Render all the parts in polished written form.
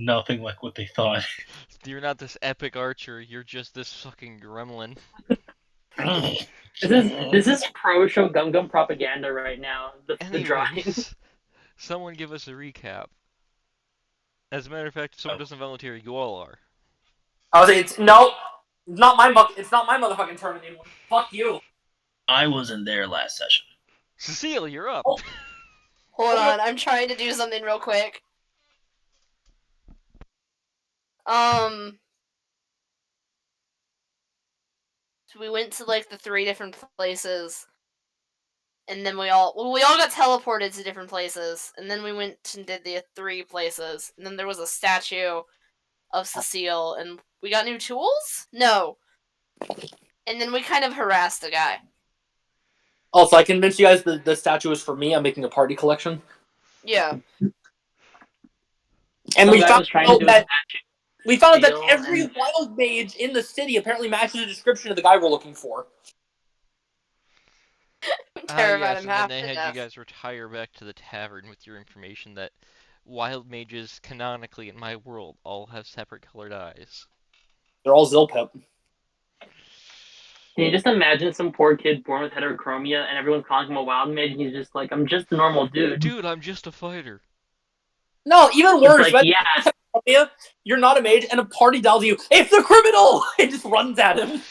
Nothing like what they thought. You're not this epic archer, you're just this fucking gremlin. This is pro show Gum Gum propaganda right now. The drawing. Anyways, someone give us a recap. As a matter of fact, if someone doesn't volunteer, you all are. I was like, no, it's not my motherfucking turn anymore. Fuck you. I wasn't there last session. Cecile, you're up. Oh. Hold on, I'm trying to do something real quick. So we went to like the 3 different places, and then we all got teleported to different places, and then we went and did the 3 places, and then there was a statue of Cecile, and we got new tools? No. And then we kind of harassed a guy. Also, I convinced you guys the statue is for me. I'm making a party collection. Yeah. And we found out that Steel every and- wild mage in the city apparently matches the description of the guy we're looking for. I'm terrified Yes, I'm and half then to they had death. you guys retire back to the tavern with your information that wild mages, canonically in my world, all have separate colored eyes. They're all Zilpip. Can you just imagine some poor kid born with heterochromia and everyone's calling him a wild mage and he's just like, I'm just a normal dude. Dude, I'm just a fighter. No, even It's worse. like, yeah, You're not a mage, and a party tells you, it's the criminal! It just runs at him.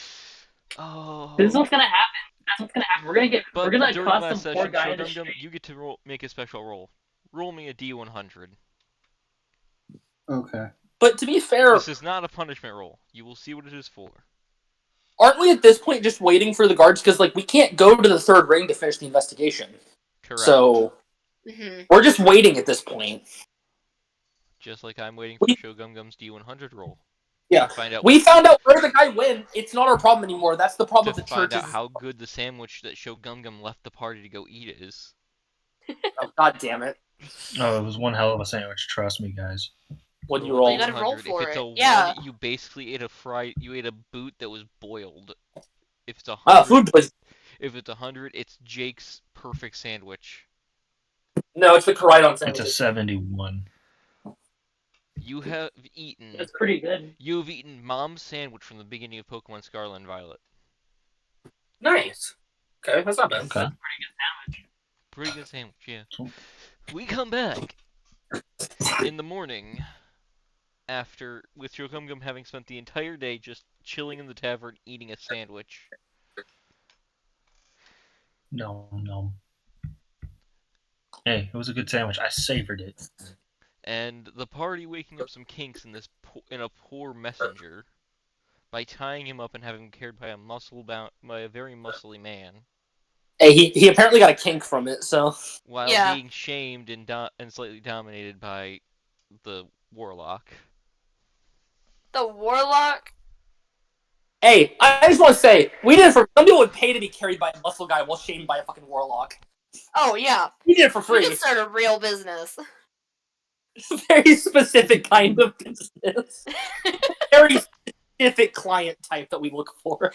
Oh. this is what's gonna happen. That's what's gonna happen. But We're gonna during cuss last some poor session, guy in the Shogun, street. you get to make a special roll. Roll me a D100. Okay. But to be fair, This is not a punishment roll. You will see what it is for. aren't we at this point just waiting for the guards? Because, like, we can't go to the 3rd ring to finish the investigation. Correct. So, we're just waiting at this point. Just like I'm waiting for Shogun-Gum's D100 roll. Yeah. To find out We found out where the guy went. It's not our problem anymore. That's the problem to of the find churches. out how good the sandwich that Shogun-Gum left the party to go eat is. Oh, God damn it. Oh, it was one hell of a sandwich. Trust me, guys. What do you Roll roll? a You gotta roll D100. for If it's it. a Yeah. 1, you basically ate a boot that was boiled. If it's a Ah, 100, food poisoning. if it's 100, it's Jake's perfect sandwich. No, it's the Koridon It's sandwich. a 71. You have eaten. That's pretty good. You have eaten Mom's sandwich from the beginning of Pokemon Scarlet and Violet. Nice. Okay, that's not bad. Okay. That's a pretty good sandwich. Pretty good sandwich, yeah. Cool. We come back in the morning after, with Shogun-Gum having spent the entire day just chilling in the tavern eating a sandwich. No, no. Hey, it was a good sandwich. I savored it. And the party waking up some kinks in in a poor messenger by tying him up and having him carried by a very muscly man. Hey, he apparently got a kink from it, so. While Yeah. being shamed and slightly dominated by the warlock. The warlock? Hey, I just want to say, we did it for. Some people would pay to be carried by a muscle guy while shamed by a fucking warlock. Oh, yeah. We did it for We free. can start a real business. Very specific kind of business. Very specific client type that we look for.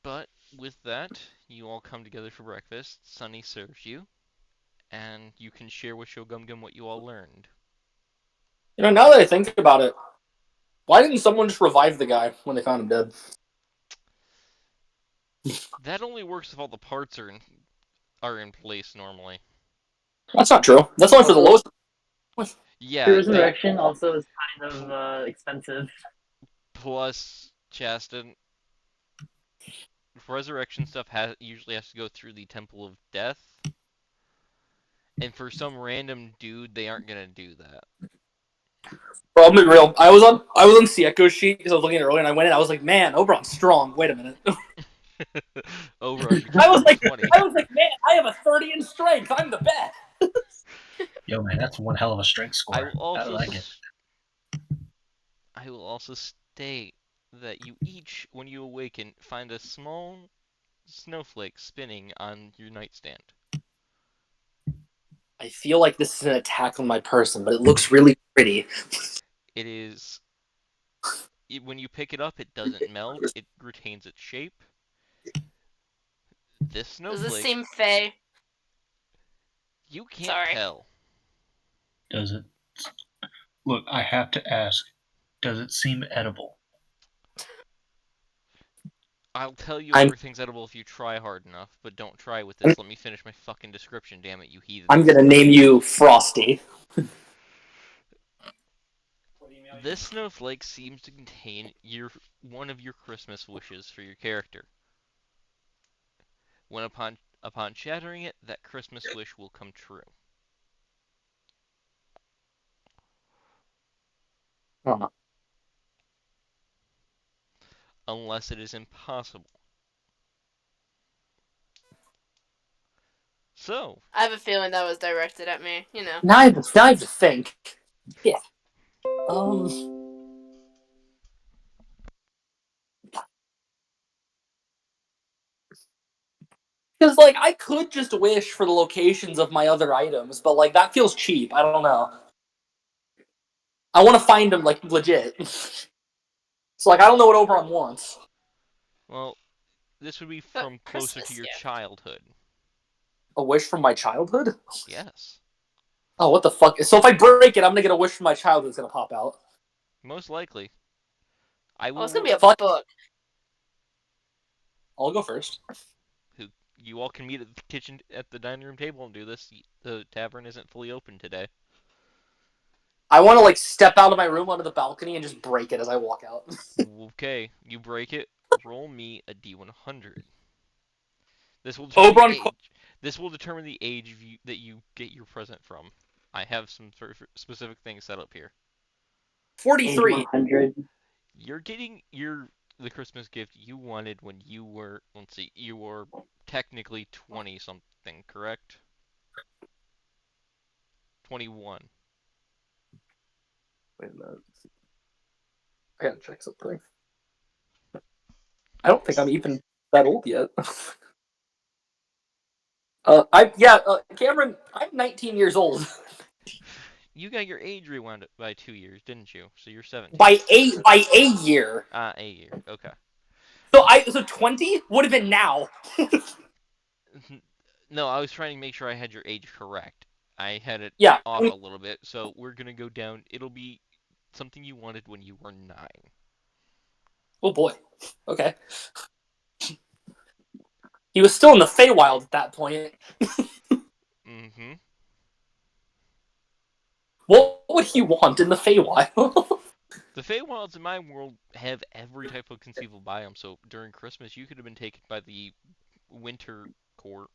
But with that, you all come together for breakfast. Sunny serves you, and you can share with Shogun-Gum what you all learned. You know, now that I think about it, why didn't someone just revive the guy when they found him dead? That only works if all the parts are in place normally. That's not true. That's only for the lowest. Yeah. The resurrection also is kind of expensive. Plus, Chasten, resurrection stuff usually has to go through the Temple of Death, and for some random dude, they aren't gonna do that. Bro, I'm gonna be real. I was on A.C.O.S sheet because I was looking at it earlier, and I went in. I was like, man, Oberon's strong. Wait a minute. Over. I was like, 20. man, I have a 30 in strength. I'm the best. Yo, man, that's one hell of a strength score. I will also like it. I will also state that you each, when you awaken, find a small snowflake spinning on your nightstand. I feel like this is an attack on my person, but it looks really pretty. It is. When you pick it up, it doesn't melt. It retains its shape. This Does snowflake. this seem fey? You can't Sorry. tell. Does it? Look, I have to ask. Does it seem edible? I'll tell you I'm everything's edible if you try hard enough, but don't try with this. Let me finish my fucking description, damn it, you I'm heathens. gonna name you Frosty. This snowflake seems to contain one of your Christmas wishes for your character. When upon shattering it, that Christmas wish will come true. Huh. Unless it is impossible. So, I have a feeling that was directed at me. You know. Now I have to think. Yeah. Because, like, I could just wish for the locations of my other items, but, like, that feels cheap. I don't know. I want to find them, like, legit. So, like, I don't know what Oberon wants. well, this would be But from closer to Christmas your gift. childhood. A wish from my childhood? Yes. Oh, what the fuck? So if I break it, I'm gonna get a wish from my childhood that's gonna pop out. Most likely. I Oh, will it's gonna be a Fuck. book. I'll go first. who You all can meet at the kitchen at the dining room table and do this. The tavern isn't fully open today. I want to, like, step out of my room onto the balcony and just break it as I walk out. Okay, you break it. Roll me a d100. This will determine the Oberon, age. This will determine the age that you get your present from. I have some sort of specific things set up here. Age 43. 100. You're getting the Christmas gift you wanted when you were, let's see, you were technically 20 something, correct? 21. Wait a minute. I gotta check something. I don't think I'm even that old yet. Cameron, I'm 19 years old. You got your age rewound by 2 years, didn't you? So you're 17. By a year. A year. Okay. So 20 would have been now. No, I was trying to make sure I had your age correct. I had it Yeah. off a little bit, so we're gonna go down. It'll be something you wanted when you were 9. Oh boy. Okay. He was still in the Feywild at that point. Mm-hmm. What would he want in the Feywild? The Feywilds in my world have every type of conceivable biome, so during Christmas you could have been taken by the Winter Court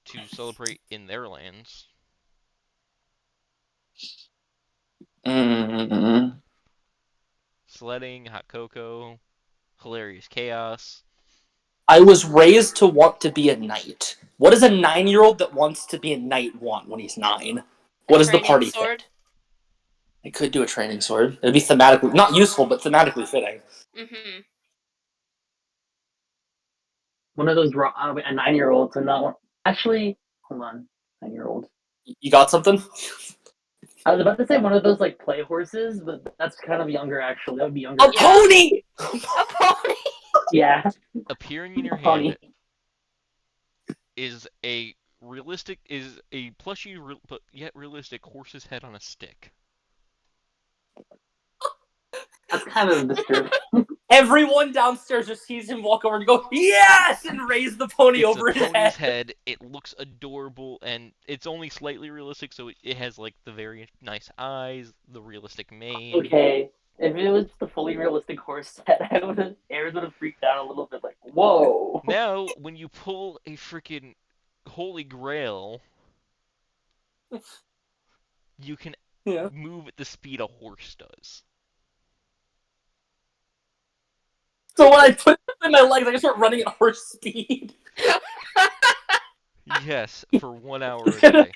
to celebrate in their lands. Mm. Sledding, hot cocoa, hilarious chaos. I was raised to want to be a knight. What does a 9-year-old that wants to be a knight want when he's 9? A What does the training party think? sword. I could do a training sword. It'd be thematically not useful, but thematically fitting. Mm-hmm. One of those a 9-year-old, so not one. Actually, hold on. 9-year-old. You got something? I was about to say one of those like play horses, but that's kind of younger actually. That would be younger. A Yeah. pony! A pony. Yeah. Appearing in your A pony. hand is a plushy but yet realistic horse's head on a stick. That's kind of disturbing. Everyone downstairs just sees him walk over and go, yes! And raise the pony It's a over his pony's head. head. It looks adorable, and it's only slightly realistic, so it has like the very nice eyes, the realistic mane. Okay. If it was the fully realistic horse head, Ares would have freaked out a little bit like, whoa. Now, when you pull a freaking holy grail, you can Yeah. move at the speed a horse does. So when I put it in my legs, I can start running at horse speed. Yes, for 1 hour a day.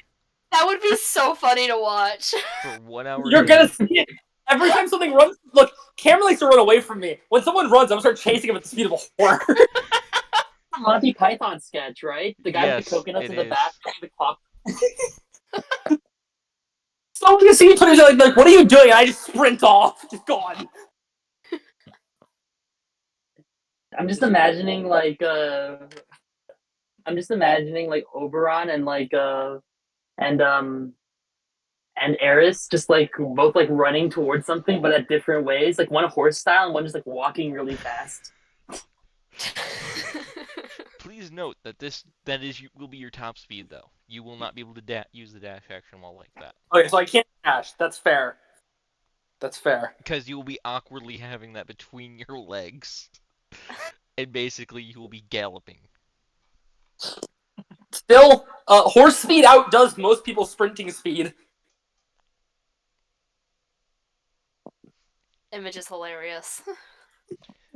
That would be so funny to watch. For 1 hour a You're day. gonna see it. Every time something runs, look, Cameron likes to run away from me. When someone runs, I'm gonna start chasing him at the speed of a horse. Monty Python sketch, right? The guy with Yes, the coconuts it in the is. back, the clock. So you see me put it like, what are you doing? And I just sprint off, just gone. I'm just imagining like Oberon and and Eris just like both like running towards something, but at different ways. Like one horse style, and one just like walking really fast. Please note that will be your top speed though. You will not be able to use the dash action while like that. Okay, so I can't dash. That's fair. That's fair. Because you will be awkwardly having that between your legs. And basically you will be galloping. Still, horse speed outdoes most people's sprinting speed. Image is hilarious.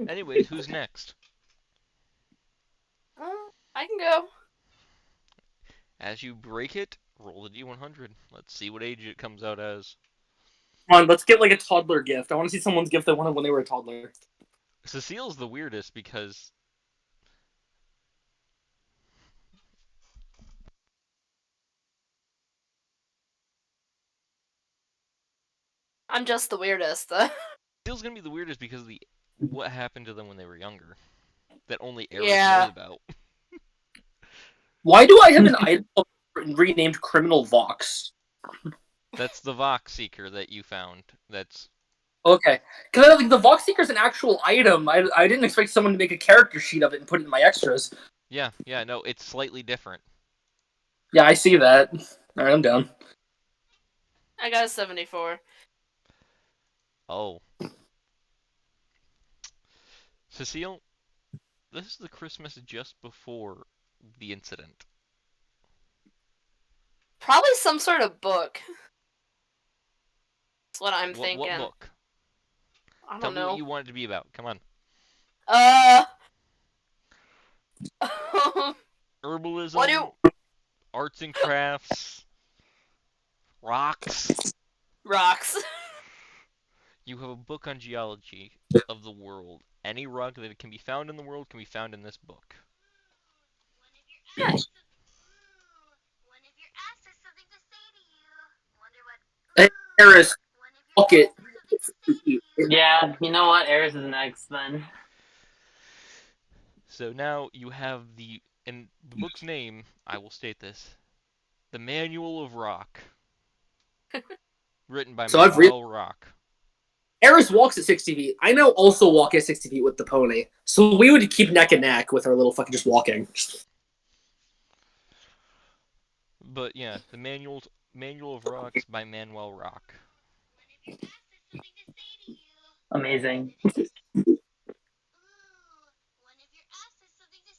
Anyways, who's next? I can go. As you break it, roll the D100. Let's see what age it comes out as. Come on, let's get like a toddler gift. I want to see someone's gift they wanted when they were a toddler. Cecile's the weirdest because I'm just the weirdest. Cecile's gonna be the weirdest because of what happened to them when they were younger. That only Eris Yeah. knows about. Why do I have an item renamed Criminal Vox? That's the Vox Seeker that you found. That's Okay, because like the Vox Seeker's an actual item. I didn't expect someone to make a character sheet of it and put it in my extras. yeah, no, it's slightly different. Yeah, I see that. All right, I'm down. I got a 74. Oh. Cecile, this is the Christmas just before the incident. Probably some sort of book. That's what I'm thinking. What book? I Tell don't me what know. you want it to be about. Come on. Herbalism, What do arts and crafts, rocks. rocks? You have a book on geology of the world. Any rock that can be found in the world can be found in this book. Nice. Hey, Eris, fuck it. Yeah, you know what? Eris is next then. So now you have in the book's name, I will state this, The Manual of Rock. Written by So I've read. Manuel Rock. Eris walks at 60 feet. I now also walk at 60 feet with the pony. So we would keep neck and neck with our little fucking just walking. But yeah, the Manual of Rocks by Manuel Rock. Amazing.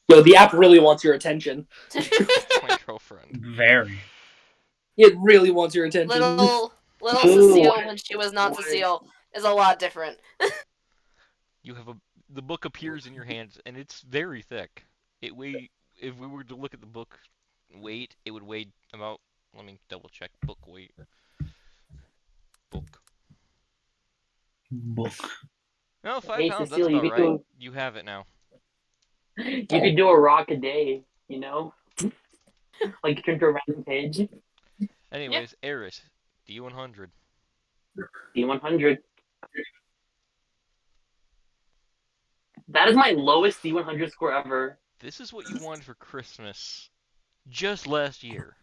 Yo, the app really wants your attention. It's my girlfriend. Very. It really wants your attention. Little Ooh. Cecile when she was not Cecile is a lot different. You have the book appears in your hands, and it's very thick. If we were to look at the book weight, it would weigh about. Let me double check book weight. Book. No, 5 Hey, pounds. Cecile, That's about right. You have it now. You could do a rock a day, you know? Like turn to a random page. Anyways, Eris, D100. D100. That is my lowest D100 score ever. This is what you wanted for Christmas just last year.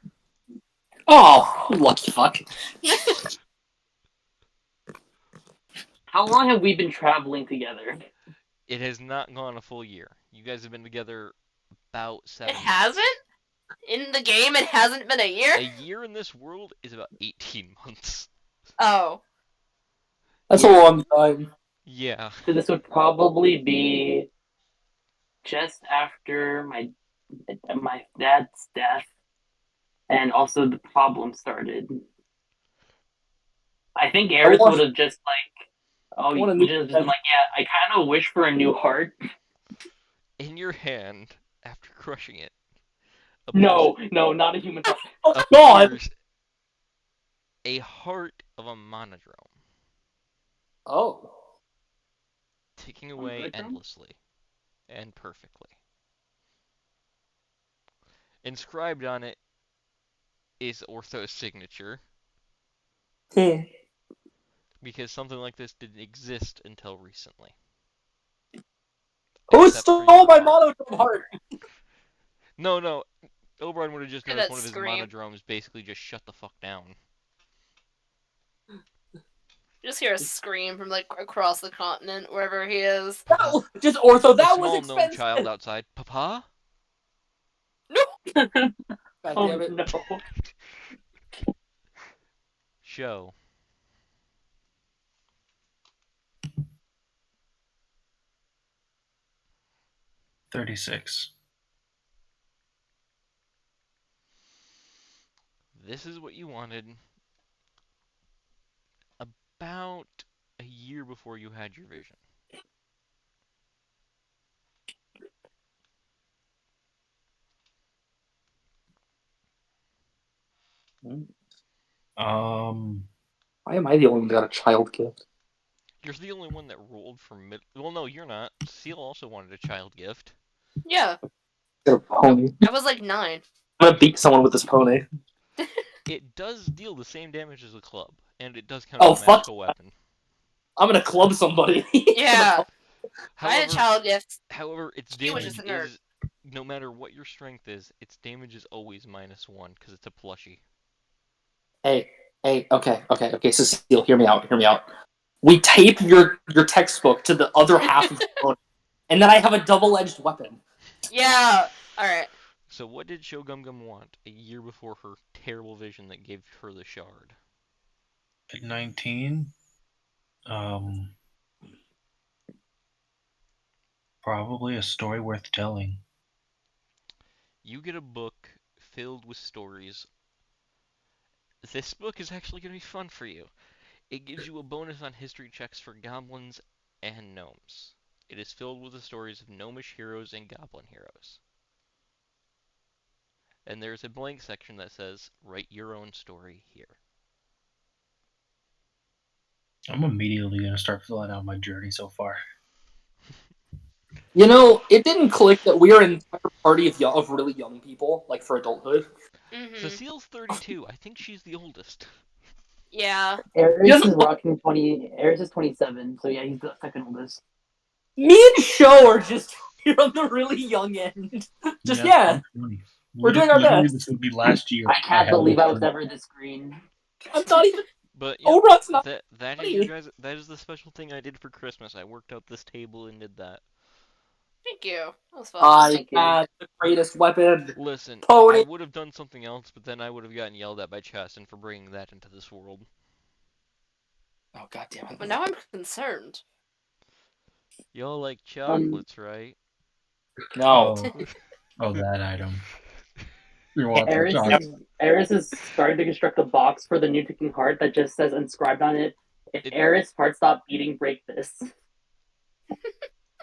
Oh, lucky fuck. How long have we been traveling together? It has not gone a full year. You guys have been together about 7 It months. hasn't? In the game, it hasn't been a year? A year in this world is about 18 months. Oh. That's a long time. Yeah. So this would probably be just after my dad's death, and also the problem started. I think Eris would have just like, oh, just been like, yeah, I kind of wish for a new heart. In your hand, after crushing it. No, not a human heart. Oh God! A heart of a monodrome. Oh. Ticking away endlessly. And perfectly. Inscribed on it is Ortho's signature. Because something like this didn't exist until recently. Who stole my monodrome heart? No. Oberon would have just Hear noticed that one of his scream. monodromes basically just shut the fuck down. You just hear a scream from like across the continent, wherever he is. Just ortho. A That was small gnome expensive. child outside. Papa? God Oh damn it. no. Show. $36. This is what you wanted about a year before you had your vision. Why am I the only one that got a child gift? You're the only one that rolled for mid. Well, no, you're not. Seal also wanted a child gift. Yeah, Got a pony. I was like 9. I'm gonna beat someone with this pony. It does deal the same damage as a club, and it does count Oh, as a fuck. magical weapon. I'm gonna club somebody. Yeah, I had a However, child gift. its He was just damage a nerd. is, no matter what your strength is, its damage is always -1 because it's a plushie. Hey, okay. Cecile, hear me out. We tape your textbook to the other half of the pony, and then I have a double-edged weapon. Yeah. All right. So what did Shogumgum want a year before her terrible vision that gave her the shard? At 19, probably a story worth telling. You get a book filled with stories. This book is actually going to be fun for you. It gives you a bonus on history checks for goblins and gnomes. It is filled with the stories of gnomish heroes and goblin heroes. And there's a blank section that says, write your own story here. I'm immediately going to start filling out my journey so far. You know, it didn't click that we are an entire party of really young people, like for adulthood. Mhm. Cecile's 32. I think she's the oldest. Yeah. Aries is rocking 20. Aries is 27, so yeah, he's the second oldest. Me and Show are just here on the really young end. I'm 20. We're doing our Literally, best. this would be last year. I can't had believe this I was journey. ever this green. I'm not even. But yeah, Oberon's not. that is funny. you guys. That is the special thing I did for Christmas. I worked out this table and did that. Thank you. That was fun. I Thank you. had the greatest weapon. Listen, Pony. I would have done something else, but then I would have gotten yelled at by Chaston for bringing that into this world. Oh, god damn it. But now I'm concerned. Y'all like chocolates, right? No. Oh, that item. You want the Aries chocolate? is starting to construct a box for the new ticking heart that just says inscribed on it, if It- Aries' heart stop beating, break this.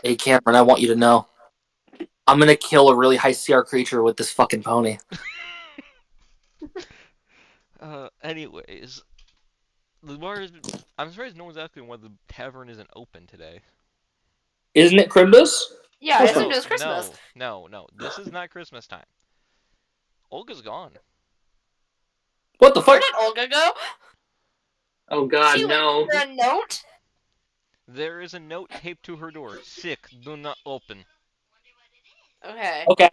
Hey, Cameron, I want you to know. I'm gonna kill a really high CR creature with this fucking pony. Anyways, the bar is. I'm surprised no one's asking why the tavern isn't open today. Isn't it Crimbus? Yeah, I What assumed the- it was Christmas. No. This is not Christmas time. Olga's gone. What the Where fuck? did Olga go? Oh Did god, she no. leave her a note? There is a note taped to her door. Sick. Do not open. Okay. Okay.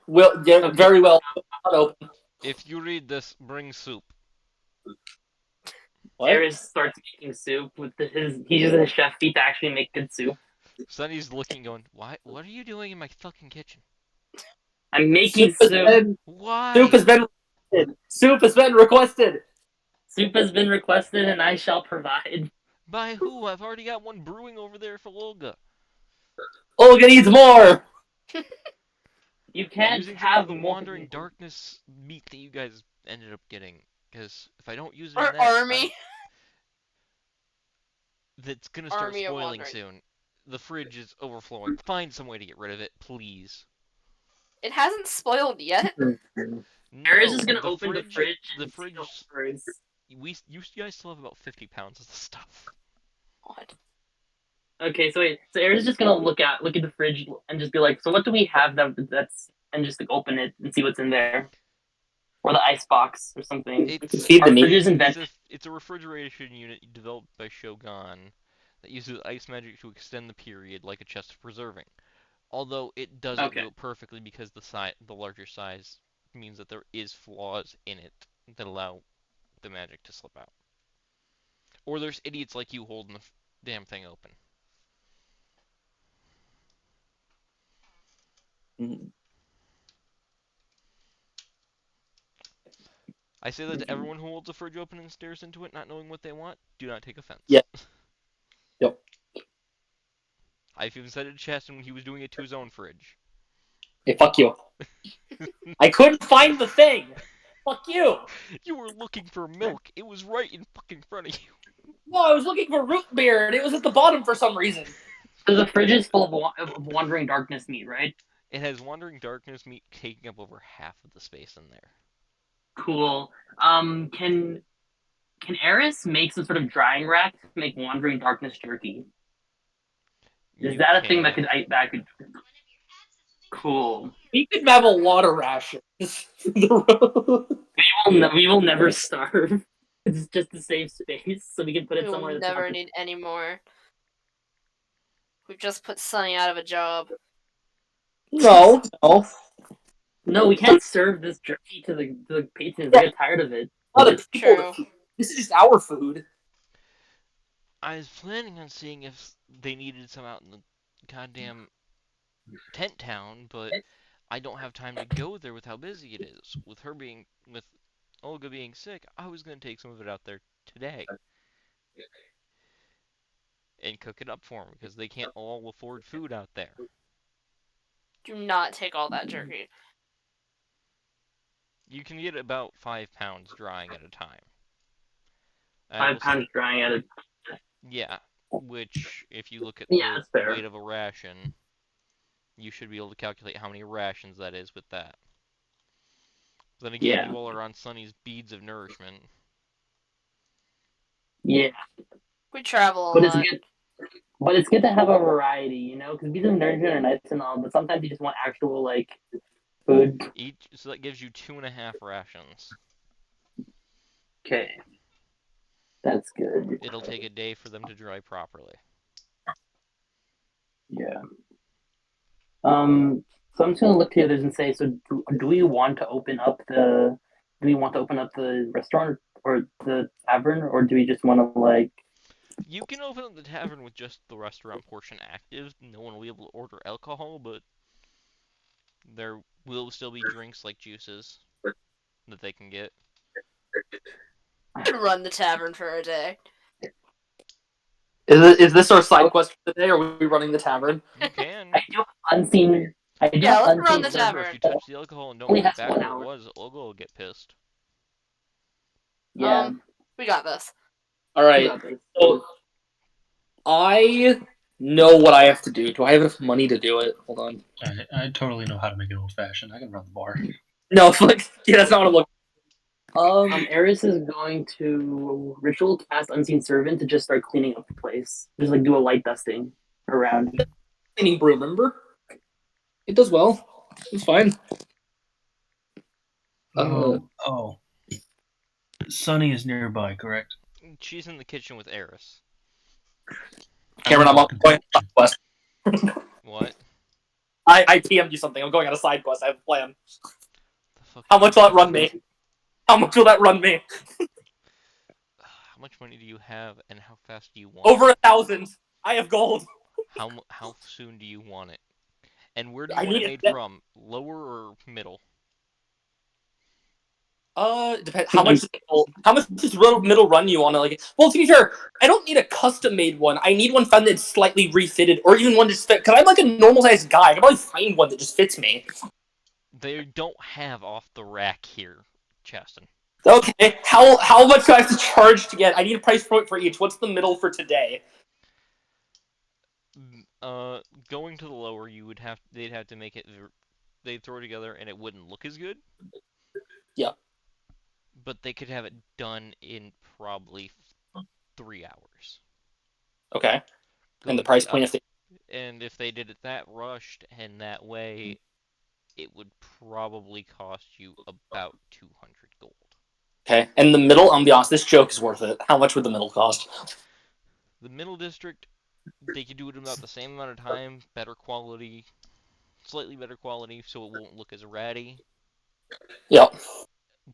Well, yeah, Okay. very well. Not open. If you read this, bring soup. What? Aries starts making soup with he uses his chef feet to actually make good soup. Sunny's looking, going, "Why? What are you doing in my fucking kitchen? I'm making Soup soup. has been. Why? Soup has been requested. Soup has been requested. Soup has been requested and I shall provide. By who? I've already got one brewing over there for Olga. Olga needs more. You can't Using some have of the multiple Wandering people. Darkness meat that you guys ended up getting. Because if I don't use it Our in that, army. that's gonna start Army of spoiling Wandering. soon. The fridge is overflowing. Find some way to get rid of it, please. It hasn't spoiled yet. Aries No, is gonna the open fridge. the fridge The and see the fridge. horrors. You guys still have about 50 pounds of the stuff. What? Okay, so wait, so Aries is just gonna look at the fridge and just be like, so what do we have that's and just like open it and see what's in there, or the ice box or something. Feed the Our fridge meat. is invented. It's a refrigeration unit developed by Shogun that uses ice magic to extend the period like a chest of preserving. Although it doesn't Okay. do it perfectly because the larger size means that there is flaws in it that allow the magic to slip out. Or there's idiots like you holding the damn thing open. Mm. I say that to everyone who holds a fridge open and stares into it, not knowing what they want. Do not take Yeah. offense. Yep. I've even said it to Chaston when he was doing it to his own fridge. Hey, fuck you. I couldn't find the thing. Fuck you. You were looking for milk. It was right in fucking front of you. No, I was looking for root beer, and it was at the bottom for some reason. So the fridge is full of wandering darkness meat, right? It has wandering darkness meat taking up over half of the space in there. Cool. Can Eris make some sort of drying rack to make wandering darkness jerky? Is You that a thing that can. could cool? We could have a water ration. We will never starve. It's just to save space, so we can put We it will somewhere that's never not. need any more. We just put Sunny out of a job. No. No, we can't serve this jerky to the patrons. They get tired of it. Other people. True. This is just our food. I was planning on seeing if they needed some out in the goddamn tent town, but I don't have time to go there with how busy it is. With Olga being sick, I was gonna take some of it out there today and cook it up for them because they can't all afford food out there. Do not take all that jerky. You can get about 5 pounds drying at a time. I will 5 pounds drying at it. yeah, which if you look at Yeah, the that's fair. weight of a ration, you should be able to calculate how many rations that is with that. Then again, Yeah. you all are on Sunny's beads of nourishment. Yeah, We travel a but it's lot. good. But it's good to have a variety, you know, because these are nourishment are nice and all, but sometimes you just want actual like food. So that gives you 2.5 rations. Okay, that's good. It'll take a day for them to dry properly. Yeah. So I'm just gonna look to the others and say, so do we want to open up the restaurant or the tavern, or do we just want to like? You can open up the tavern with just the restaurant portion active. No one will be able to order alcohol, but there will still be drinks like juices that they can get. Run the tavern for a day. Is this our side quest for the day, or are we running the tavern? You can. I do have unseen. I do Yeah, have let's run unseen the server. Remember, if you tavern. touch the alcohol and don't Only give it has back 1 where it hour. was, Olga will get pissed. Yeah. We got this. All right. So I know what I have to do. Do I have enough money to do it? Hold on. I totally know how to make an old fashioned. I can run the bar. No, yeah, that's not what I'm looking. Eris is going to ritual cast unseen servant to just start cleaning up the place. Just like do a light dusting around. Cleaning broom. Remember, it does well. It's fine. Oh. Sunny is nearby, correct? She's in the kitchen with Eris. Cameron, I'm walking going on a side quest. What? I PM'd you something. I'm going on a side quest. I have a plan. The fuck How much will that run me? How much will that run me? How much money do you have, and how fast do you want Over it? 1,000. I have gold. How soon do you want it? And where do you I want it need made it. from? Lower or middle? Depends. How much does middle run you on it? Like, well, to be fair, I don't need a custom made one. I need one found that's slightly refitted, or even one just fit. Cause I'm like a normal sized guy. I can probably find one that just fits me. They don't have off the rack here, Chaston. Okay, how much do I have to charge to get? I need a price point for each. What's the middle for today? Going to the lower, they'd have to make it. They'd throw it together, and it wouldn't look as good. Yeah. But they could have it done in probably 3 hours. Okay. And the Going to price the point if they. And if they did it that rushed and that way, it would probably cost you about 200 gold. Okay. And the middle, I'll be honest, this joke is worth it. How much would the middle cost? The middle district, they could do it in about the same amount of time, better quality. slightly better quality, so it won't look as ratty, Yep.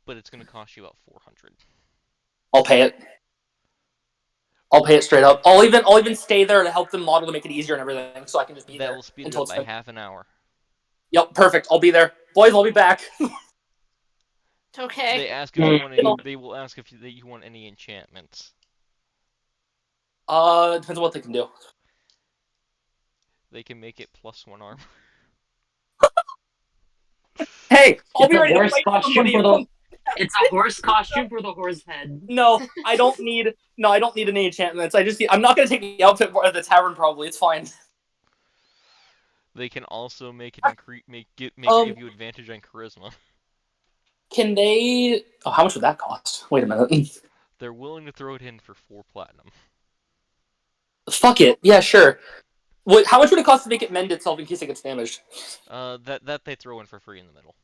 but it's gonna cost you about 400. I'll pay it. I'll pay it straight up. I'll even stay there to help them model to make it easier and everything, so I can just be That there will speed it until up it's by finished. half an hour. Yep, perfect. I'll be there, boys. I'll be back. Okay. They ask if you want any. They will ask if you want any enchantments. Depends on what they can do. They can make it +1 armor. Hey, I'll It's be a ready to horse fight costume somebody. for the. It's a horse costume for the horse head. No, I don't need. No, I don't need any enchantments. I just. I'm not gonna take the outfit at the tavern. Probably, it's fine. They can also make it Um, give you advantage on charisma. Can they? Oh, how much would that cost? Wait a minute. They're willing to throw it in for 4 platinum. Fuck it. Yeah, sure. What? How much would it cost to make it mend itself in case it gets damaged? That they throw in for free in the middle.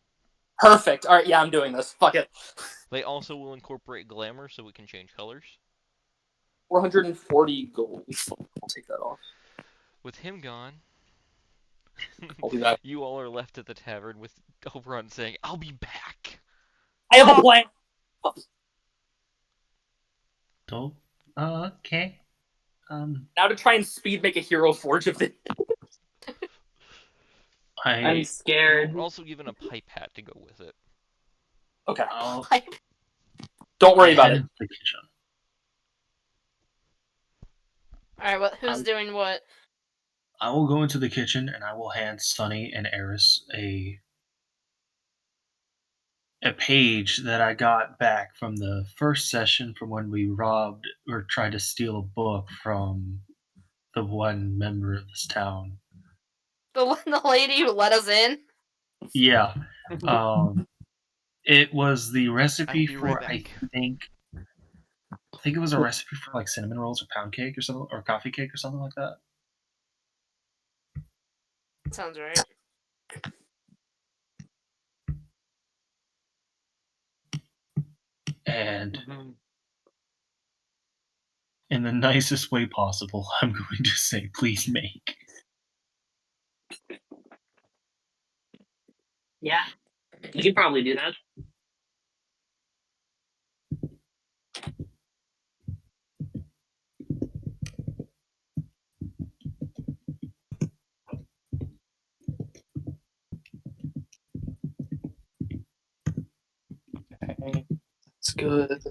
Perfect. All right. Yeah, I'm doing this. Fuck it. They also will incorporate glamour so it can change colors. 440 gold. I'll take that off. With him gone, I'll be back. you all are left at the tavern with Oberon saying, "I'll be back." I have a plan. So, okay. Now to try and speed make a hero forge of it. I'm You're scared. also given a pipe hat to go with it. Okay. I'll Don't worry about head it. into the kitchen. Alright, who's doing what? I will go into the kitchen and I will hand Sunny and Eris a page that I got back from the first session from when we robbed or tried to steal a book from the one member of this town. The lady who let us in? Yeah. It was the I'll recipe be right for back. I think it was a recipe for like cinnamon rolls or pound cake or something or coffee cake or something like that. Sounds right. And in the nicest way possible, I'm going to say please make. Yeah, you could probably do that. Okay. That's good.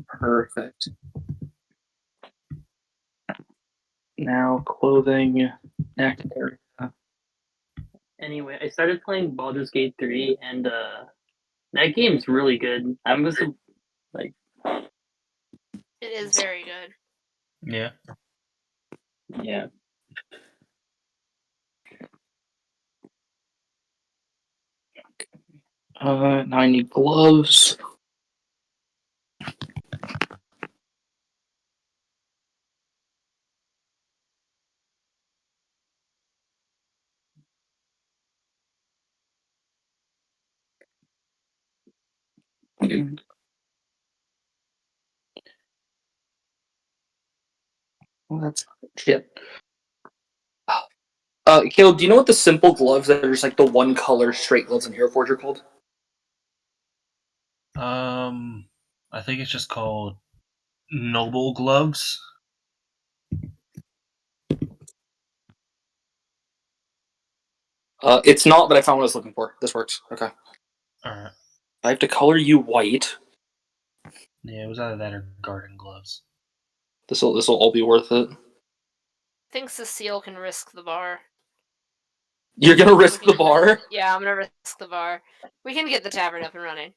Perfect. Now clothing, neck area. Anyway, I started playing Baldur's Gate 3, and that game's really good. I'm just like, It is very good. Yeah. yeah. Now I need gloves. Well, that's shit. Caleb, do you know what the simple gloves that are just like the one color straight gloves in Hero Forge are called? I think it's just called Noble Gloves. It's not, but I found what I was looking for. This works. Okay. Alright. I have to color you white. Yeah, it was either that or garden gloves. This'll all be worth it. I think Cecile can risk the bar. You're gonna risk the bar? Yeah, I'm gonna risk the bar. We can get the tavern up and running.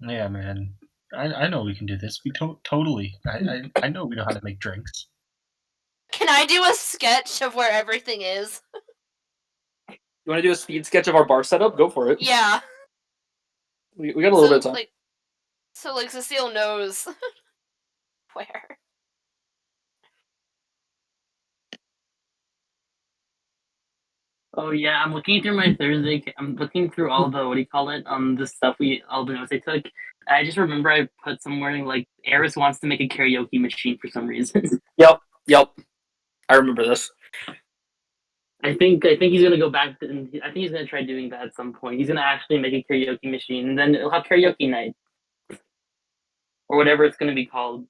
Yeah, man. I know we can do this. We totally. I know we know how to make drinks. Can I do a sketch of where everything is? You want to do a speed sketch of our bar setup? Go for it. Yeah. We got a little bit of time. So Cecile knows where. Oh yeah, I'm looking through my Thursday. I'm looking through all the what do you call it? The stuff all the notes I took. I just remember I put somewhere like Eris wants to make a karaoke machine for some reason. Yep. I remember this. I think he's gonna go back. I think he's gonna try doing that at some point. He's gonna actually make a karaoke machine, and then it'll have karaoke night or whatever it's gonna be called.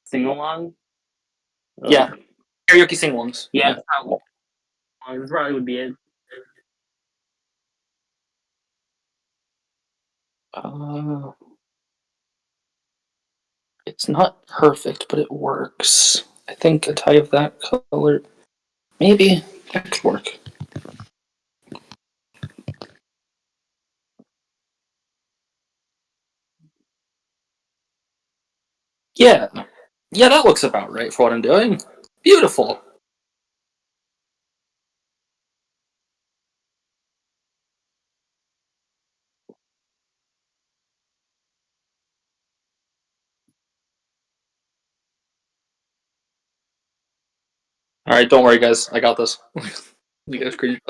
Sing along. Yeah. Karaoke sing-alongs. Yeah. This probably would be it. It's not perfect, but it works. I think a tie of that color, maybe that could work. Yeah, yeah, that looks about right for what I'm doing. Beautiful. All right, don't worry, guys. I got this. You guys crazy.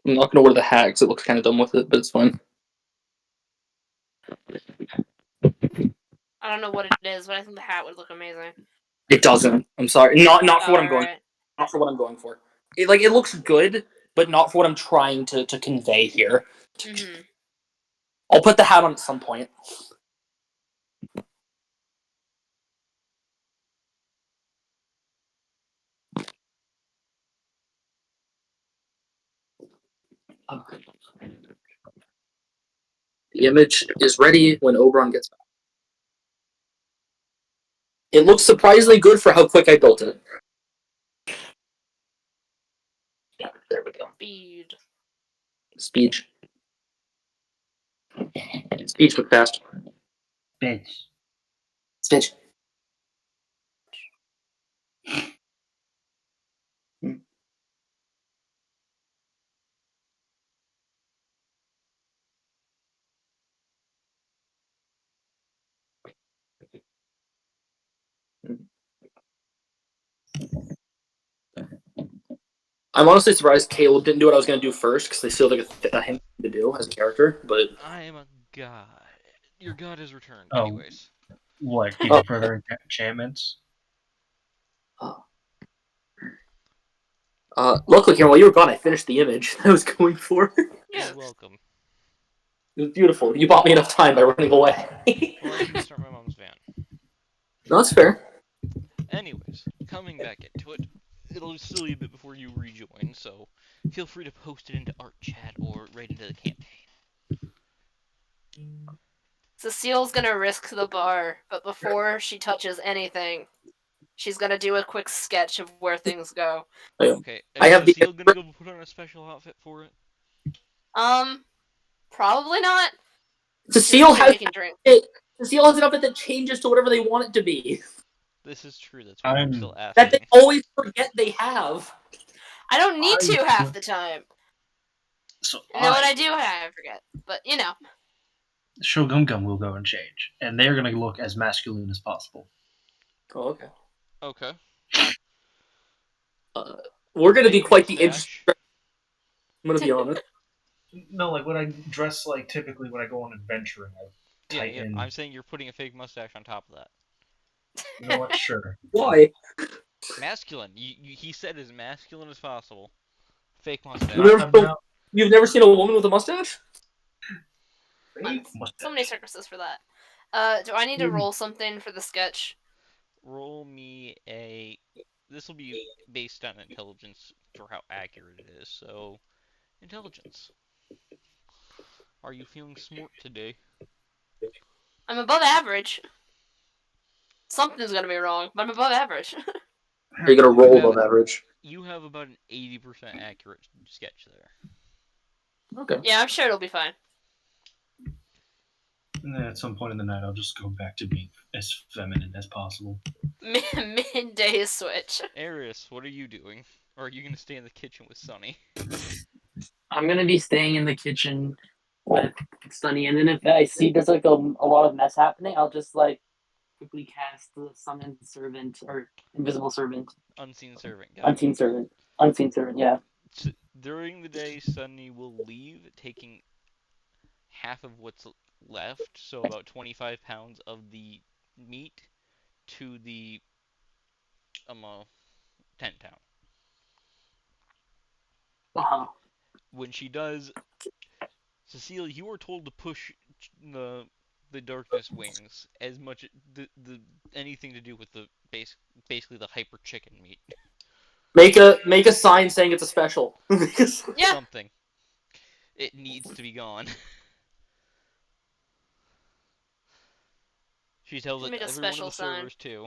I'm not gonna wear the hat because it looks kind of dumb with it, but it's fine. I don't know what it is, but I think the hat would look amazing. It doesn't. I'm sorry. Not for what I'm going. Alright. Not for what I'm going for. It looks good, but not for what I'm trying to convey here. Mm-hmm. I'll put the hat on at some point. The image is ready when Oberon gets back. It looks surprisingly good for how quick I built it. Yeah, there we go. Speed. Speech. Speech went fast. Bitch. Speech. I'm honestly surprised Caleb didn't do what I was going to do first because they still have like a hint to do as a character. But I am a god. Your god has returned, Oh, anyways. what? Give Oh. you further enchantments? Luckily, Karen, while you were gone, I finished the image I was going for. It You're Yes. welcome. was beautiful. You bought me enough time by running away. Well, I had to start my mom's van. No, that's fair. Anyways, coming back into it, it'll still be a bit before you rejoin, so feel free to post it into art chat or right into the campaign. Cecile's gonna risk the bar, but before she touches anything, she's gonna do a quick sketch of where things go. Okay, I is have the. Cecile gonna go put on a special outfit for it? Probably not. She's Cecile gonna be has making drinks. Cecile has an outfit that changes to whatever they want it to be. This is true, that's why I'm still That they asking. always forget they have. I don't need I to half the time. So And then when I do have, I forget. But you know. Shogun Gum will go and change, and they're going to look as masculine as possible. Oh, okay. Okay. We're gonna be Fake quite the interesting. mustache. I'm gonna be honest. No, like when I dress like typically when I go on adventuring, I Yeah, tighten. I'm saying you're putting a fake mustache on top of that. You know what? Sure. Why? Masculine. He said as masculine as possible. Fake mustache. I'm not You've never seen a woman with a mustache? fake So many mustache. circuses for that. Do I need to roll something for the sketch? Roll me a. This will be based on intelligence for how accurate it is. So, intelligence. Are you feeling smart today? I'm above average. Something's gonna be wrong, but I'm above average. Are you gonna You roll have above average? you have about an 80% accurate sketch there. Okay. Yeah, I'm sure it'll be fine. And then at some point in the night, I'll just go back to being as feminine as possible. Midday switch. Arius, what are you doing? Or are you gonna stay in the kitchen with Sunny? I'm gonna be staying in the kitchen with Sunny, and then if I see there's like a lot of mess happening, I'll just like quickly cast the summon servant or invisible servant, Unseen servant, got it. unseen servant, unseen servant. Yeah. During the day, Sunny will leave, taking half of what's left, so about 25 pounds of the meat, to the tent town. Uh-huh. When she does, Cecile, you are told to push the the darkness wings as much the anything to do with the basically the hyper chicken meat. Make a sign saying it's a special. Yeah. Something. It needs to be gone. She tells it Make to a every one of special the sign. servers too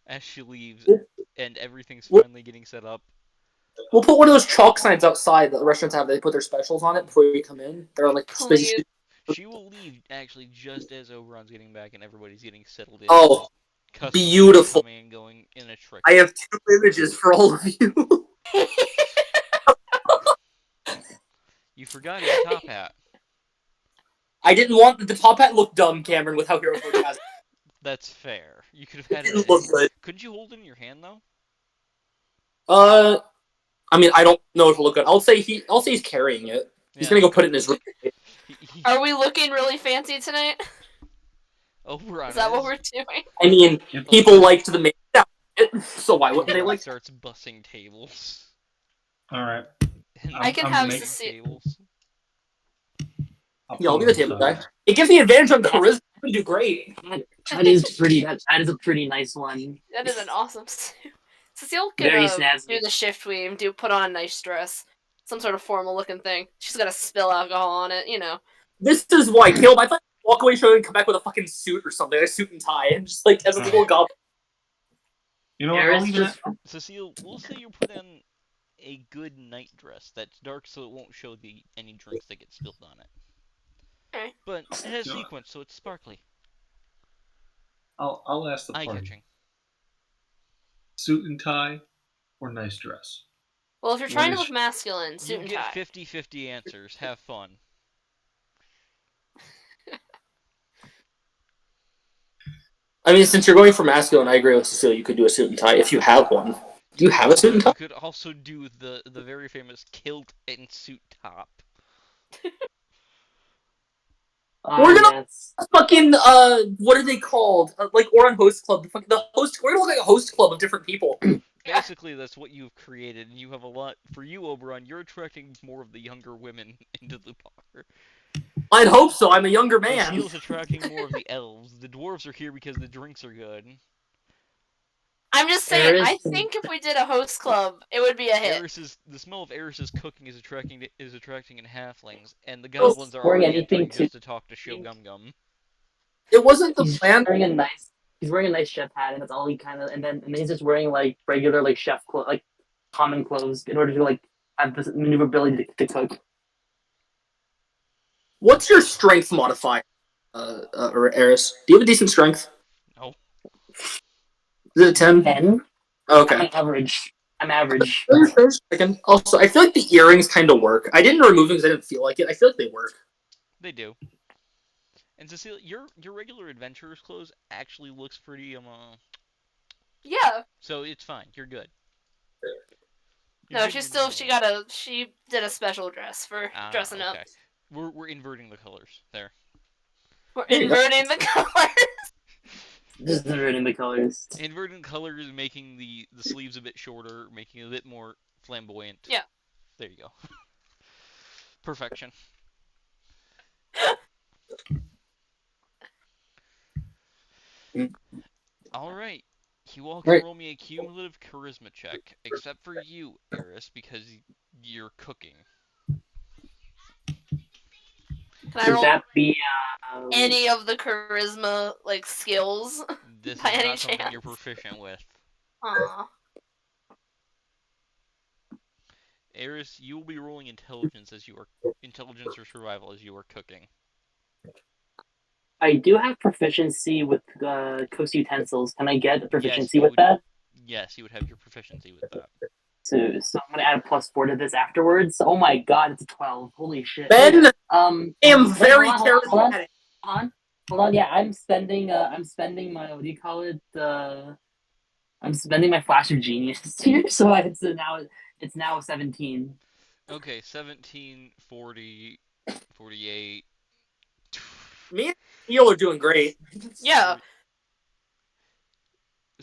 as she leaves, We'll, and everything's we'll finally getting set up. put one of those chalk signs outside that the restaurants have. They put their specials on it before you come in. They're on like Please. She will leave actually just as Oberon's getting back and everybody's getting settled in. Oh, Customers are beautiful. coming and going in a I trickle. have 2 images for all of you. You forgot his top hat. I didn't want the top hat looked dumb, Cameron, with how Hero Forge has it. That's fair. You could have It had it didn't in. look good. Couldn't you hold it in your hand though? Uh, I mean, I don't know if it'll look good. I'll say he's carrying it. He's Yeah. gonna go put it in his room. Are we looking really fancy tonight? Oberon Is that what is. we're doing? I mean, Yep. people liked the main outfit, so why wouldn't they Oberon like? starts bussing tables All right. and I I'm, can I'm have make, breaking Cecile. tables. I'll Yeah, put I'll be them the table aside. guy. It gives me advantage on Yeah. charisma. We do great. That is pretty. That is a pretty nice one. That is an awesome suit. Cecile can Very do snazzy. the shift weave, put on a nice dress, some sort of formal looking thing. She's got to spill alcohol on it, you know. This is why, Caleb. I thought you'd walk away showing and come back with a fucking suit or something, a suit and tie, and just like as a little goblin. You know what? I'll Eris even. just Cecile, we'll say you put in a good night dress that's dark so it won't show any drinks that get spilled on it. Okay. But it has You know, sequins, so it's sparkly. I'll ask the Eye party. catching. Suit and tie or nice dress? Well, if you're What trying to is? look masculine, suit You and get tie. 50-50 answers. Have fun. I mean, since you're going for masculine, I agree with Cecilia. You could do a suit and tie if you have one. Do you have a suit and tie? You could also do the very famous kilt and suit top. We're gonna yes. fucking what are they called? Like or on host club. The host. We're gonna look like a host club of different people. Yeah. Basically, that's what you've created, and you have a lot. For you, Oberon, you're attracting more of the younger women into the bar. I'd hope so. I'm a younger man. Cecile's attracting more of the elves. The dwarves are here because the drinks are good. I'm just saying, I think if we did a host club, it would be a hit. The smell of Eris's cooking is attracting in halflings, and the He's goblins are wearing already anything entering too. just to talk to Show Gum Gum. It wasn't the He's plan. wearing a nice. He's wearing a nice chef hat, and that's all he kind of. And then he's just wearing like regular like chef clothes, like common clothes, in order to like have this maneuverability to cook. What's your strength modifier, Eris? Do you have a decent strength? No. Is it a 10? 10. Okay. I'm average. I'm average. Also, I feel like the earrings kind of work. I didn't remove them because I didn't feel like it. I feel like they work. They do. And Cecilia, your regular adventurer's clothes actually looks pretty Yeah. So it's fine. You're good. No, she did a special dress for dressing up. Okay. We're inverting the colors there. We're inverting the color. Just inverting the colors. Inverting colors, making the sleeves a bit shorter, making it a bit more flamboyant. Yeah. There you go. Perfection. Alright. You all can roll me a cumulative charisma check, except for you, Eris, because you're cooking. Can I Would roll that be any of the charisma like skills This by is any not something chance? you're proficient with. Aw. Eris, you will be rolling intelligence or survival as you are cooking. I do have proficiency with coast utensils. Can I get proficiency you with would. that? Yes, you would have your proficiency with that. So I'm gonna add a +4 to this afterwards. Oh my god, it's a 12. Holy shit. Ben, I am very hold on, charismatic. hold on. Yeah, I'm spending my what do you call it? I'm spending my flash of genius here, so it's now 17. Okay, 17, 40, 48. Me and Neil are doing great. Yeah.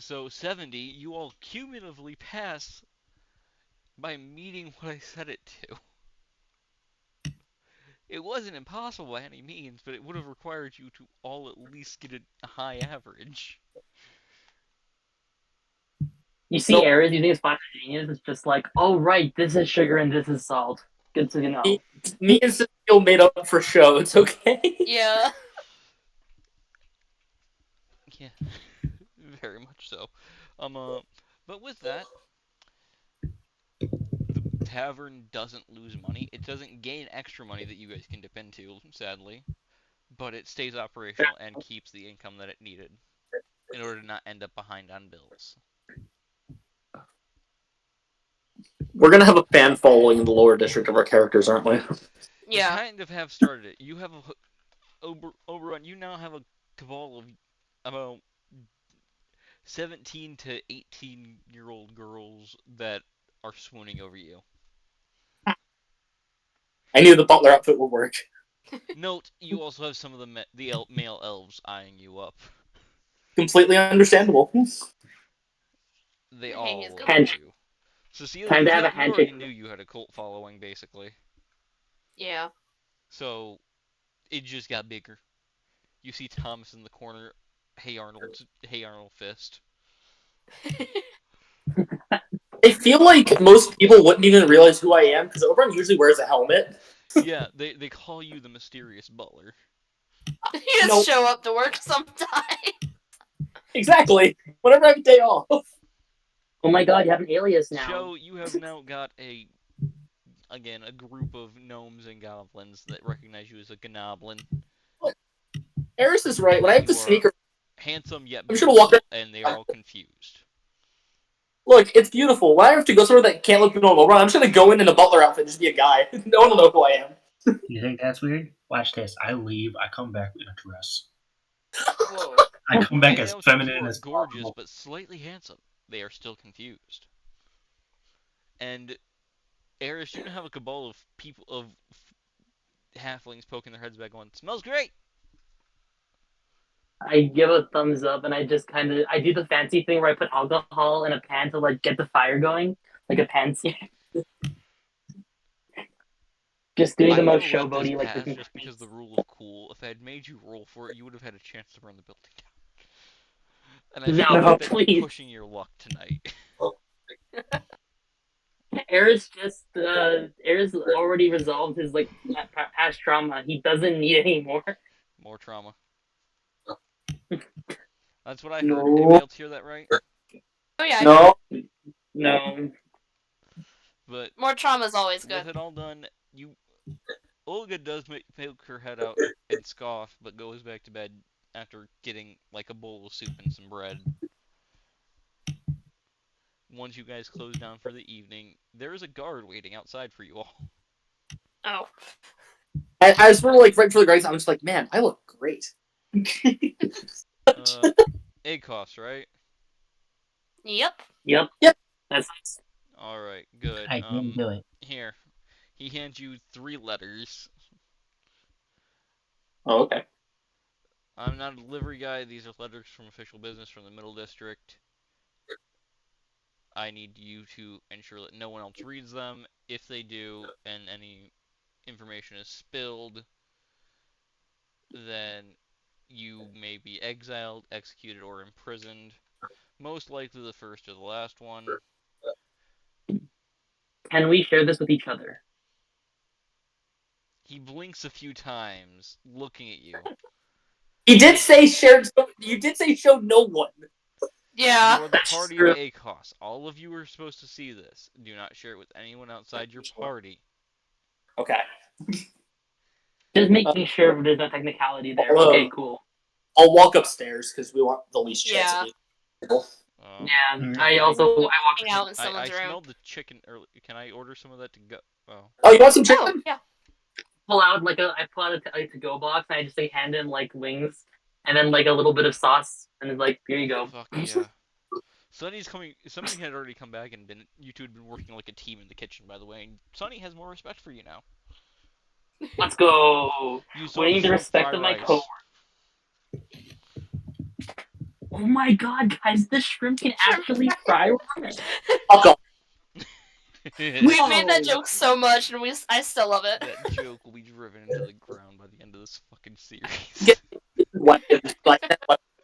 So 70, you all cumulatively pass by meeting what I set it to. It wasn't impossible by any means, but it would have required you to all at least get a high average. You see errors, you think it's fine genius. It's just like, oh right, this is sugar and this is salt. Good to know. Me and Cecile made up for show. It's okay. Yeah. Yeah, very much so. But with that, the tavern doesn't lose money. It doesn't gain extra money that you guys can dip into, sadly, but it stays operational and keeps the income that it needed in order to not end up behind on bills. We're gonna have a fan following in the lower district of our characters, aren't we? You Yeah. kind of have started it. You have Oberon. You now have a cabal of about 17 to 18-year-old girls that are swooning over you. I knew the butler outfit would work. Note, you also have some of the male elves eyeing you up. Completely understandable. They Hey, he's all good love Handshake. you. Cecile, Time to have a you already handshake. knew you had a cult following, basically. Yeah. So, it just got bigger. You see Thomas in the corner. Hey Arnold fist. I feel like most people wouldn't even realize who I am because Oberon usually wears a helmet. Yeah, they call you the mysterious butler. You just No, show up to work sometime. exactly. Whenever I have a day off. Oh my god, you have an alias now. Show you have now got a group of gnomes and goblins that recognize you as a gnoblin. Eris is right. When I have to You sneak, are handsome yet I'm just gonna walk. beautiful, and they are all confused. Look, it's beautiful. When I have to go somewhere that can't look normal, I'm just gonna go in a butler outfit and just be a guy. No one will know who I am. You think that's weird? Watch this. I leave. I come back in a dress. Whoa. I come back And as now since you feminine are as gorgeous possible. but slightly handsome, they are still confused. And Eris, you now have a cabal of people of halflings poking their heads back going, "Smells great." I give a thumbs up and I just kind of I do the fancy thing where I put alcohol in a pan to like get the fire going, like a pansy. Just doing the I'm most gonna let this showboaty like pass cooking just because cookies. the rule of cool. If I had made you roll for it, you would have had a chance to burn the building down. And I feel No, like that's please. pushing your luck tonight. Eris already resolved his like past trauma. He doesn't need any more. More trauma. That's what I heard. Anybody No, else hear that right? Oh yeah, I heard no. it. No. But More trauma is always with good. it all done, Olga does poke her head out and scoff, but goes back to bed after getting like a bowl of soup and some bread. Once you guys close down for the evening, there is a guard waiting outside for you all. Oh. I sort of like right before the guys. I'm just like, man, I look great. A.C.O.S, right? Yep. Yep. Yep. That's Alright, good. I can do it. Here. He hands you 3 letters. Oh, okay. I'm not a delivery guy. These are letters from official business from the Middle District. I need you to ensure that no one else reads them. If they do, and any information is spilled, then you may be exiled, executed, or imprisoned. Most likely the first or the last one. Can we share this with each other? He blinks a few times, looking at you. He did say shared. You did say show no one. Yeah. You are the That's party of true. A.C.O.S. All of you are supposed to see this. Do not share it with anyone outside your party. Okay. Just making sure there's no technicality there. I'll, Okay, cool. I'll walk upstairs because we want the least chance Yeah. of being. Yeah, Can I I? also I walk Hang out in someone's I room. smelled the chicken early. Can I order some of that to go? Oh. Oh, you want some Oh chicken? yeah. pull out like I pull out a to-go box and I just like hand him like wings and then like a little bit of sauce and it's like here you go. Fuck yeah. Sunny's coming. Sunny had already come back and you two had been working like a team in the kitchen, by the way. And Sunny has more respect for you now. Let's go. You saw the Winning the smoked respect dry of my coworkers. rice. Oh my god, guys, this shrimp can actually fry ramen. Fuck off. We've made that No. joke so much, and I still love it. That joke will be driven into the ground by the end of this fucking series. Get- What?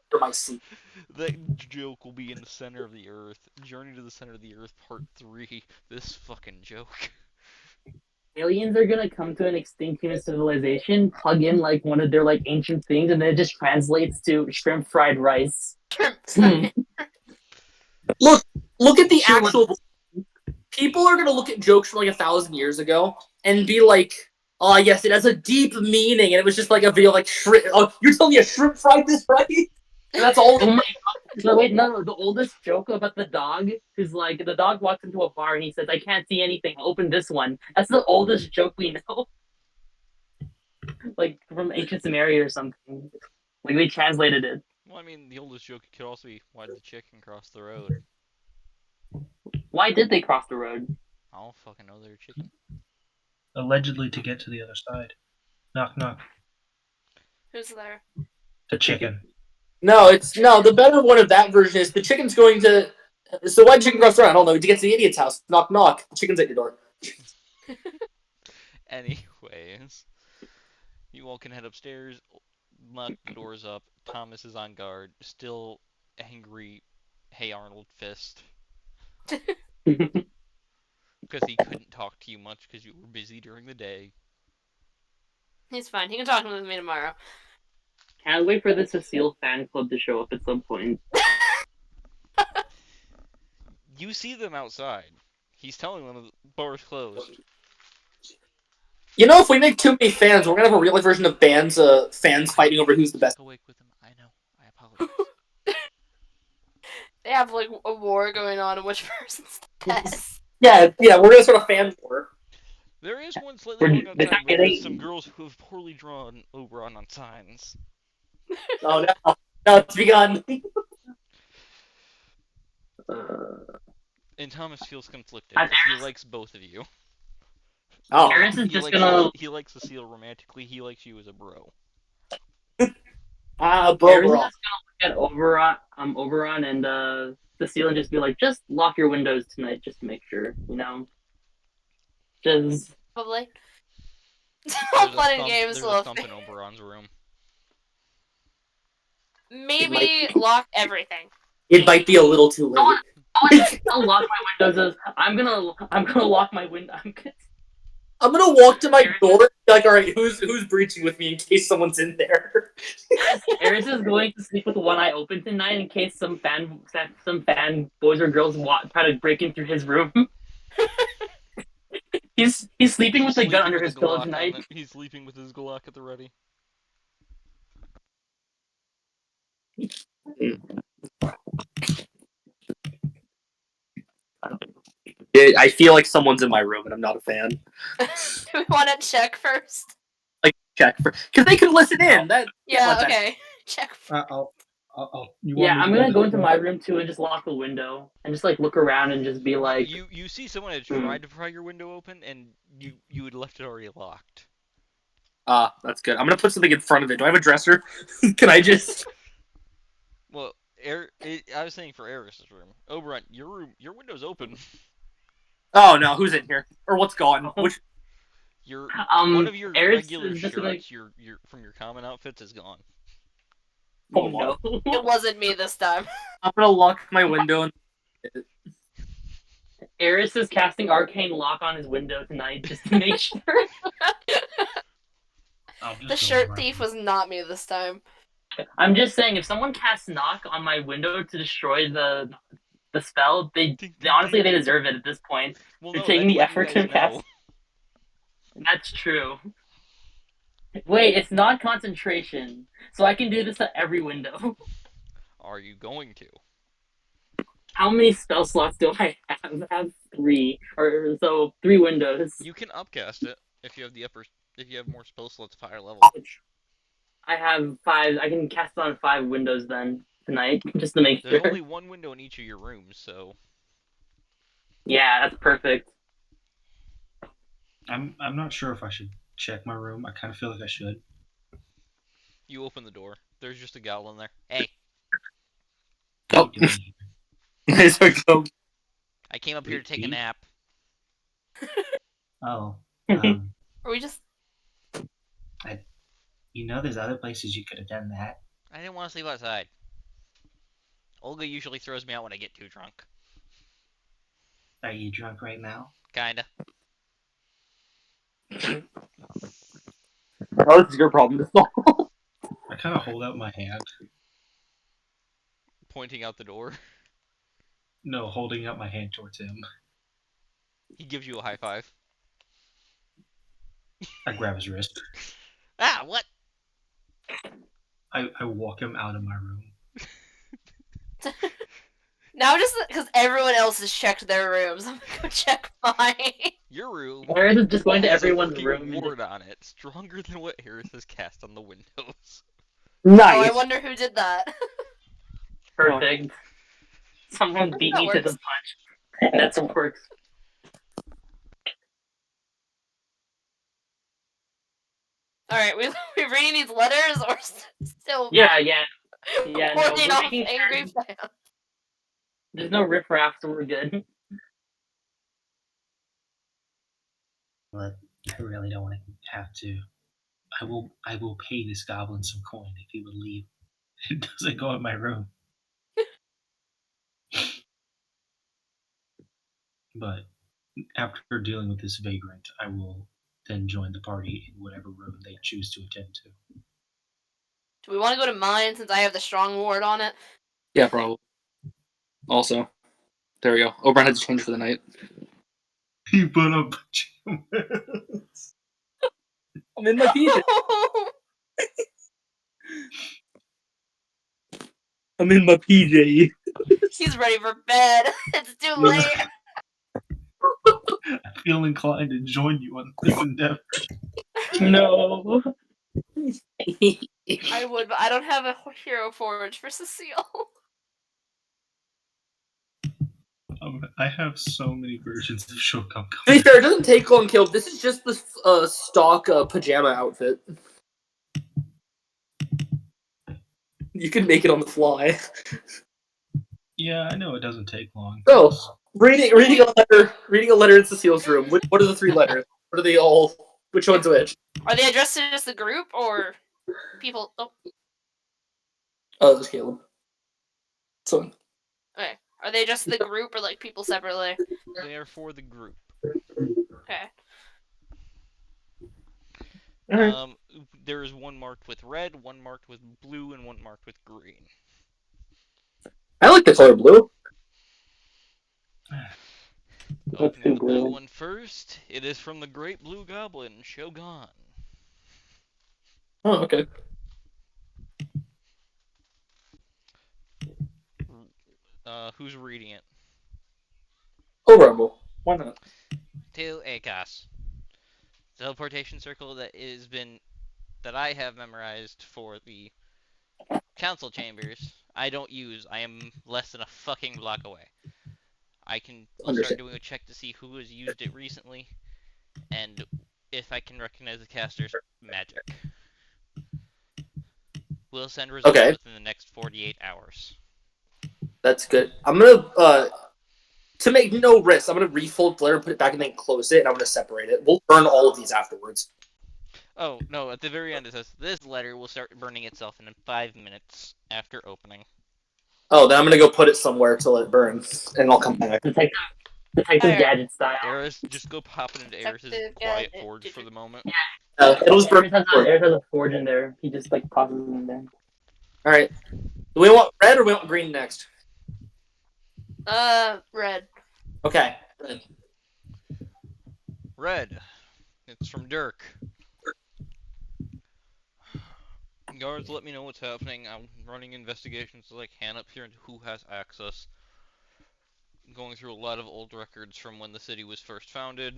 For my seat. That joke will be in the center of the earth. Journey to the Center of the Earth, Part 3. This fucking joke. Aliens are gonna come to an extinct human civilization, plug in like one of their like ancient things, and then it just translates to shrimp fried rice. Hmm. Look at the Sure, actual. People are gonna look at jokes from like 1,000 years ago and be like, "Oh yes, it has a deep meaning," and it was just like a video like shrimp. Oh, you're telling me a shrimp fried this right? And that's all. Oh my god. No, wait, no. The oldest joke about the dog is like the dog walks into a bar and he says, I can't see anything. Open this one. That's the oldest joke we know. Like from ancient Sumeria or something. Like they translated it. Well, I mean, the oldest joke could also be, why'd the chicken cross the road? Why did they cross the road? I don't fucking know, they're a chicken. Allegedly to get to the other side. Knock knock. Who's there? The chicken. No, the better one of that version is the chicken's going to. So why chicken cross the road? I don't know. To get to the idiot's house. Knock knock. The chicken's at your door. Anyways, you all can head upstairs, lock the doors up. Thomas is on guard, still angry. Hey Arnold fist. Because he couldn't talk to you much because you were busy during the day. He's fine. He can talk with me tomorrow. Can't wait for the Cecile fan club to show up at some point. You see them outside. He's telling them the bar's closed. You know, if we make too many fans, we're gonna have a real life version of fans fighting over who's the best. Awake with him. I know. I apologize. They have like a war going on, and which person's the best? Yeah, we're gonna start a fan war. There is one slightly going outside with some girls who have poorly drawn Oberon on signs. Oh no, it's begun. And Thomas feels conflicted because he likes both of you. Oh, Eris is just gonna. He likes Cecile romantically. He likes you as a bro. Eris bro, is just gonna look at Oberon and Cecile and just be like, just lock your windows tonight, just to make sure, you know. Just Probably. All fun and games. There's a thump in Oberon's room. Maybe lock everything. It might be a little too late. I'll lock my windows. I'm gonna lock my window. I'm gonna walk to my door and be like, all right, who's breaching with me in case someone's in there? Eris is going to sleep with one eye open tonight in case some fan boys or girls try to break in through his room. He's sleeping with a gun under his pillow tonight. He's sleeping with his Glock at the ready. I feel like someone's in my room and I'm not a fan. Do we want to check first? Like check for because they could listen in. Yeah. Okay. Check. I'm gonna go into my room too and just lock the window and just like look around and just be like. You see someone had tried to pry your window open and you had left it already locked. That's good. I'm gonna put something in front of it. Do I have a dresser? Can I just? Well, I was saying for Eris's room. Oberon, your window's open. Oh no, who's in here? Or what's gone? Which? One of your Eris regular shirts, your from your common outfits is gone. Oh no! It wasn't me this time. I'm gonna lock my window. And... Eris is casting arcane lock on his window tonight just to make sure. The shirt thief was not me this time. I'm just saying, if someone casts knock on my window to destroy the spell, they honestly deserve it at this point. Well, They're taking the effort to cast. That's true. Wait, it's not concentration, so I can do this at every window. Are you going to? How many spell slots do I have? I have 3, or so 3 windows. You can upcast it if you have more spell slots at higher level. I have 5. I can cast it on 5 windows then tonight, just to make sure. There's only one window in each of your rooms, so. Yeah, that's perfect. I'm not sure if I should check my room. I kind of feel like I should. You open the door. There's just a goblin there. Hey. doing here? Nice go. I came up here to take a Tea? nap. Oh, Or we just there's other places you could have done that. I didn't want to sleep outside. Olga usually throws me out when I get too drunk. Are you drunk right now? Kinda. Oh, this is your problem to solve. I kind of hold out my hand. Pointing out the door. No, holding out my hand towards him. He gives you a high five. I grab his wrist. Ah, what? I walk him out of my room. now just because everyone else has checked their rooms, I'm gonna go check mine. Your room Where is it just going to has a everyone's fucking room and ward on it, stronger than what Harris has cast on the windows. Oh, I nice, wonder who did that. perfect. Someone beat That me to the works. punch. And that's what works. All right, we reading these letters or still Yeah. No, warding we're off making angry sure fans? there's no riffraff, so we're good. But I really don't want to have to. I will pay this goblin some coin if he would leave. It doesn't go in my room. But after dealing with this vagrant, I will then join the party in whatever room they choose to attend to. Do we want to go to mine since I have the strong ward on it? Yeah, probably. Also, there we go. Oberon had to change for the night. You put up pajamas. I'm in my PJ. I'm in my PJ. He's ready for bed. It's too late. I feel inclined to join you on this endeavor. No. I would, but I don't have a hero forge for Cecile. I have so many versions of Shogun. To be fair, it doesn't take long, Kill. This is just the stock pajama outfit. You can make it on the fly. Yeah, I know it doesn't take long. Oh, reading a letter in Cecile's room. What are the three letters? What are they all? Which one's which? Are they addressed to just the group or people? Oh, Oh, there's Caleb. So, okay. Are they addressed to the group or like people separately? They are for the group. Okay. alright. There is one marked with red, one marked with blue, and one marked with green. I like the color blue. Opening the blue blue. one first, it is from the Great Blue Goblin, Shogun. Oh, okay. Who's reading it? Oh, Rumble. Why not? To A.C.O.S. Teleportation circle that I have memorized for the council chambers. I don't use. I am less than a fucking block away. We'll start Understand. doing a check to see who has used it recently, and if I can recognize the caster's magic. We'll send results Okay, within the next 48 hours. that's good. I'm gonna to make no risk, I'm gonna refold the letter, put it back, and then close it, and I'm gonna separate it. We'll burn all of these afterwards. Oh, no, at the very end it says, this letter will start burning itself in 5 minutes after opening. Oh, then I'm gonna go put it somewhere to let it burn, and I'll come back. Detective Alright. Gadget style. Eris, just go pop it into Eris's Detective quiet Gadget. forge for the moment. It'll just burn. Eris has a forge in there. He just like tosses it in there. All right. Do we want red or we want green next? Red. Okay. Red. It's from Dirk. Guards, let me know what's happening. I'm running investigations so I can up here into who has access. Going through a lot of old records from when the city was first founded.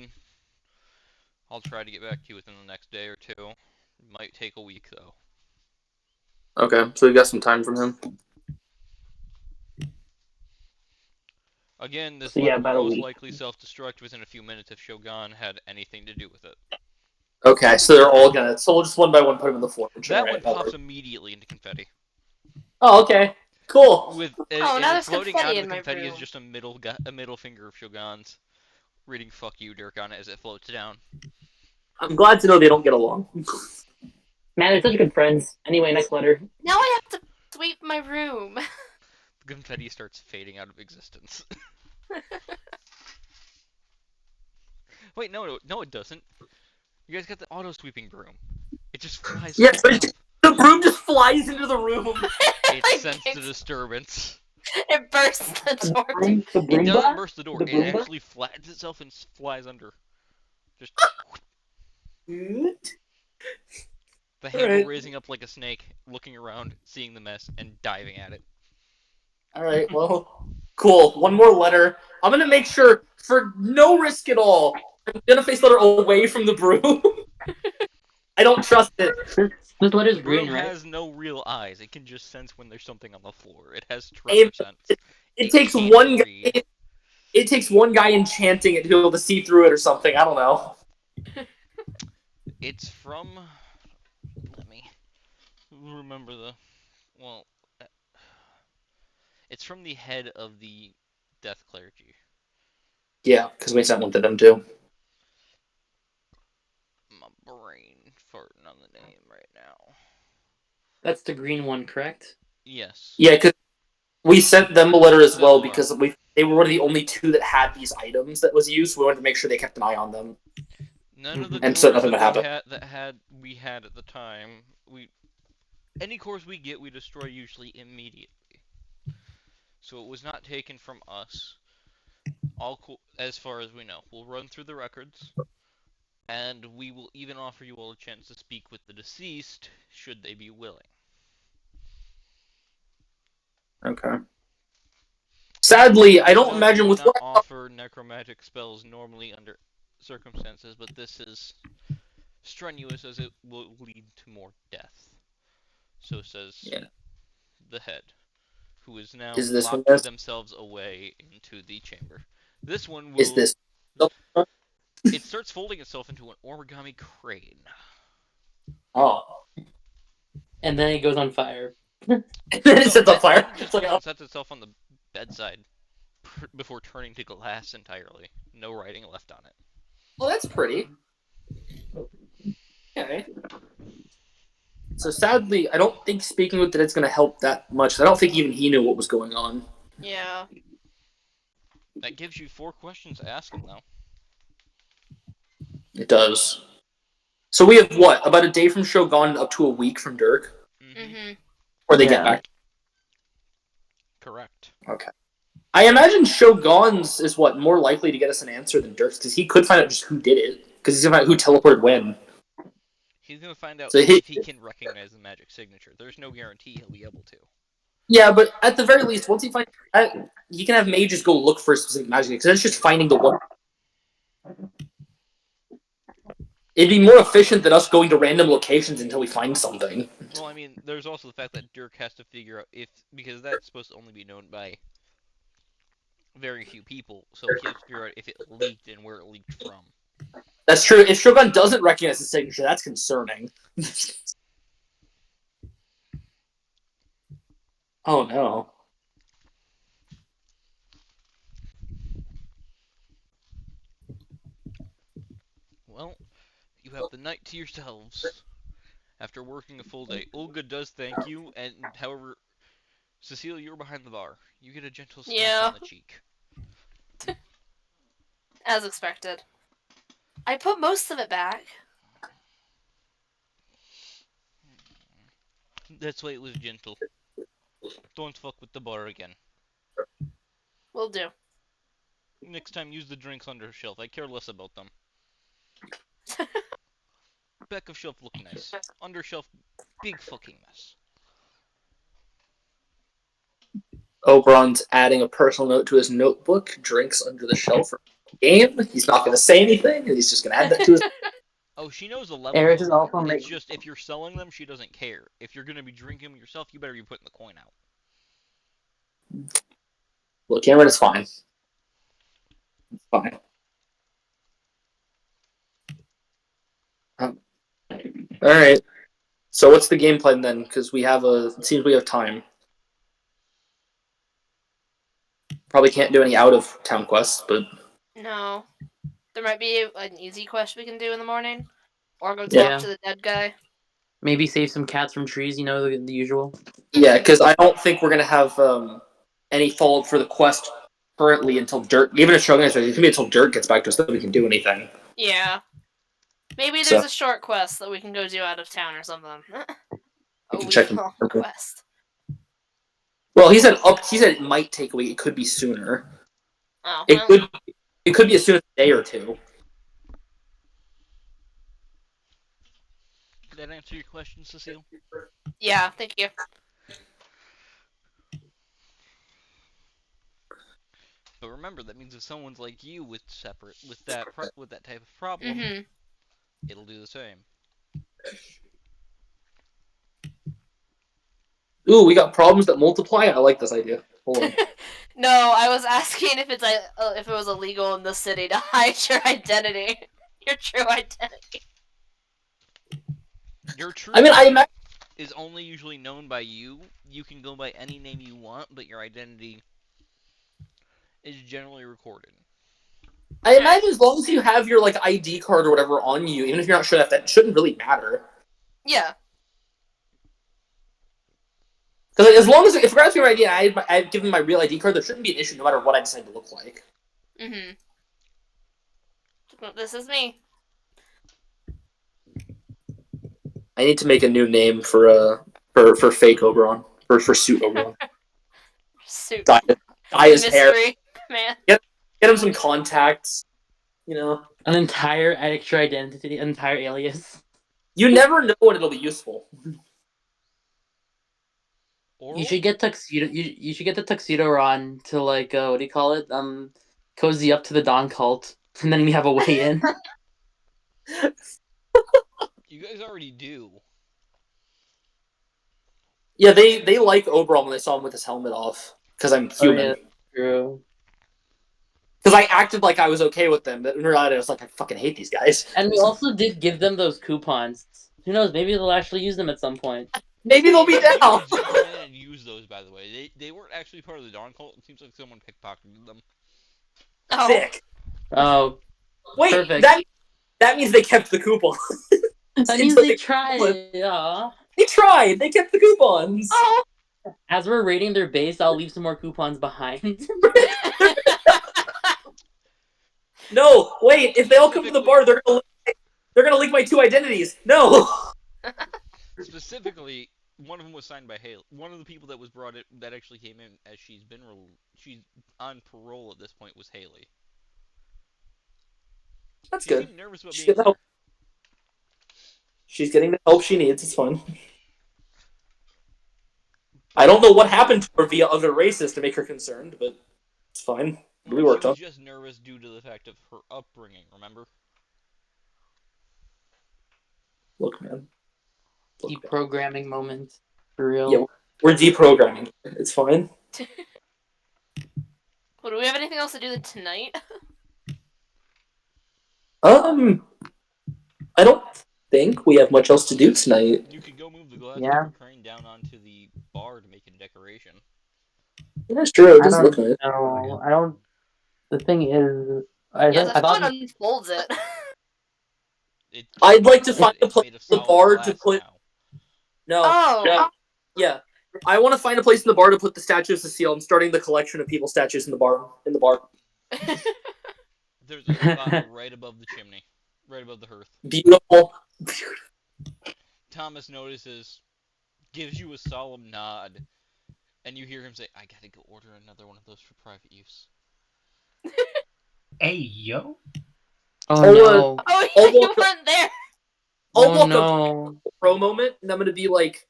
I'll try to get back to you within the next day or two. It might take a week, though. Okay, so we got some time from him. Again, this So yeah, letter would about a most week. likely self-destruct within a few minutes if Shogun had anything to do with it. Okay, so they're all gonna. So we'll just one by one put them in the forge. That All one right. pops immediately into confetti. Oh, okay. Cool. With Oh, and now it's there's floating out confetti of in the my confetti is room. just a middle finger of Shogun's reading "fuck you, Dirk" on it as it floats down. I'm glad to know they don't get along. Man, they're such good friends. Anyway, next letter. Now I have to sweep my room. The confetti starts fading out of existence. Wait, no, it doesn't. You guys got the auto sweeping broom. It just flies Yeah, straight up. the broom just flies into the room. It Like, sensed the disturbance. it bursts the door. The It doesn't Broomba? burst the door. The It Broomba? actually flattens itself and flies under. Just the handle Alright. raising up like a snake, looking around, seeing the mess, and diving at it. Alright, well, cool. One more letter. I'm gonna make sure, for no risk at all, I'm gonna face the letter away from the broom. I don't trust it. This The letter's broom green, right? has no real eyes. It can just sense when there's something on the floor. It has It, tremor sense. it It takes can't one guy. read. It takes one guy enchanting it to be able to see through it or something. I don't know. It's from. Let me remember the. Well, uh, it's from the head of the death clergy. Yeah, because we sent one to them too. My brain farting on the name right now. That's the green one, correct? Yes. Yeah, because we sent them a letter as well Similar. because they were one of the only two that had these items that was used. So we wanted to make sure they kept an eye on them, None of the and so cores nothing that would happen. we had at the time. Any cores we get, we destroy usually immediately. So it was not taken from us. As far as we know, we'll run through the records, and we will even offer you all a chance to speak with the deceased, should they be willing. Okay. Sadly, I don't Judge imagine would with not what. offer necromantic spells normally under circumstances, but this is strenuous as it will lead to more death. So says Yeah. the head, who is now Is this one? locked themselves away into the chamber. This one Is will. this? It starts folding itself into an origami crane. Oh. And then it goes on fire. And then it No, sets on fire. then it just It's like, goes oh, and sets itself on the bedside before turning to glass entirely. No writing left on it. well, that's pretty. Okay. So sadly, I don't think speaking with the dead's going to help that much. I don't think even he knew what was going on. Yeah. That gives you 4 questions to ask him, though. It does. So we have what? About a day from Shogun up to a week from Dirk? Mm-hmm. Or they get Yeah. back? Correct. Okay. I imagine Shogun's is what more likely to get us an answer than Dirk's because he could find out just who did it because he's gonna find out who teleported when. He's gonna find out So if he can recognize the magic signature. There's no guarantee he'll be able to. yeah, but at the very least, once he finds, he can have mages go look for a specific magic because it's just finding the one. It'd be more efficient than us going to random locations until we find something. Well, I mean, there's also the fact that Dirk has to figure out because that's supposed to only be known by very few people, so he has to figure out if it leaked and where it leaked from. That's true. If Shogun doesn't recognize the signature, that's concerning. Oh no. Well, you have the night to yourselves. After working a full day, Olga does thank you, and however, Cecile, you're behind the bar. You get a gentle smack Yeah. on the cheek. As expected. I put most of it back. That's why it was gentle. Don't fuck with the bar again. Will do. Next time, use the drinks under shelf. I care less about them. Back of shelf look nice. Under shelf, big fucking mess. Oberon's adding a personal note to his notebook. Drinks under the shelf for game. He's not going to say anything, and he's just going to add that to his. Oh, she knows the levels Eris of is them. also It's making. just if you're selling them, she doesn't care. If you're gonna be drinking them yourself, you better be putting the coin out. Look, Cameron is fine. It's fine. All right. So what's the game plan then? Because we have a. It seems we have time. Probably can't do any out of town quests, but No. There might be an easy quest we can do in the morning. Or go Yeah. talk to the dead guy. Maybe save some cats from trees. You know, the usual. yeah, because I don't think we're gonna have any follow up for the quest currently until Dirt. Even if Shogun is ready, it's gonna be until Dirt gets back to us that we can do anything. Yeah. Maybe So- there's a short quest that we can go do out of town or something. A can check week-long them. quest. Well, he said it might take a week. It could be sooner. Oh, It well. could be as soon as a day or two. Did that answer your question, Cecile? Yeah, thank you. But remember, that means if someone's like you with that type of problem, Mm-hmm. it'll do the same. Ooh, we got problems that multiply. I like this idea. Hold on. No, I was asking if it was illegal in the city to hide your identity, your true identity. Your true I mean, I name imagine. is only usually known by you. You can go by any name you want, but your identity is generally recorded. I imagine as long as you have your like ID card or whatever on you, even if you're not sure that shouldn't really matter. Yeah. Because like, as long as if grabs your ID, I've given my real ID card, there shouldn't be an issue no matter what I decide to look like. Mm-hmm. This is me. I need to make a new name for fake Oberon for suit Oberon. Suit. Dye his hair. Mystery man. Get him some contacts. You know, An entire extra identity, an entire alias. you never know when it'll be useful. Oral? You should get tuxedo. You should get the tuxedo Ron to like what do you call it? Cozy up to the Dawn cult, and then we have a way in. You guys already do. Yeah, they like Oberon when they saw him with his helmet off because I'm human. Oh, yeah, true. Because I acted like I was okay with them, but in reality, I was like, I fucking hate these guys. And we also did give them those coupons. Who knows? Maybe they'll actually use them at some point. Maybe they'll be You down. could just go in and use those, by the way. They weren't actually part of the Dawn Cult. It seems like someone pickpocketed them. Oh. Sick. Oh, Wait, perfect. that means they kept the coupon. That means they tried. Aw. They tried. They kept the coupons. Oh. As we're rating their base, I'll leave some more coupons behind. No, wait. If they all come to the bar, they're gonna link my two identities. No. Specifically, one of them was signed by Haley. One of the people that was brought in, that actually came in as she's on parole at this point, was Haley. That's She good. seemed nervous about She's being getting the help. She's getting the help she needs. It's fine. I don't know what happened to her via other races to make her concerned, but it's fine. It'll be worked She on. was just nervous due to the fact of her upbringing, remember? Look, man. Deprogramming moment. For real. Yeah, we're deprogramming. It's fine. Well, do we have anything else to do tonight? I don't think we have much else to do tonight. You could go move the glass Yeah. paper crane down onto the bar to make it a decoration. That's true. It I does don't look nice. know. I don't. The thing is, Yeah, I thought someone unfolds it. I'd like to find a It's place made of in the solid bar glass to put. now. No. Oh. Yeah. I want to find a place in the bar to put the statue of Cecile. I'm starting the collection of people's statues in the bar. There's a spot right above the chimney, right above the hearth. Beautiful. Thomas notices, gives you a solemn nod, and you hear him say, "I gotta go order another one of those for private use." Hey, yo. Oh I'll, no. Oh, yeah, I'll you walk up, weren't there. I'll Oh walk up no. to a pro moment, and I'm gonna be like,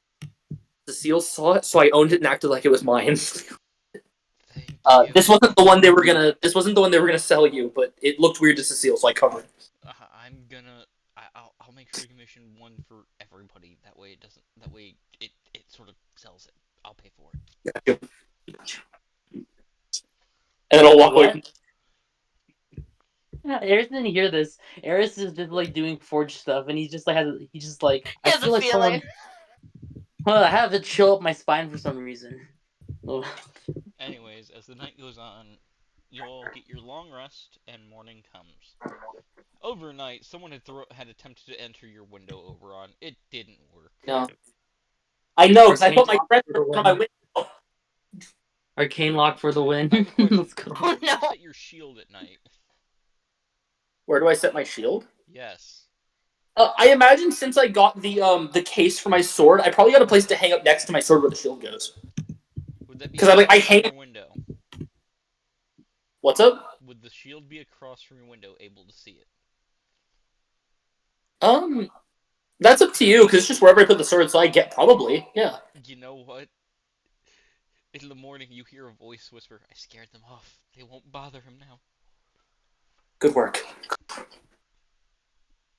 Cecile saw it, so I owned it and acted like it was mine. Thank you. This wasn't the one they were gonna. This wasn't the one they were gonna sell you, but it looked weird to Cecile, so I covered it. I'm gonna. I'll make sure to commission one for everybody. That way it doesn't. That way it sort of sells it. I'll pay for it. And then I'll walk away. What? Eris didn't hear this. Eris is just like doing forged stuff, and he's just like He I has feel a like feeling. someone. Well, I have it chill up my spine for some reason. Oh. Anyways, as the night goes on, you all get your long rest, and morning comes. Overnight, someone had attempted to enter your window, Oberon. It didn't work. No. I know, because I Arcane put my lock friend for the on my win. window. Arcane lock for the win. I have a question. Let's go. Oh no. Set your shield at night. Where do I set my shield? Yes. I imagine since I got the case for my sword, I probably got a place to hang up next to my sword where the shield goes. Would that be Because I across from hang. your window? What's up? Would the shield be across from your window, able to see it? That's up to you because it's just wherever I put the sword. So I get probably You know what? In the morning, you hear a voice whisper, "I scared them off. They won't bother him now." Good work.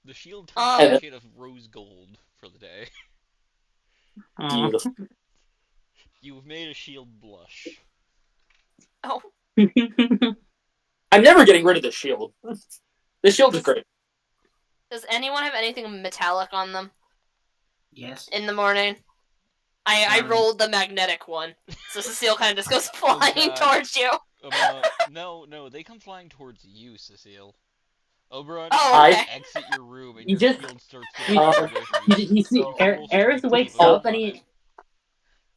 The shield turns to a shade of rose gold for the day. Beautiful. You've made a shield blush. Oh. I'm never getting rid of the shield. The shield is great. Does anyone have anything metallic on them Yes. in the morning? I rolled the magnetic one, so Cecile kind of just goes flying towards you. No, they come flying towards you, Cecile. Oberon, Oh, okay. exit your room and You your just- shield starts getting further away from you. You see, Eris wakes up and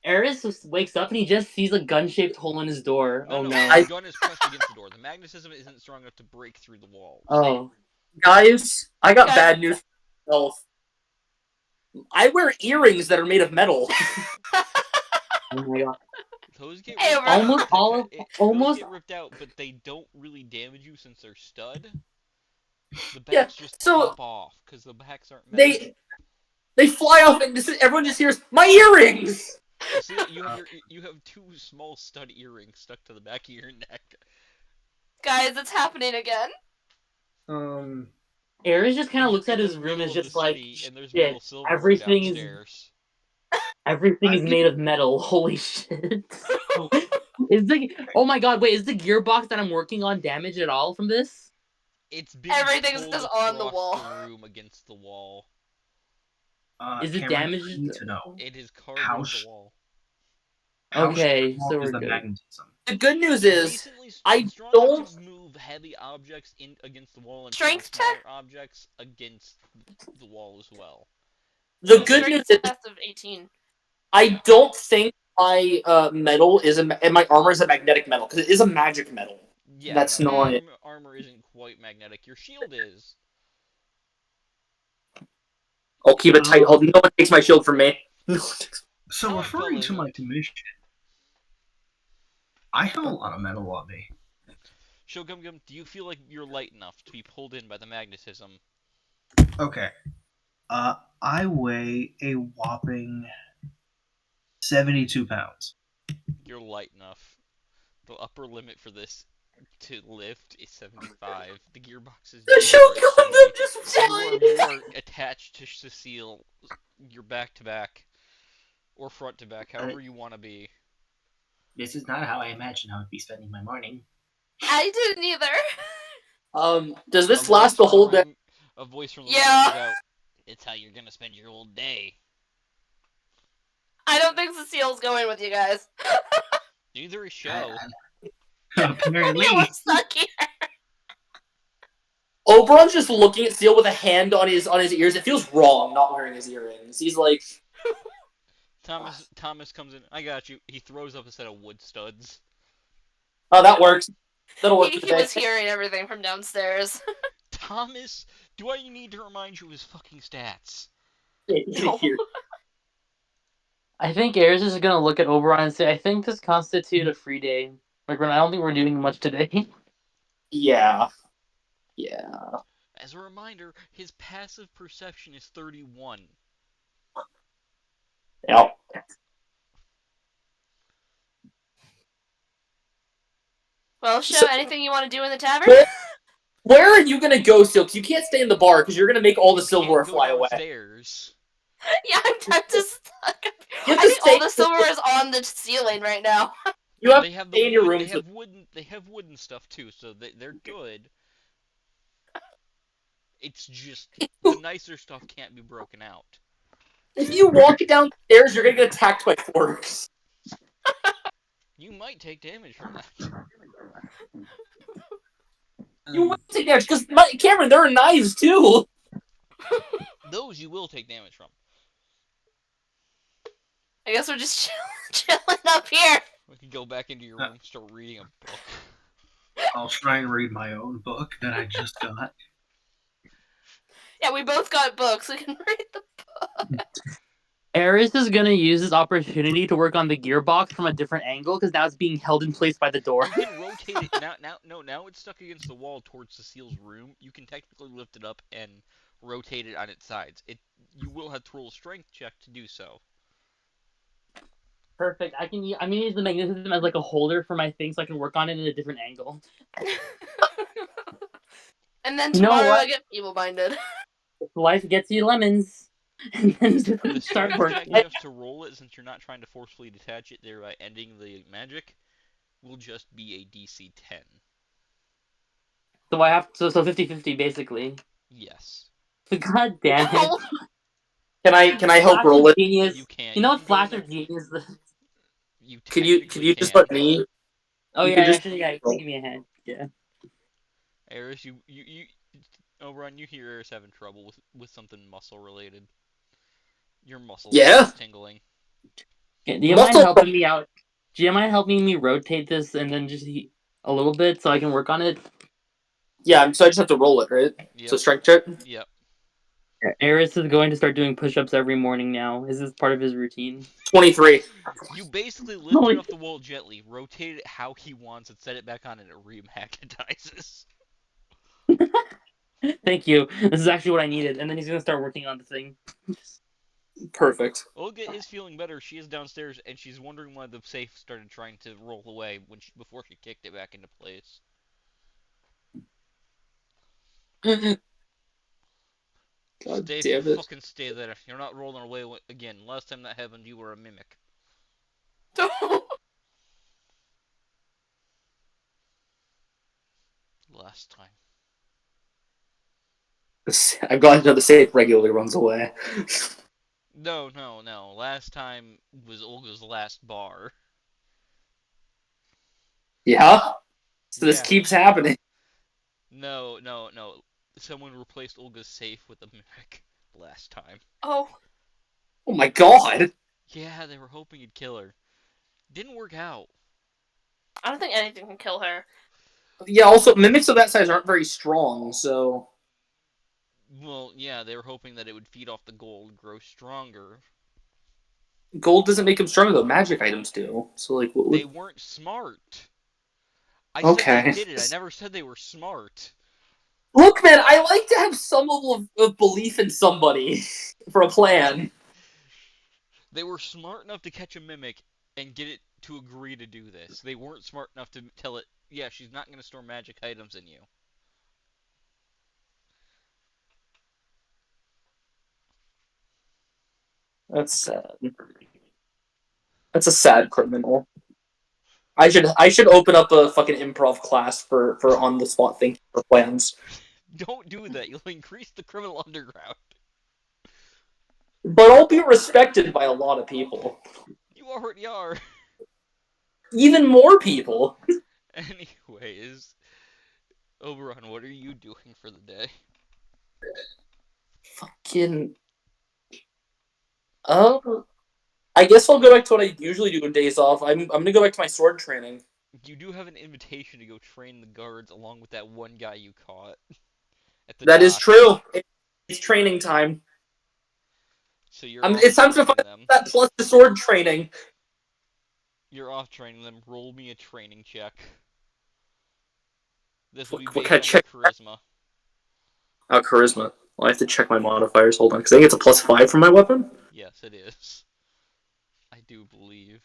Eris wakes up and he just sees a gun-shaped hole in his door. No, no. the gun is pressed against the door. The magnetism isn't strong enough to break through the walls. Oh. Guys, I got bad news for myself. I wear earrings that are made of metal. Oh my god. Those get Hey, ripped Almost out. all of Those get ripped out, but they don't really damage you since they're stud. The backs just pop off because the backs aren't metal. They fly off and everyone just hears my earrings. Cecile, you have two small stud earrings stuck to the back of your neck. Guys, it's happening again. Eris just kind of looks in at the his room middle and of just the like, city, and there's shit, metal silverware downstairs. everything is made of metal. Holy shit. Oh my god, wait, is the gearbox that I'm working on damaged at all from this? It's been Everything's pulled just on the across wall. the room against the wall. Is it Cameron, I damaged? need to know It is carved how into the wall. how Okay, strong so is we're the good. magnetism? The good news is Decently I strong enough don't. to move heavy objects against the wall and Strength pull smaller check? objects against the wall as well. The A good news strength is test of 18. I don't think my metal is and my armor is a magnetic metal because it is a magic metal. Yeah, That's no, not your it. armor isn't quite magnetic. Your shield is. I'll keep it tight. No one takes my shield from me. So Talent referring to my legend. commission, I have a lot of metal on me. Shogum, do you feel like you're light enough to be pulled in by the magnetism? Okay. I weigh a whopping 72 pounds. You're light enough. The upper limit for this to lift is 75. The gearbox is The designed for shield 70. just You are attached to Cecile. You're back to back, or front to back, however you want to be. This is not how I imagined I would be spending my morning. I didn't either. Does this last the whole day? A voice from the room Yeah. rings out. It's how you're gonna spend your whole day. I don't think Cecile's going with you guys. Neither is Show. Apparently. We're stuck here. Oberon's just looking at Seal with a hand on his ears. It feels wrong not wearing his earrings. He's like, Thomas comes in. I got you. He throws up a set of wood studs. oh, that works. That'll work He was hearing everything from downstairs. Thomas, do I need to remind you of his fucking stats? No. I think Eris is gonna look at Oberon and say, I think this constitutes a free day. Like, I don't think we're doing much today. Yeah. As a reminder, his passive perception is 31. Yeah. Well, Show, So- anything you want to do in the tavern? Where are you gonna go, Seal? Because you can't stay in the bar because you're gonna make all the silverware fly away. Downstairs. Yeah, I'm just stuck. You have I to think stay- all the silverware is on the ceiling right now. You have They to have stay in your wood. room. They have wooden stuff too, so they're good. It's just the nicer stuff can't be broken out. If you walk downstairs, you're gonna get attacked by forks. You might take damage from that. You will take damage because Cameron, there are knives too. Those you will take damage from. I guess we're just chilling up here. We could go back into your room and start reading a book. I'll try and read my own book that I just got. Yeah, we both got books. We can read the book. Eris is gonna use this opportunity to work on the gearbox from a different angle because now it's being held in place by the door. You can rotate it now. Now it's stuck against the wall towards Cecile's room. You can technically lift it up and rotate it on its sides. You will have to roll a strength check to do so. Perfect. I'm gonna use the magnetism as like a holder for my thing so I can work on it in a different angle. And then You know tomorrow what? I get evil minded. Life gets you lemons. And then just The start strength check working. just to roll it, since you're not trying to forcefully detach it, thereby ending the magic, will just be a DC 10. So I have so 50-50 basically. Yes. God damn it. Can I help Flash roll of it? genius. You can. You You know what can go Flash in. of Genius? You Can technically you just can. let me? Oh You yeah, can just actually, yeah, you can give me a hand. Yeah. Eris, Oberon, you hear Eris having trouble with something muscle related. Your muscles are yeah. just tingling. Okay, do you mind Muscle. helping me out? Do you mind helping me rotate this and then just a little bit so I can work on it? Yeah. So I just have to roll it, right? So Yep. strength check. Yep. Eris is going to start doing push-ups every morning now. Is this part of his routine? 23. You basically lift it Holy- off the wall gently, rotate it how he wants, and set it back on, and it remagnetizes. Thank you. This is actually what I needed. And then he's gonna start working on the thing. Perfect. Olga is feeling better. She is downstairs, and she's wondering why the safe started trying to roll away before she kicked it back into place. God Stay damn it. fucking stay there. You're not rolling away again. Last time that happened, you were a mimic. Last time. I'm glad to know the safe regularly runs away. No, no, no. Last time was Olga's last bar. Yeah. So this Yeah. keeps happening. No, no, no. Someone replaced Olga's safe with a mimic last time. Oh, Oh my god. Yeah, they were hoping you'd kill her. Didn't work out. I don't think anything can kill her. Yeah. Also, mimics of that size aren't very strong, so Well, yeah, they were hoping that it would feed off the gold, grow stronger. gold doesn't make them stronger though. Magic items do. So like, what They would? weren't smart. I said they Okay. did it. I never said they were smart. Look, man, I like to have some level of belief in somebody for a plan. They were smart enough to catch a mimic and get it to agree to do this. They weren't smart enough to tell it, yeah, she's not going to store magic items in you. That's sad. That's a sad criminal. I should open up a fucking improv class for on the spot thinking for plans. Don't do that. You'll increase the criminal underground. But I'll be respected by a lot of people. You already are. Even more people. Anyways, Oberon, what are you doing for the day? Fucking. I guess I'll go back to what I usually do on days off. I'm gonna go back to my sword training. You do have an invitation to go train the guards along with that one guy you caught at the That is docks. true. It's training time. So you're off It's time to training find them. that plus the sword training. You're off training them. Roll me a training check. This will be What based kind of on your check? charisma. Oh, charisma. Well, I have to check my modifiers. Hold on, because I think it's a +5 for my weapon. Yes, it is. I do believe.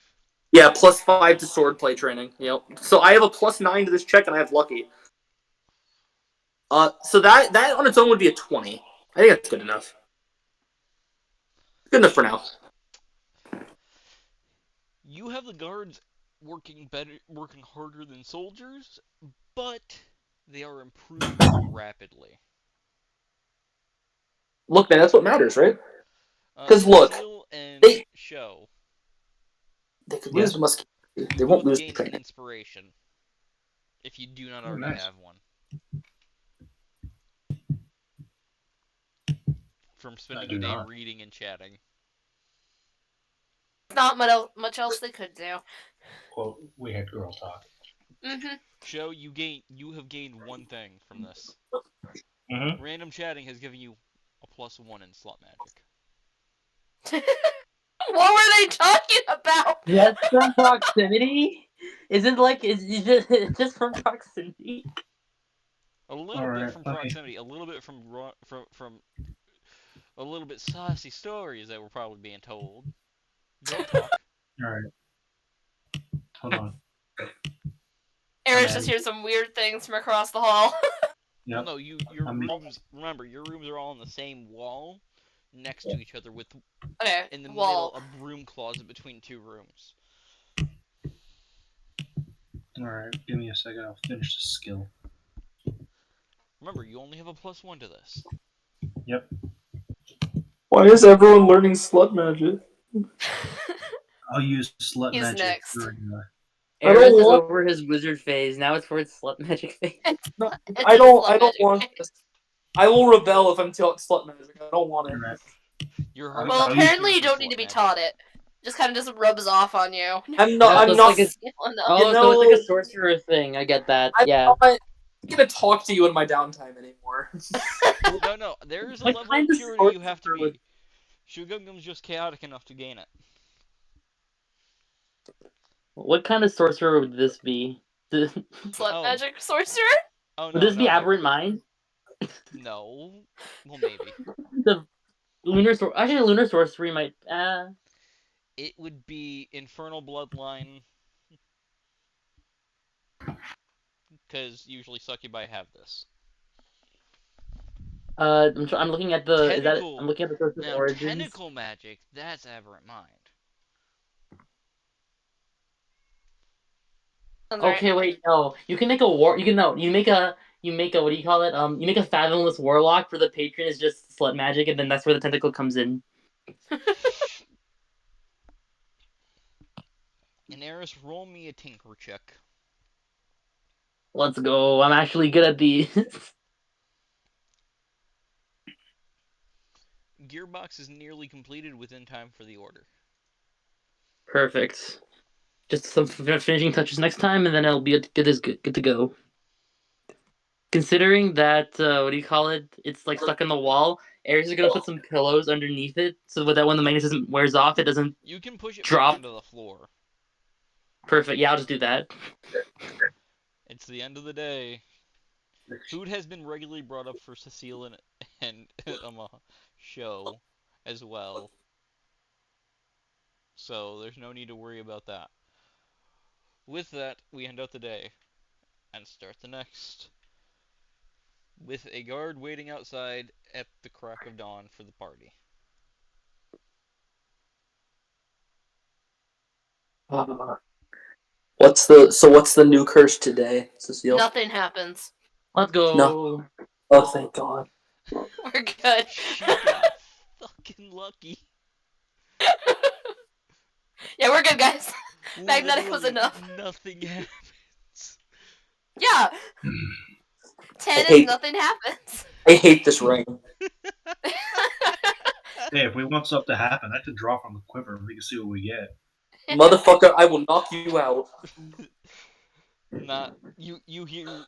Yeah, +5 to swordplay training. Yep. So I have a +9 to this check, and I have lucky. So that on its own would be a 20. I think that's good enough. Good enough for now. You have the guards working harder than soldiers, but they are improving rapidly. Look, man, that's what matters, right? Because look, Cecile and they Show. they could lose Yes. the musket. You They won't both lose gain an training. inspiration if you do not Oh, already nice. have one from I spending the do day not. reading and chatting. Not much else they could do. Quote, we had girl talk. Show you have gained one thing from this. Mm-hmm. Random chatting has given you a +1 in slot magic. What were they talking about? Just from proximity? Isn't like is just from proximity? A little All bit right. from Let me. proximity, a little bit from a little bit saucy stories that were probably being told. Girl talk. All right. Hold on. I'm Eris just adding. hears some weird things from across the hall. Well, Yep. no, your I'm. rooms. Remember, your rooms are all on the same wall, next to each other, with Okay, in the middle wall. a broom closet between two rooms. All right. Give me a second. I'll finish the skill. Remember, you only have a +1 to this. Yep. Why is everyone learning slut magic? I'll use slut He's magic next. during the. I don't Eris is want. over his wizard phase. Now it's for its slut magic phase. No, It's a I slut don't magic. want this. I will rebel if I'm taught slut magic. I don't want All it. right. Your heart Well, I'll doesn't use. apparently care you for don't need slut to be magic. taught it. Just kind of just rubs off on you. I'm not. Oh, so I'm it's not. like a You so it's like a know, sorcerer thing. I get that. I'm Yeah. not gonna talk to you in my downtime anymore. No, there is a What level kind of of purity you have to sorcerer would? be. Shugungum's just chaotic enough to gain it. what kind of sorcerer would this be? Would Slut Oh, magic sorcerer? no, this be no. aberrant mind? No. Well, maybe. The actually lunar sorcery might. It would be Infernal Bloodline, because usually Succubi have this. I'm looking at the. Is that it? I'm Tentacle. looking at the sorcerer's Now, origins. tentacle magic, that's aberrant mind. Sounds right. Okay, wait, no. You can make a war. You can no. You make a what do you call it? You make a fathomless warlock for the patron is just slut magic, and then that's where the tentacle comes in. And Eris, roll me a tinker check. Let's go. I'm actually good at these. Gearbox is nearly completed within time for the order. Perfect. Just some finishing touches next time, and then it'll be good to go. Considering that what do you call it? It's like stuck in the wall. Ares is gonna put some pillows underneath it, so that when the magnetism wears off, it doesn't You can push it back drop. onto the floor. Perfect. Yeah, I'll just do that. It's the end of the day. Food has been regularly brought up for Cecile and show as well. So there's no need to worry about that. With that, we end out the day and start the next with a guard waiting outside at the crack of dawn for the party. What's the new curse today, Cecile? Nothing happens. Let's No. go. Oh, thank God. We're good. She got fucking lucky. Yeah, we're good, guys. Magnetic was Literally enough. nothing happens. Yeah, I 10 is hate nothing happens. I hate this ring. Hey, if we want stuff to happen, I could draw from the quiver and we can see what we get. Motherfucker, I will knock you out. Not you hear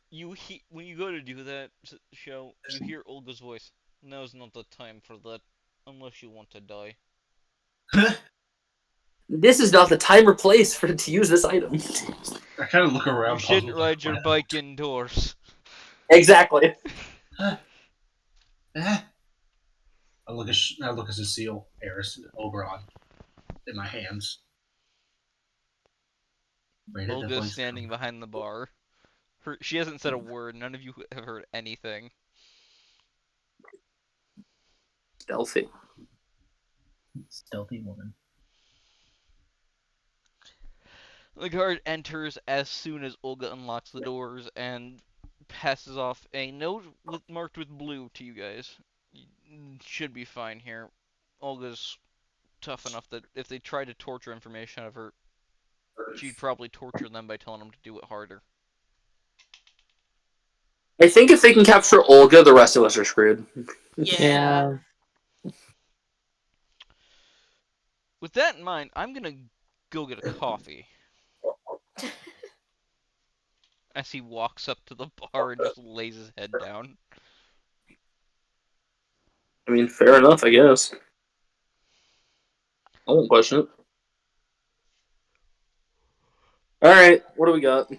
when you go to do that show, you hear Olga's voice. Now's not the time for that, unless you want to die. This is not the time or place for to use this item. I kind of look You around shouldn't puzzled. ride your bike indoors. Exactly. Huh? I look at Cecile, Eris, and Oberon in my hands. Where did the Olga's voice standing come behind the bar. She hasn't said a word. None of you have heard anything. Stealthy. from? Stealthy woman. The guard enters as soon as Olga unlocks the doors and passes off a note marked with blue to you guys. You should be fine here. Olga's tough enough that if they try to torture information out of her, She'd probably torture them by telling them to do it harder. I think if they can capture Olga, the rest of us are screwed. Yeah. With that in mind, I'm gonna go get a coffee. As he walks up to the bar and just lays his head down. I mean, fair enough, I guess. I won't question it. Alright, what do we got?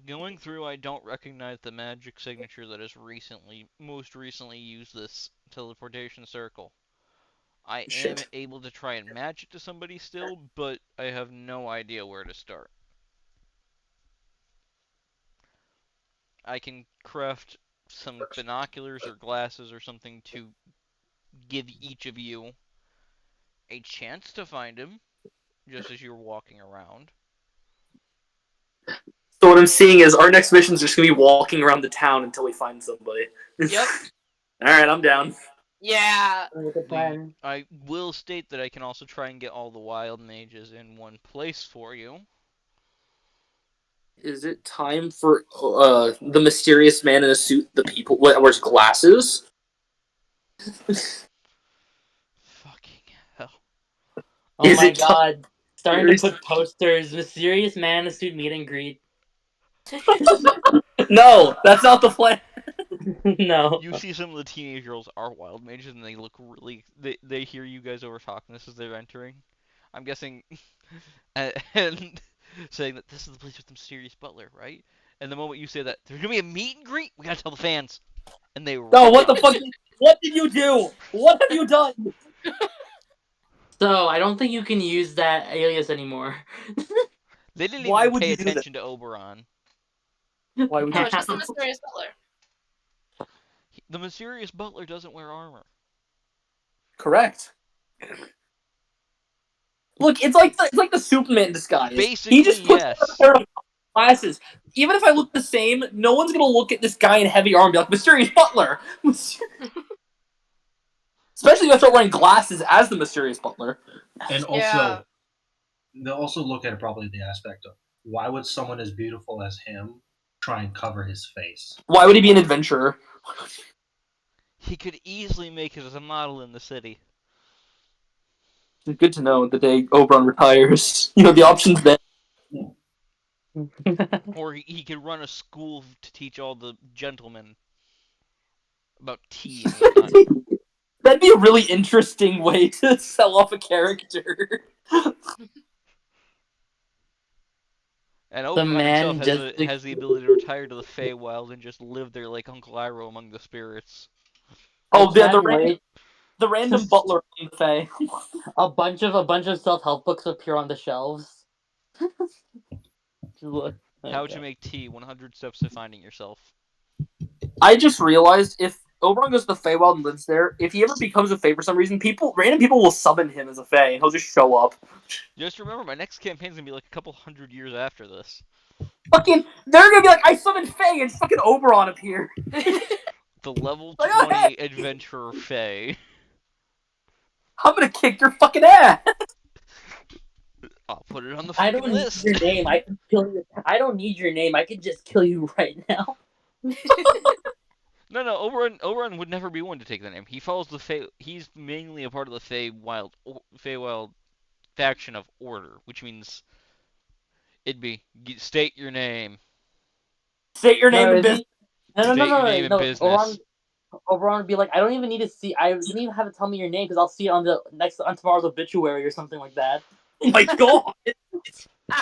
Going through, I don't recognize the magic signature that has most recently used this teleportation circle. I am Shit. able to try and match it to somebody still, but I have no idea where to start. I can craft some binoculars or glasses or something to give each of you a chance to find him, just as you're walking around. So what I'm seeing is our next mission is just gonna be walking around the town until we find somebody. Yep. Alright, I'm down. Yeah. I will state that I can also try and get all the wild mages in one place for you. Is it time for the mysterious man in a suit, the people wears glasses? Fucking hell. Oh Is my it time? god. Starting to put posters. Mysterious man in a suit meet and greet. No, that's not the plan. No. You see some of the teenage girls are wild mages and they look really they hear you guys over talking this as they're entering. I'm guessing and saying that this is the place with the mysterious butler, right? And the moment you say that there's gonna be a meet and greet, we gotta tell the fans. And they No, run what the out. fuck? What did you do? What have you done? So I don't think you can use that alias anymore. They didn't Why even would pay you do that? attention to Oberon. Why would Oh, you? it's just a mysterious butler. The mysterious butler doesn't wear armor. Correct. Look, it's like the Superman disguise. He Basically, just puts on a yes. pair of glasses. Even if I look the same, no one's gonna look at this guy in heavy armor and be like, Mysterious Butler! Especially if I start wearing glasses as the Mysterious Butler. And Yeah. also, they'll also look at it probably the aspect of why would someone as beautiful as him try and cover his face? Why would he be an adventurer? He could easily make it as a model in the city. It's good to know the day Oberon retires. You know, the option's there. Or he could run a school to teach all the gentlemen about tea and whatnot. That'd be a really interesting way to sell off a character. And The Oberon himself man just has the ability to retire to the Feywild and just live there like Uncle Iroh among the spirits. I Oh, can't wait. the random butler in the Fae. A bunch of self-help books appear on the shelves. Look. How to Okay. make tea, 100 steps to finding yourself. I just realized if Oberon goes to the Feywild and lives there, if he ever becomes a Fae for some reason, random people will summon him as a Fae and he'll just show up. Just remember, my next campaign's gonna be like a couple hundred years after this. Fucking, they're gonna be like, I summoned Fae and fucking Oberon appeared. The level Like, oh, 20 hey, adventurer Fae. I'm gonna kick your fucking ass. I'll put it on the I fucking don't need list. your name. I can kill you. I don't need your name. I can just kill you right now. No, Oberon would never be one to take the name. He follows the Fey. He's mainly a part of the Feywild faction of Order, which means it'd be state your name, State your No, name and it'd business. be no, no, no, state your no, name no. and No, business. Oberon would be like, I don't even need to see. I don't even have to tell me your name because I'll see it on tomorrow's obituary or something like that. Oh my god.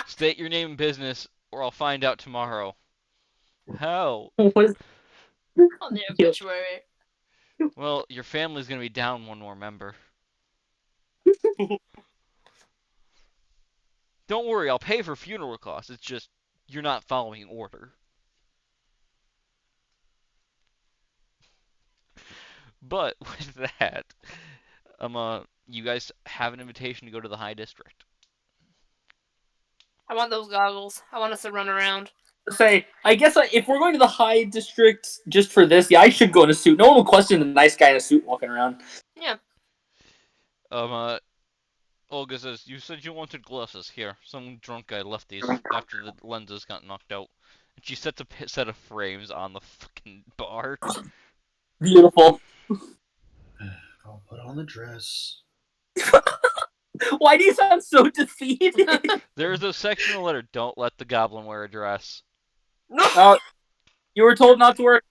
State your name and business, or I'll find out tomorrow. How? What is On the obituary. Well, your family's gonna be down one more member. Don't worry, I'll pay for funeral costs. It's just you're not following order. But with that, you guys have an invitation to go to the High District. I want those goggles. I want us to run around. Say, I guess if we're going to the High District just for this, yeah, I should go in a suit. No one will question the nice guy in a suit walking around. Yeah. Um, uh, Olga says, "You said you wanted glasses. Here, some drunk guy left these after the lenses got knocked out." And she sets a set of frames on the fucking bar. Beautiful. I'll put on the dress. Why do you sound so defeated? There's a section in the letter, "Don't let the goblin wear a dress. You were told not to wear.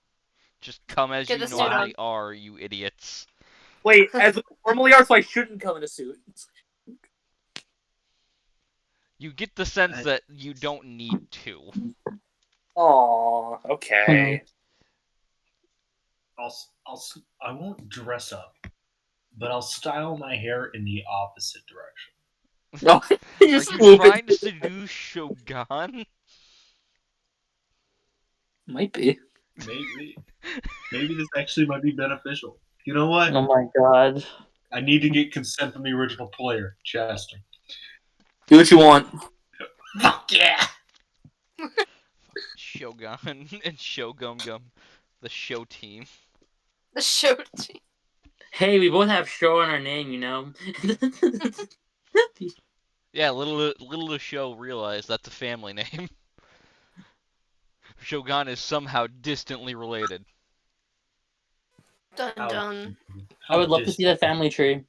Just come as Get you the suit normally on. are, you idiots." Wait, as we normally are, so I shouldn't come in a suit. You get the sense I- that you don't need to. Aw, okay. I won't dress up, but I'll style my hair in the opposite direction. No, Are just you swoop trying to it. seduce Shogun? Might be. Maybe this actually might be beneficial. You know what? Oh my god. I need to get consent from the original player, Chester. Do what you want. Fuck yeah! Shogun and Shogum Gum, the show team. The show team. Hey, we both have show in our name, you know. Yeah, little to show realize that's a family name. Shogun is somehow distantly related. Dun How, dun. I how would love to see the distant. family tree.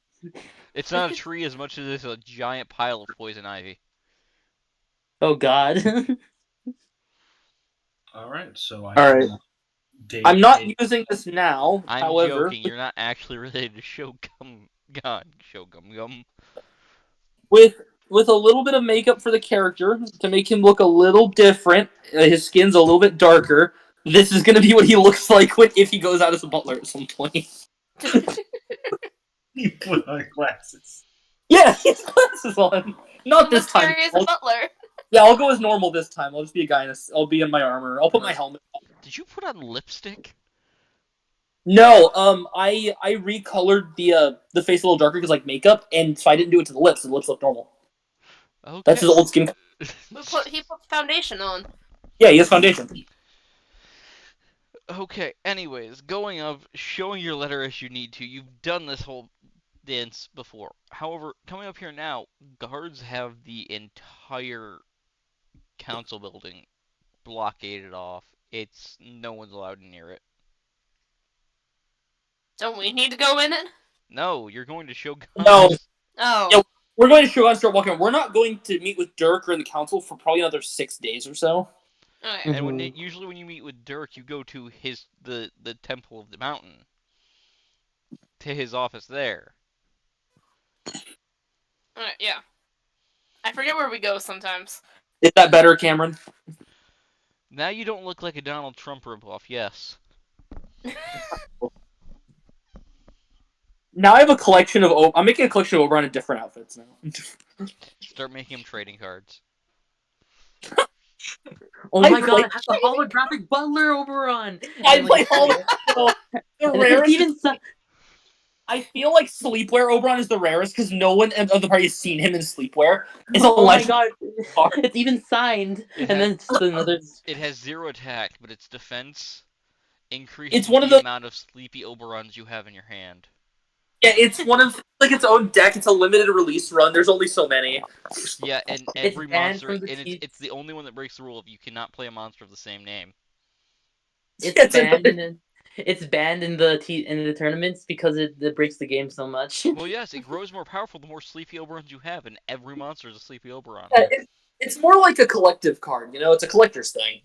It's not a tree as much as it's a giant pile of poison ivy. Oh god. Alright, so I All right. can date I'm not a. using this now. I'm However, joking. You're not actually related to Shogum God. Shogum Gum. with with a little bit of makeup for the character to make him look a little different, his skin's a little bit darker. This is gonna be what he looks like if he goes out as a butler at some point. You put on glasses. Yeah, he has glasses on. Not The this time. mysterious butler. Yeah, I'll go as normal this time. I'll just be a guy. I'll be in my armor. I'll put my helmet on. Did you put on lipstick? No, I recolored the face a little darker because like makeup, and so I didn't do it to the lips. The lips look normal. That's Okay. his old skin. He put foundation on. Yeah, he has foundation. Okay, anyways, going up, showing your letter as you need to. You've done this whole dance before. However, coming up here now, guards have the entire council building blockaded off. It's no one's allowed near it. Don't we need to go in it? No, you're going to No, Shogun's. Oh. yeah, we're going to show us start walking. We're not going to meet with Dirk or in the council for probably another 6 days or so. Okay. And Mhm. usually when you meet with Dirk, you go to the temple of the mountain, to his office there. Alright, yeah. I forget where we go sometimes. Is that better, Cameron? Now you don't look like a Donald Trump ripoff. Yes. Now I have a collection of. I'm making a collection of Oberon in different outfits now. Start making him trading cards. Oh I my god, play. I have the holographic butler Oberon! I And play like, all the and it's rarest. even I feel like Sleepwear Oberon is the rarest because no one of the party has seen him in Sleepwear. It's a oh my legendary god, card. it's even signed. It And has then it's just another. it has 0 attack, but its defense It's increases one of the the. amount of sleepy Oberons you have in your hand. Yeah, it's one of like its own deck. It's a limited release run. There's only so many. Yeah, and It's every banned monster, from the and T. it's the only one that breaks the rule of you cannot play a monster of the same name. It's It's banned another. in the. It's banned in the tournaments because it breaks the game so much. Well, yes, it grows more powerful the more sleepy Oberons you have, and every monster is a sleepy Oberon. It's more like a collective card. You know, it's a collector's thing.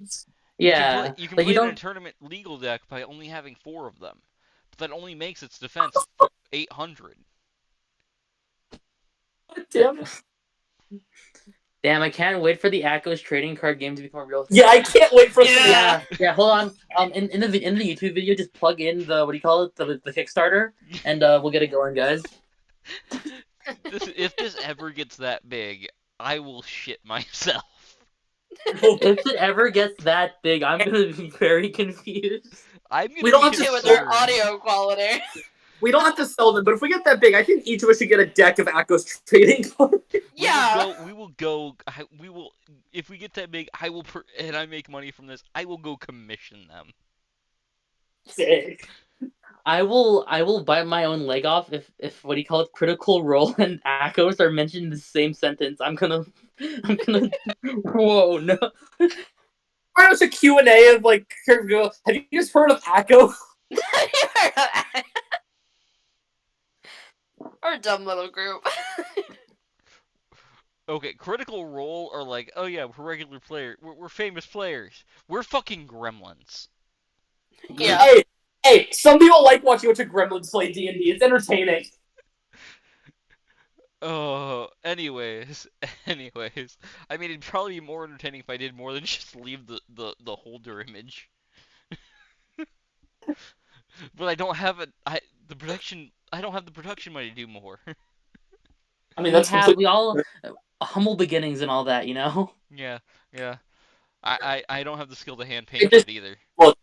Yeah, You can like you play it in a don't. tournament legal deck by only having 4 of them, but that only makes its defense 800. Damn it. Damn, I can't wait for the A.C.O.S trading card game to become a real thing. Yeah, I can't wait for. Yeah. Yeah. Hold on. In the YouTube video, just plug in the what do you call it, the Kickstarter, and we'll get it going, guys. If this ever gets that big, I will shit myself. If it ever gets that big, I'm gonna be very confused. I'm gonna We don't be have to Too with their concerned. audio quality. We don't have to sell them, but if we get that big, I think each of us should get a deck of A.C.O.S trading cards. Yeah. We will go. We will. If we get that big, I will. And I make money from this. I will go commission them. Sick. I will bite my own leg off if what do you call it, Critical Role and A.C.O.S are mentioned in the same sentence. I'm gonna whoa no. Why was a Q&A of like, have you just heard of A.C.O.S? Our dumb little group. Okay, Critical Role are like, oh yeah, we're regular players. We're famous players. We're fucking gremlins. Yeah. Hey, some people like watching a bunch of gremlins play D&D. It's entertaining. Oh, anyways, anyways. I mean, it'd probably be more entertaining if I did more than just leave the holder image. But I don't have it. I don't have the production money to do more. I mean, that's We completely. all humble beginnings and all that, you know? Yeah, yeah. I don't have the skill to hand paint It just shit either. look.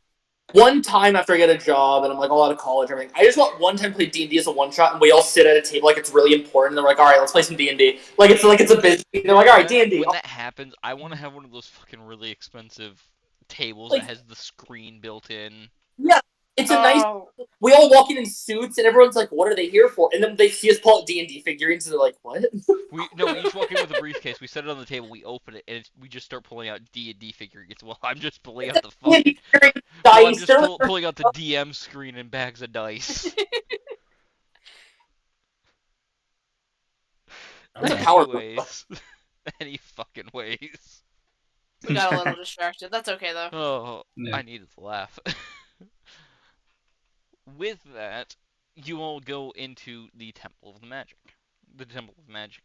One time after I get a job and I'm like all out of college, and everything, I just want one time to play D&D as a one shot, and we all sit at a table like it's really important. And they're like, all right, let's play some D&D. Like it's a business. They're like, all right, D&D. When that happens, I want to have one of those fucking really expensive tables that Like, has the screen built in. yeah, it's a nice. Oh. We all walk in suits, and everyone's like, "What are they here for?" And then they see us pull out D&D figurines, and they're like, "What?" We each walk in with a briefcase. We set it on the table. We open it, and we just start pulling out D&D figurines. Well, I'm just pulling out the fucking. D&D figurines, Well, I'm dice. just They're like, pulling out the DM screen and bags of dice. that's a Okay. power move. Anyways, any fucking ways. We got a little distracted. That's okay though. Oh, Yeah. I needed to laugh. With that, you all go into the Temple of the Magic. The Temple of Magic.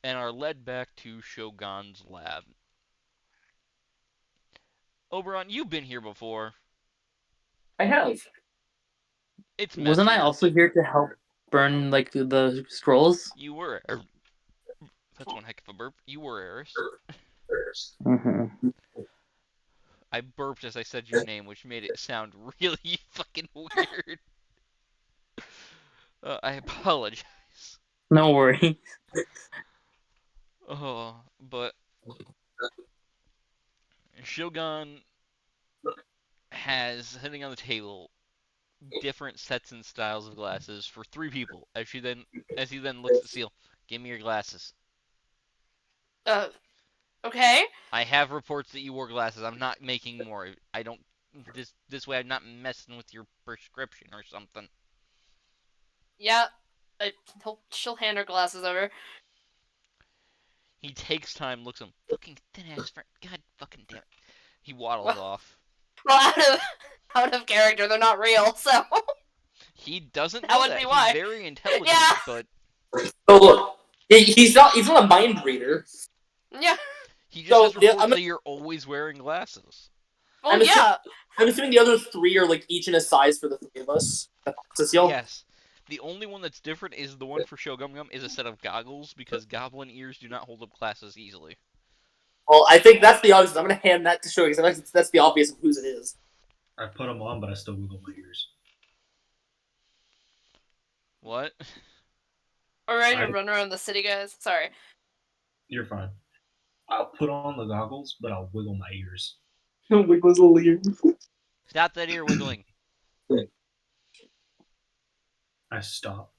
And are led back to Shogun's lab. Oberon, you've been here before. I have. It's Wasn't I messy. also here to help burn like the scrolls? You were. That's one heck of a burp. You were Eris. Mm-hmm. I burped as I said your name, which made it sound really fucking weird. I apologize. No worry. Oh, but Shogun has sitting on the table different sets and styles of glasses for three people. As he then looks at the seal, give me your glasses. Uh, okay. I have reports that you wore glasses. I'm not making more. I don't. This way, I'm not messing with your prescription or something. Yeah. She'll hand her glasses over. He takes time, looks at him. Fucking thin ass friend. God fucking damn it. He waddles Well, off. out of character. They're not real, so He doesn't that know would that. be He's why. very intelligent, Yeah. but So look, he's not a mind reader. Yeah. he just So has reports I'm that you're always wearing glasses. Well, I'm assuming, yeah. I'm assuming the other three are like each in a size for the three of us. That's a seal. Yes. The only one that's different is the one for Shogun Gum is a set of goggles because goblin ears do not hold up glasses easily. Well, I think that's the obvious. I'm gonna hand that to Shogun because that's the obvious of whose it is. I put them on, but I still wiggle my ears. What? We're ready to I- run around the city, guys. Sorry. You're fine. I'll put on the goggles, but I'll wiggle my ears. Wiggles little ears. Stop that ear wiggling. I stop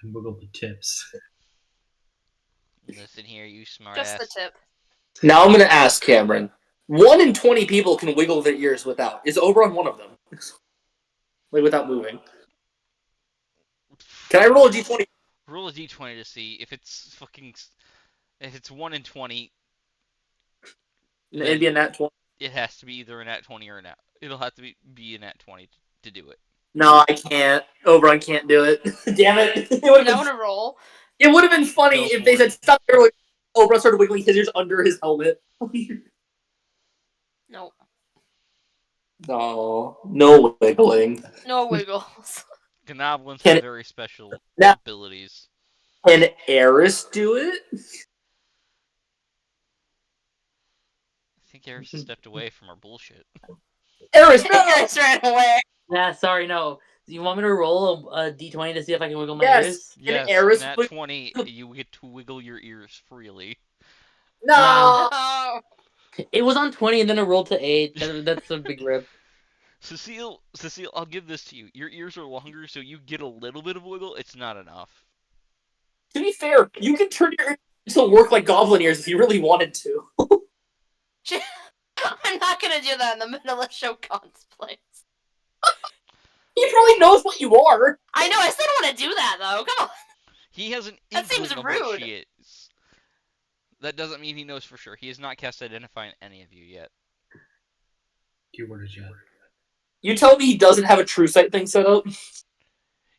and wiggle the tips. Listen here, you smart Just the ass. tip. Now I'm gonna ask Cameron. 1 in 20 people can wiggle their ears without. Is Oberon one of them? Like without moving. Can I roll a d20? Roll a d20 to see if it's fucking. If it's 1 in 20, It'd be a nat 20. it has to be either a nat 20 or a nat. It'll have to be a nat 20 to do it. No, I can't. Oberon can't do it. Damn it! I want to roll. It would have been funny Go if for they it. said stop there. Like, Oberon started wiggling his ears under his helmet. No. No wiggling. No wiggles. Gnoblins have Can very special now abilities. can Eris do it? I think Eris has stepped away from our bullshit. Eris, no! Eris ran away. Yeah, sorry, no. You want me to roll a d20 to see if I can wiggle my Yes. ears? Yes, Eris nat wig- 20, you get to wiggle your ears freely. No. Oh. It was on 20 and then it rolled to 8. That's a big rip. Cecile, I'll give this to you. Your ears are longer, so you get a little bit of wiggle. It's not enough. To be fair, you can turn your ears to work like goblin ears if you really wanted to. I'm not gonna do that in the middle of Shogun's place. He probably knows what you are. I know, I still don't want to do that though. Come on. He has an That seems inkling of what rude. she is. That doesn't mean he knows for sure. He has not cast Identify any of you yet. Keyword is yet. You tell me he doesn't have a true sight thing set up?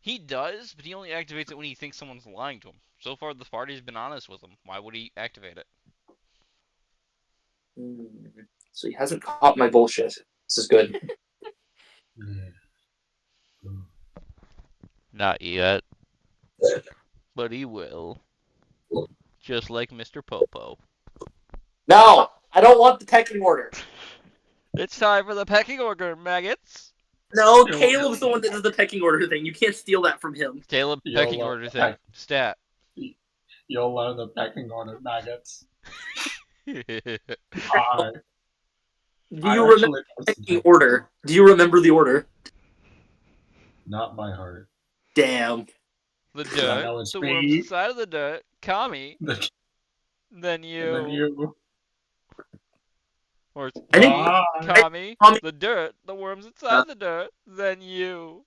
He does, but he only activates it when he thinks someone's lying to him. So far, the party's been honest with him. Why would he activate it? So he hasn't caught my bullshit. This is good. Yeah. Not yet. But he will. Just like Mr. Popo. No! I don't want the pecking order. It's time for the pecking order, maggots! No, Caleb's the one that does the pecking order thing. You can't steal that from him. Caleb, pecking order thing. Stat. You'll learn the pecking order, maggots. I Do you remember the pecking order? Do you remember the order? Not by heart. Damn. The dirt, the worms inside of the dirt, Kami, then you. And then you. Or it's Bye. Kami, the dirt, the worms inside the dirt, then you.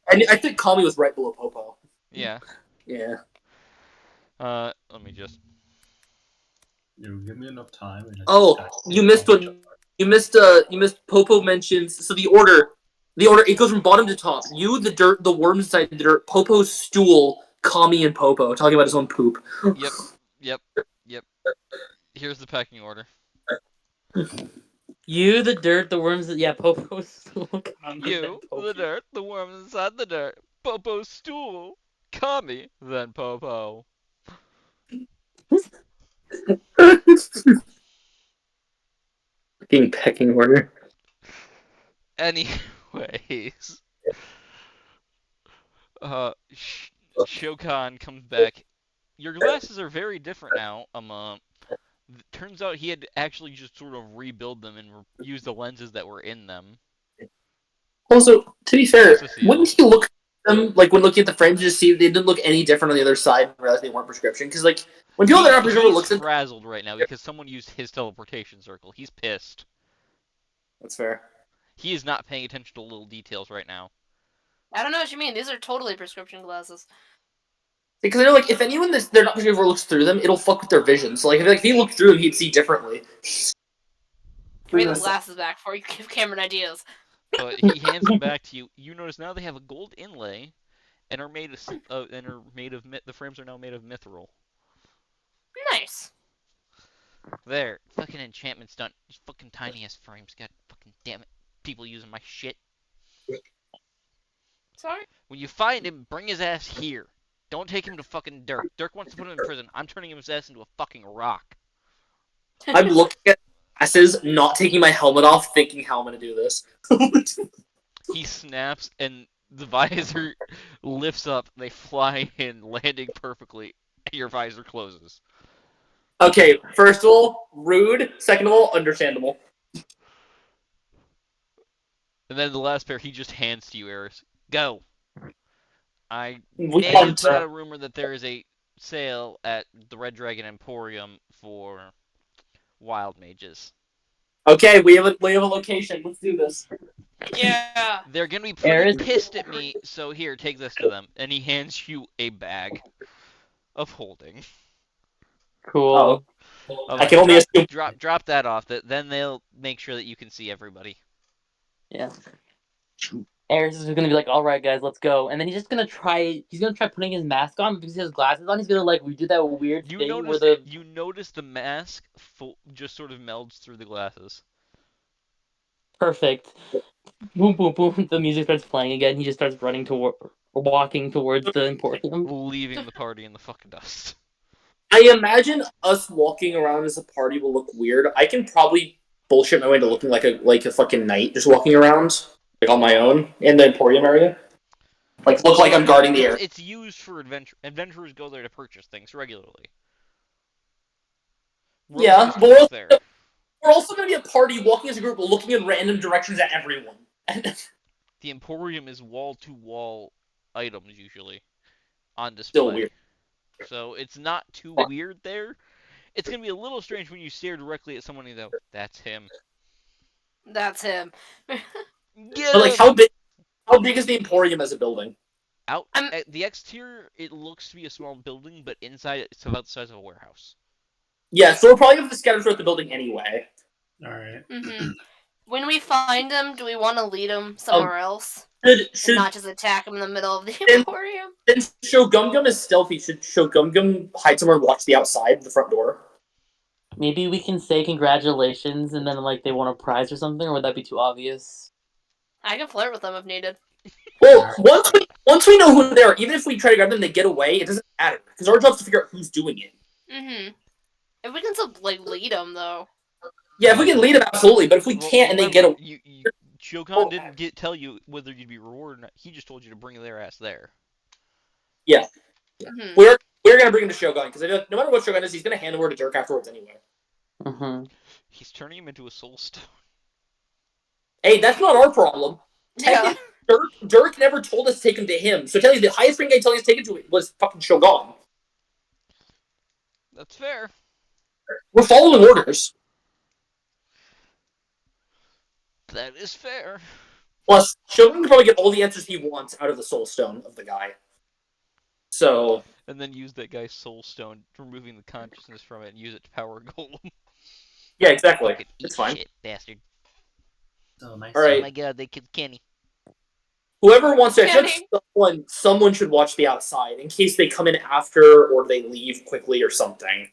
I think Kami was right below Popo. Yeah. Yeah. Let me just. You give me enough time. And you missed one. You missed Popo mentions. So the order, it goes from bottom to top. You, the dirt, the worms inside the dirt, Popo's stool, Kami, and Popo talking about his own poop. Yep. Here's the pecking order. You, the dirt, the worms. Yeah, Popo's stool. You, the dirt, the worms inside the dirt, Popo's stool, Kami, then Popo. Fucking pecking order. Anyways, Shokan comes back. Your glasses are very different now. Turns out he had actually just sort of rebuild them and use the lenses that were in them. Also, to be fair, wouldn't you look at them, like when looking at the frames, just see they didn't look any different on the other side and realize they weren't prescription? Because like when people that are prescription looks at, frazzled right now because someone used his teleportation circle. He's pissed. That's fair. He is not paying attention to little details right now. I don't know what you mean. These are totally prescription glasses. Because I know, like, if anyone they're not prescription looks through them, it'll fuck with their vision. So like if he looked through them, he'd see differently. Give me those glasses back before you give Cameron ideas. But he hands them back to you. You notice now they have a gold inlay, and are made of the frames are now made of mithril. Nice. There, fucking enchantment's done. These fucking tiny ass frames. God fucking damn it, people using my shit. Sorry. When you find him, bring his ass here. Don't take him to fucking Dirk. Dirk wants to put him in prison. I'm turning his ass into a fucking rock. I'm looking at glasses, not taking my helmet off, thinking how I'm gonna do this. He snaps, and the visor lifts up. They fly in, landing perfectly. Your visor closes. Okay, first of all, rude. Second of all, understandable. And then the last pair, he just hands to you, Eris. Go. I may have put out a rumor that there is a sale at the Red Dragon Emporium for wild mages. Okay, we have a location. Let's do this. Yeah. They're gonna be pretty pissed at me, so here, take this to them. And he hands you a bag of holding. Cool. I can only assume. Drop that off. Then they'll make sure that you can see everybody. Yeah. Eris is gonna be like, "All right, guys, let's go," and then he's gonna try putting his mask on because he has glasses on. He's gonna like redo that weird thing where you notice the mask just sort of melds through the glasses. Perfect. Boom, boom, boom. The music starts playing again. He just starts walking towards the Emporium, leaving the party in the fucking dust. I imagine us walking around as a party will look weird. I can probably bullshit my way into looking like a fucking knight, just walking around like on my own in the Emporium area. Like look like I'm guarding the area. It's used for adventure. Adventurers go there to purchase things regularly. Yeah, but there. We're also going to be a party walking as a group, looking in random directions at everyone. The Emporium is wall-to-wall items usually on Still display. weird. So it's not too weird there. It's going to be a little strange when you stare directly at someone and go, that's him. That's him. Get But like, him! how big is the Emporium as a building? Out I'm- at the exterior, it looks to be a small building, but inside it's about the size of a warehouse. Yeah, so we're probably going to scatter throughout the building anyway. All right. When we find him, do we want to lead him somewhere else and Should not just attack him in the middle of the Then- Emporium? since Shogumgum is stealthy, should Shogumgum hide somewhere and watch the outside, the front door? Maybe we can say congratulations and then like they want a prize or something, or would that be too obvious? I can flirt with them if needed. Well, once we know who they are, even if we try to grab them, and they get away. It doesn't matter because our job is to figure out who's doing it. If we can still like lead them though. Yeah, if we can lead them, absolutely. But if we Well, can't and they get remember, away, Shogun didn't tell you whether you'd be rewarded or not. He just told you to bring their ass there. yeah, we're gonna bring him to Shogun because no matter what Shogun is, he's gonna hand over to Dirk afterwards anyway. He's turning him into a soul stone. Hey, that's not our problem. Yeah. Dirk never told us to take him to him. So technically, the highest rank guy telling us to take him to was fucking Shogun. That's fair. We're following orders. That is fair. Plus, Shogun can probably get all the answers he wants out of the soul stone of the guy. So. And then use that guy's soul stone, removing the consciousness from it, and use it to power Golem. Yeah, exactly. Fucking eat It's fine. shit, bastard. So nice. All right. Oh my god, they killed Kenny. Whoever wants to, I feel Kenny. like someone should watch the outside in case they come in after or they leave quickly or something.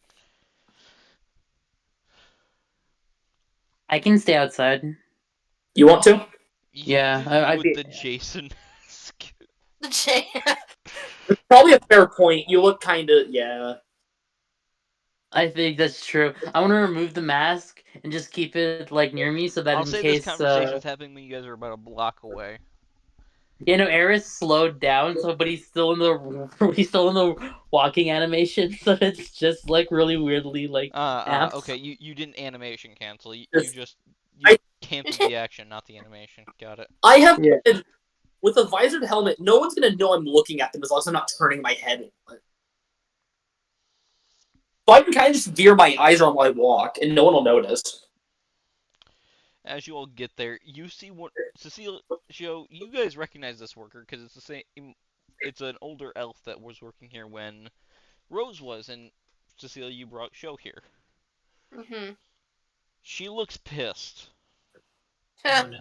I can stay outside. You want to? Yeah, I'd With be. the Jason mask. The J. It's probably a fair point. You look kind of, yeah. I think that's true. I want to remove the mask and just keep it like near me so that I'll in say this case. conversation's happening when you guys are about a block away. You know, Eris slowed down, so but he's still in the walking animation, so it's just like really weirdly like amped. Okay, you didn't animation cancel. You I- canceled the action, not the animation. Got it. I have Yeah. with a visored helmet. No one's gonna know I'm looking at them as long as I'm not turning my head. So I can kind of just veer my eyes around while I walk, and no one will notice. As you all get there, you see what Cecile Joe. You guys recognize this worker because it's the same. It's an older elf that was working here when Rose was, and Cecile, you brought Show here. She looks pissed. Oh, no.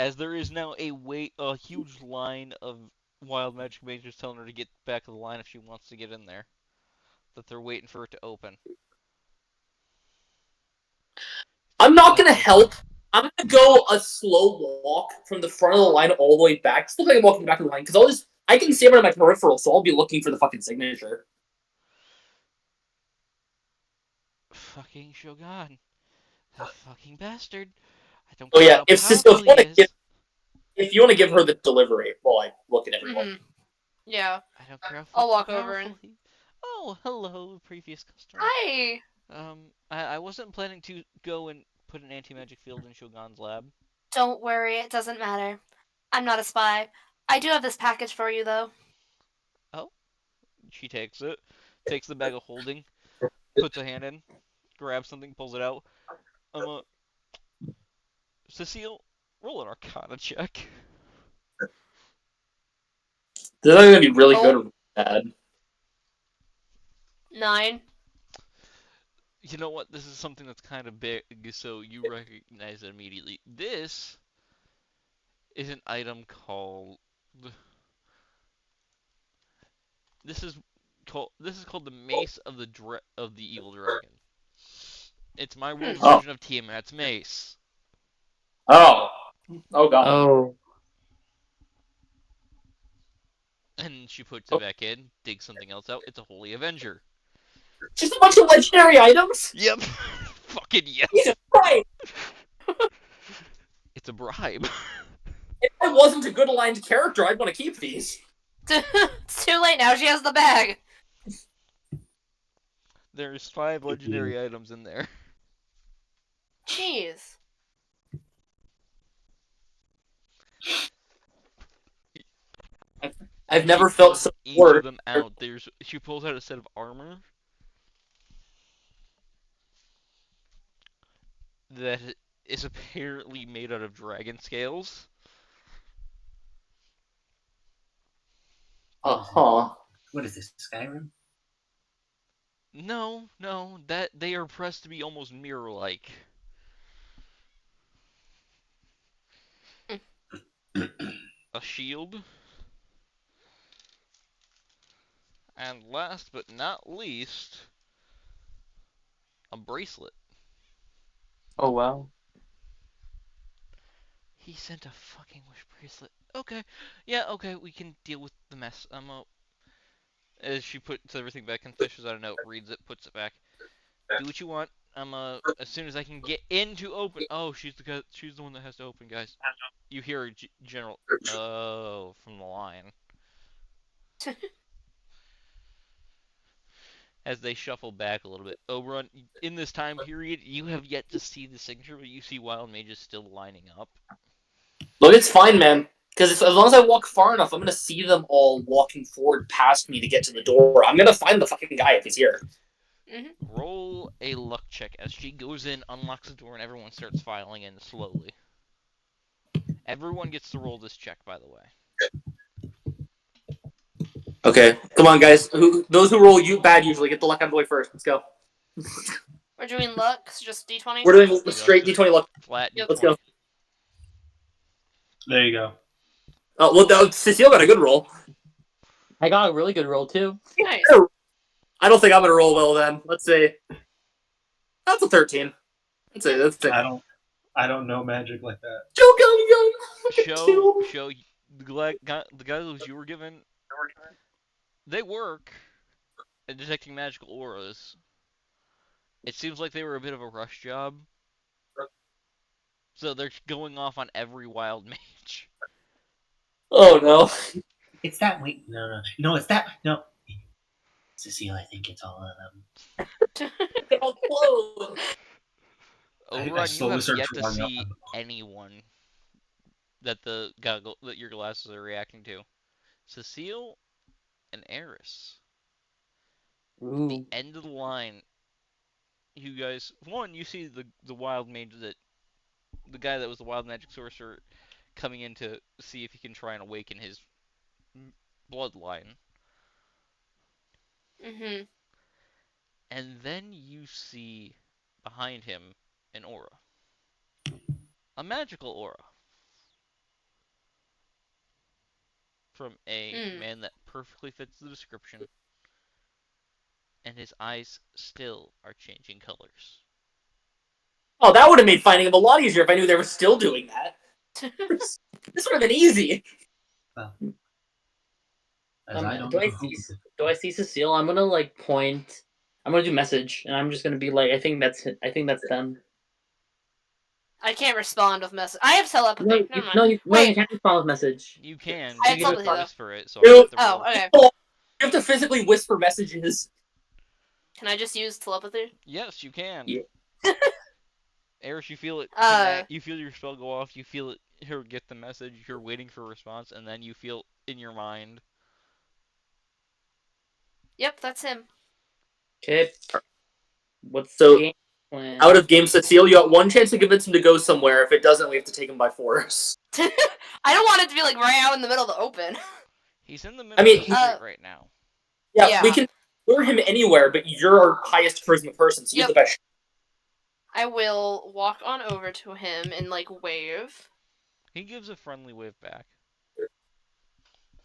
As there is now a huge line of wild magic mages telling her to get back to the line if she wants to get in there. That they're waiting for it to open. I'm not gonna help. I'm gonna go a slow walk from the front of the line all the way back. Still like I'm walking back to the line because I can see it on my peripheral, so I'll be looking for the fucking signature. Fucking Shogun. That fucking bastard. I don't Oh care yeah, how powerful he is. if you want to give her the delivery while I look at everyone. Yeah. I don't care how I'll walk fucking over powerful he. Oh, hello, previous customer. Hi. I wasn't planning to go and put an anti-magic field in Shogun's lab. Don't worry, it doesn't matter. I'm not a spy. I do have this package for you, though. Oh, she takes it, takes the bag of holding, puts a hand in, grabs something, pulls it out. Cecile, roll an Arcana check. This is gonna be really good or bad. 9. You know what? This is something that's kind of big, so you recognize it immediately. This is an item called. This is called the Mace of the Evil Dragon. It's my world's version of Tiamat's mace. Oh god. Oh. And she puts it back in, digs something else out. It's a Holy Avenger. Just a bunch of legendary items? Yep. Fucking yes. Jesus Christ! It's a bribe. If I wasn't a good aligned character, I'd want to keep these. It's too late now. She has the bag. There's 5 legendary items in there. Jeez. I've She never felt pulls so each of bored. them out. She pulls out a set of armor that is apparently made out of dragon scales. What Uh is it? huh. What is this? Skyrim? No, no, that they are pressed to be almost mirror-like. A shield, and last but not least, a bracelet. Oh wow. He sent a fucking wish bracelet. Okay, yeah, okay, we can deal with the mess. As she puts everything back and fishes out a note, reads it, puts it back. Do what you want. As soon as I can get in to open. Oh, she's the one that has to open, guys. You hear a general. Oh, from the line. As they shuffle back a little bit. Oberon, in this time period, you have yet to see the signature, but you see Wild Mages still lining up. Look, it's fine, man. Because as long as I walk far enough, I'm gonna see them all walking forward past me to get to the door. I'm gonna find the fucking guy if he's here. Roll a luck check as she goes in, unlocks the door, and everyone starts filing in slowly. Everyone gets to roll this check, by the way. Okay, come on, guys. Those who roll you bad usually get the luck out of the way first. Let's go. We're doing luck, so just d20s? We're doing Just straight D20 luck. flat Yep. D20. Let's go. There you go. Oh, well, Cecile got a good roll. I got a really good roll too. Nice. I don't think I'm gonna roll well then. Let's see. That's a 13. That's it. I don't know magic like that. Joke on you. Look at you. Show the guys you were given. They work at detecting magical auras. It seems like they were a bit of a rush job. So they're going off on every wild mage. Oh no. It's that. Wait, no. No, it's that. No. Cecile, I think it's all of them. They're all close. Oberon, you slowly have start yet to drawing up see on the- anyone that your glasses are reacting to. Cecile and Eris. The Ooh. end of the line. You guys, you see the wild mage the guy that was the wild magic sorcerer coming in to see if he can try and awaken his bloodline. And then you see behind him an aura. A magical aura. From a man that perfectly fits the description. And his eyes still are changing colors. Oh, that would have made finding him a lot easier if I knew they were still doing that. This would have been easy. Well, as I don't Do I know see? who. Do I see Cecile? I'm gonna like point. I'm gonna do message, and I'm just gonna be like, I think that's them. I can't respond with message. I have telepathy. No, Never mind. you Wait, can't respond with message. You can, I but have you have telepathy to though. whisper it, so I have to roll. Oh, okay. You have to physically whisper messages. Can I just use telepathy? Yes, you can. Yeah. Eris, you feel it Uh, you feel your spell go off, you feel it her get the message, you're waiting for a response, and then you feel in your mind. Yep, that's him. Okay. What's So, the game plan? out of game Cecile, you got one chance to convince him to go somewhere. If it doesn't, we have to take him by force. I don't want it to be like right out in the middle of the open. He's in the middle of the street right now. Yeah, we can lure him anywhere, but you're our highest charisma person, so you're the best. I will walk on over to him and like wave. He gives a friendly wave back.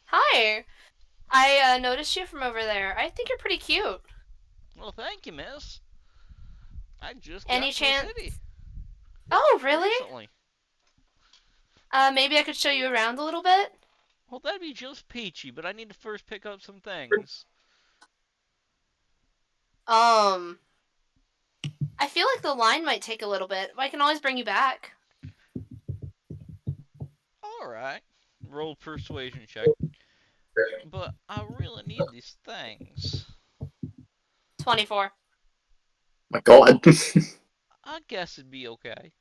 Hi. I noticed you from over there. I think you're pretty cute. Well, thank you, miss. I just Any got to chance? the city. Oh, really? Recently. Maybe I could show you around a little bit. Well, that'd be just peachy, but I need to first pick up some things. I feel like the line might take a little bit, but I can always bring you back. Alright. Roll persuasion check. But I really need these things. 24. My God. I guess it'd be okay.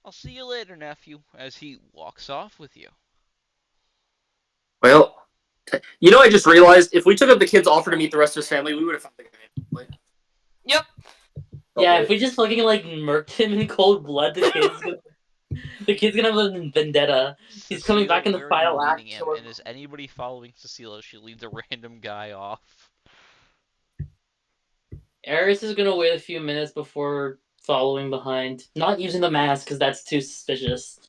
I'll see you later, nephew, as he walks off with you. Well, I just realized if we took up the kid's offer to meet the rest of his family, we would have found the guy. Yep. Yeah, if we just fucking like murked him in cold blood, the kid's gonna have a vendetta. He's coming back Cecile, in the where are you final leading act. him? And is anybody following Cecile as she leads a random guy off? Eris is gonna wait a few minutes before following behind. Not using the mask because that's too suspicious.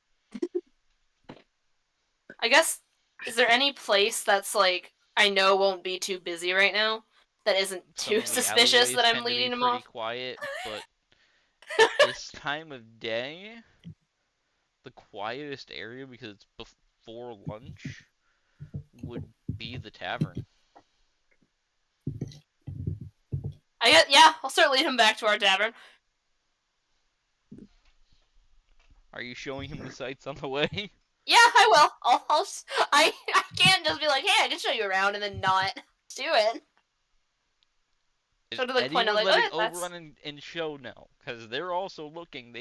I guess, is there any place that's like I know won't be too busy right now that isn't Some too of the suspicious alleyways that I'm tend to be leading him pretty off? quiet, but at this time of day, the quietest area, because it's before lunch, would be the tavern. Yeah, I'll start leading him back to our tavern. Are you showing him the sights on the way? Yeah, I will. I can't just be like, hey, I can show you around and then not do it. Is So to like point out anyone like, oh letting yeah, that's Overrun and Show know? Because they're also looking.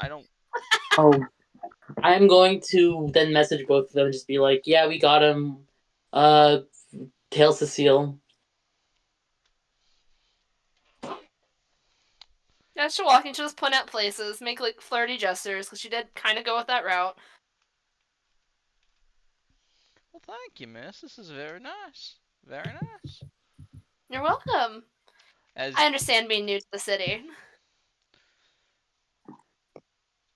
I don't. Oh, I'm going to then message both of them and just be like, yeah, we got him. Tail Cecile. yeah, she'll walk into just point out places, make like flirty gestures because she did kind of go with that route. Well, thank you, miss. This is very nice. Very nice. You're welcome. As I understand being new to the city.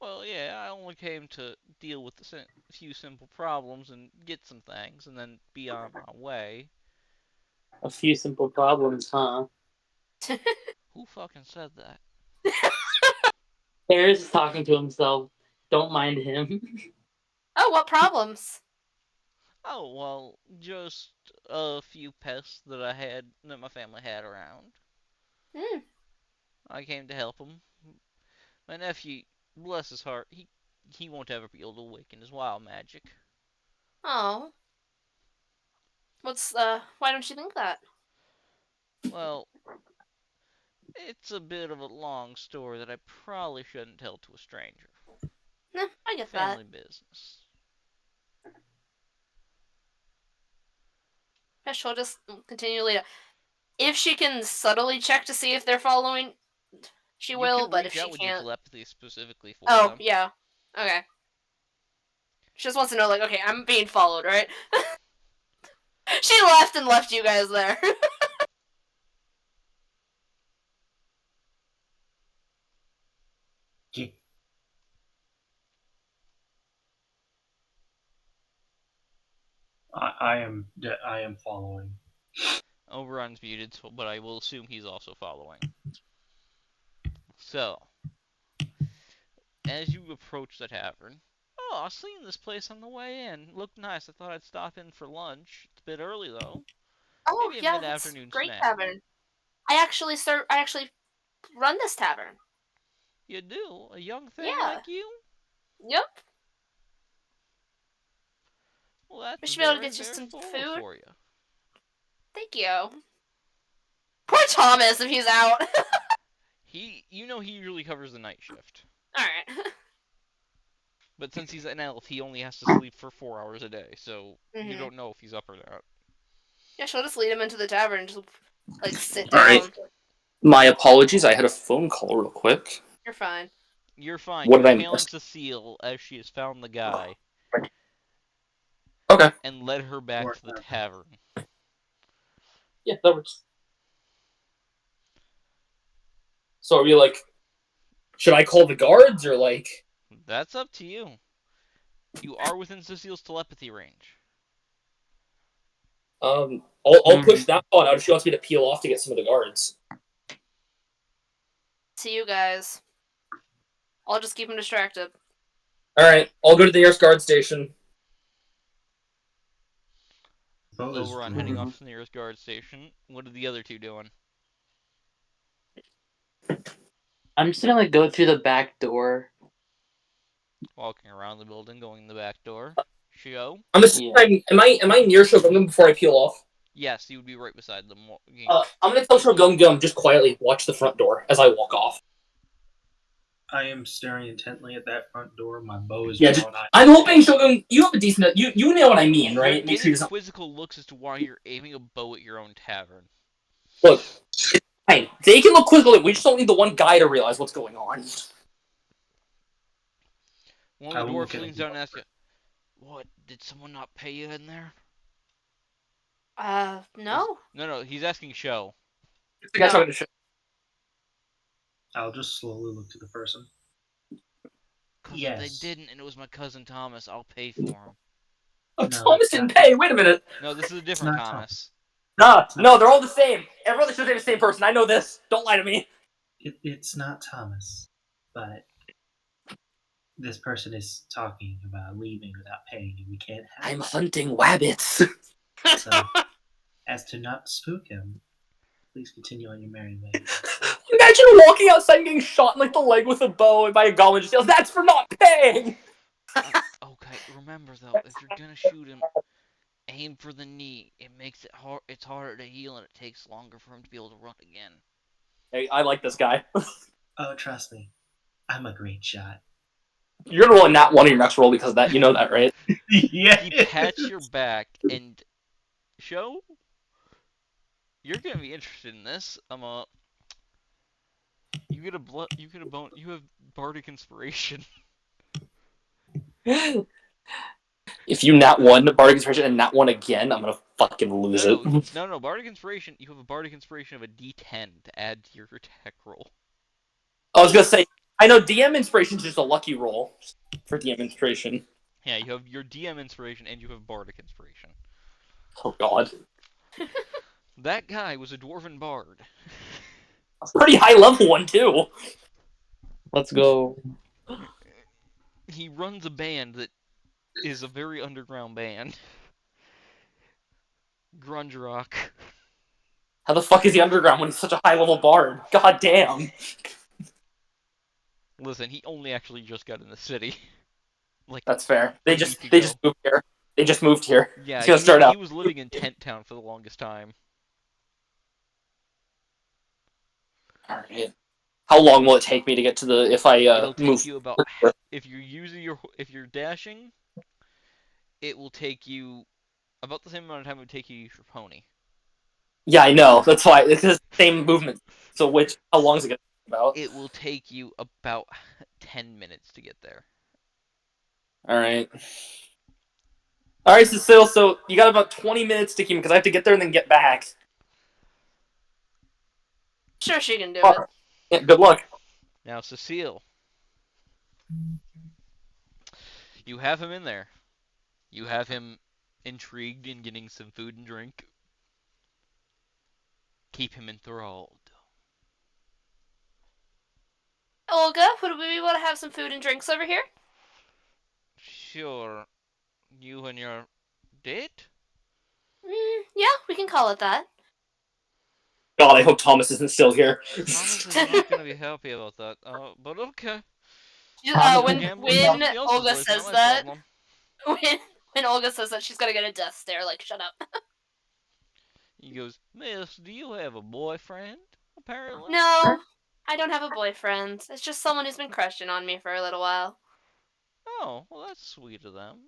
well, yeah, I only came to deal with a few simple problems and get some things, and then be on my way. A few simple problems, huh? Who fucking said that? Eris is talking to himself. Don't mind him. Oh, what problems? Oh, well, just a few pests that my family had around. Hmm. I came to help him. My nephew, bless his heart, he won't ever be able to awaken his wild magic. Oh. Why don't you think that? Well, it's a bit of a long story that I probably shouldn't tell to a stranger. Nah, I get that. Family business. Yeah, she'll just continue later. If she can subtly check to see if they're following, she You will, can but if reach she out with your can't. telepathy specifically for Oh, them. yeah. Okay. She just wants to know, like, okay, I'm being followed, right? She left and left you guys there. Get, I am following. Overrun's muted, but I will assume he's also following. So, as you approach the tavern, oh, I seen this place on the way in. It looked nice. I thought I'd stop in for lunch. It's a bit early though. Oh, Maybe a yeah, that's mid-afternoon great snack. tavern. I actually run this tavern. You do? A young thing Yeah. like you? Yep. Well, that's We should be able to very, get you very some forward food. for you. Thank you. Poor Thomas if he's out. He usually covers the night shift. Alright. But since he's an elf, he only has to sleep for 4 hours a day, so you Mm-hmm. don't know if he's up or not. Yeah, she'll just lead him into the tavern and just, like, sit All right. down. My apologies. I had a phone call real quick. You're fine. You're fine. What You're did I tailing miss? Cecile as she has found the guy Okay. and led her back to the tavern. Yeah, that works. So are we like? Should I call the guards or like? That's up to you. You are within Cecile's telepathy range. I'll push that thought out if she wants me to peel off to get some of the guards. To you guys. I'll just keep him distracted. All right, I'll go to the nearest guard station. Overrun heading off to the nearest guard station. What are the other two doing? I'm just gonna like go through the back door. Walking around the building, going in the back door. Shio? I'm assuming am I near Shogun before I peel off? Yes, you would be right beside them walking. I'm gonna tell Shogun just quietly watch the front door as I walk off. I am staring intently at that front door. My bow is Yeah, drawn. I'm hoping Shogun. You have a decent. You know what I mean, You're right? Make sure he getting doesn't quizzical looks as to why you're aiming a bow at your own tavern. look. Hey, they can look quickly. We just don't need the one guy to realize what's going on. One I of the will look dwarfs at leans him. down and asks you, "What? Did someone not pay you in there?" No. No, he's asking Show. The guy No. talking to shit. I'll just slowly look to the person. Because if they Yes. didn't and it was my cousin Thomas, I'll pay for him. Oh, No, Thomas it's didn't not. pay. Wait a minute. No, this is a It's different not Tom. Thomas. Nah, It's not. no, they're all the same. Everyone should say the same person. I know this. Don't lie to me. It's not Thomas. But this person is talking about leaving without paying, and we can't have I'm it. hunting wabbits. So, as to not spook him, please continue on your merry way. Imagine walking outside and getting shot in like the leg with a bow by a goblin. Just yells, "That's for not paying." Okay, remember though, if you're gonna shoot him, aim for the knee. It makes it hard. It's harder to heal, and it takes longer for him to be able to run again. Hey, I like this guy. Oh, trust me, I'm a great shot. You're gonna roll a nat one in your next roll because of that. You know that, right? Yeah. He pats your back and Show, you're gonna be interested in this. You get a you get a bone. You have bardic inspiration. If you nat one bardic inspiration and nat one again, I'm gonna fucking lose it. No. Bardic inspiration. You have a bardic inspiration of a D10 to add to your attack roll. I was gonna say, I know DM inspiration is just a lucky roll for DM inspiration. Yeah, you have your DM inspiration and you have bardic inspiration. Oh god, That guy was a dwarven bard. a pretty high level one too. Let's go. He runs a band that is a very underground band. Grunge rock. How the fuck is he underground when he's such a high level bard? God damn. Listen, he only actually just got in the city. Like That's fair. a They week just ago. moved here. They just moved here. Yeah, He's gonna start he out. was living in Tent Town for the longest time. Alright. How long will it take me to get to the if I It'll take move? you about if you're using if you're dashing, it will take you about the same amount of time it would take you to use your pony. Yeah, I know. That's why it's the same movement. So which how long is it gonna take about? It will take you about 10 minutes to get there. Alright. Alright, Cecile, so you got about 20 minutes to keep because I have to get there and then get back. Sure, she can do it. Yeah, good luck. Now, Cecile, you have him in there. You have him intrigued in getting some food and drink. Keep him enthralled. Olga, would we be able to have some food and drinks over here? Sure. You and your date? Yeah, we can call it that. God, I hope Thomas isn't still here. Thomas is not going to be happy about that. But okay. You're When gambling somebody else's Olga life, not says my that, problem. when Olga says that, she's gonna get a death stare. Like, shut up. He goes, Miss, do you have a boyfriend? Apparently. No, I don't have a boyfriend. It's just someone who's been crushing on me for a little while. Oh, well, that's sweet of them.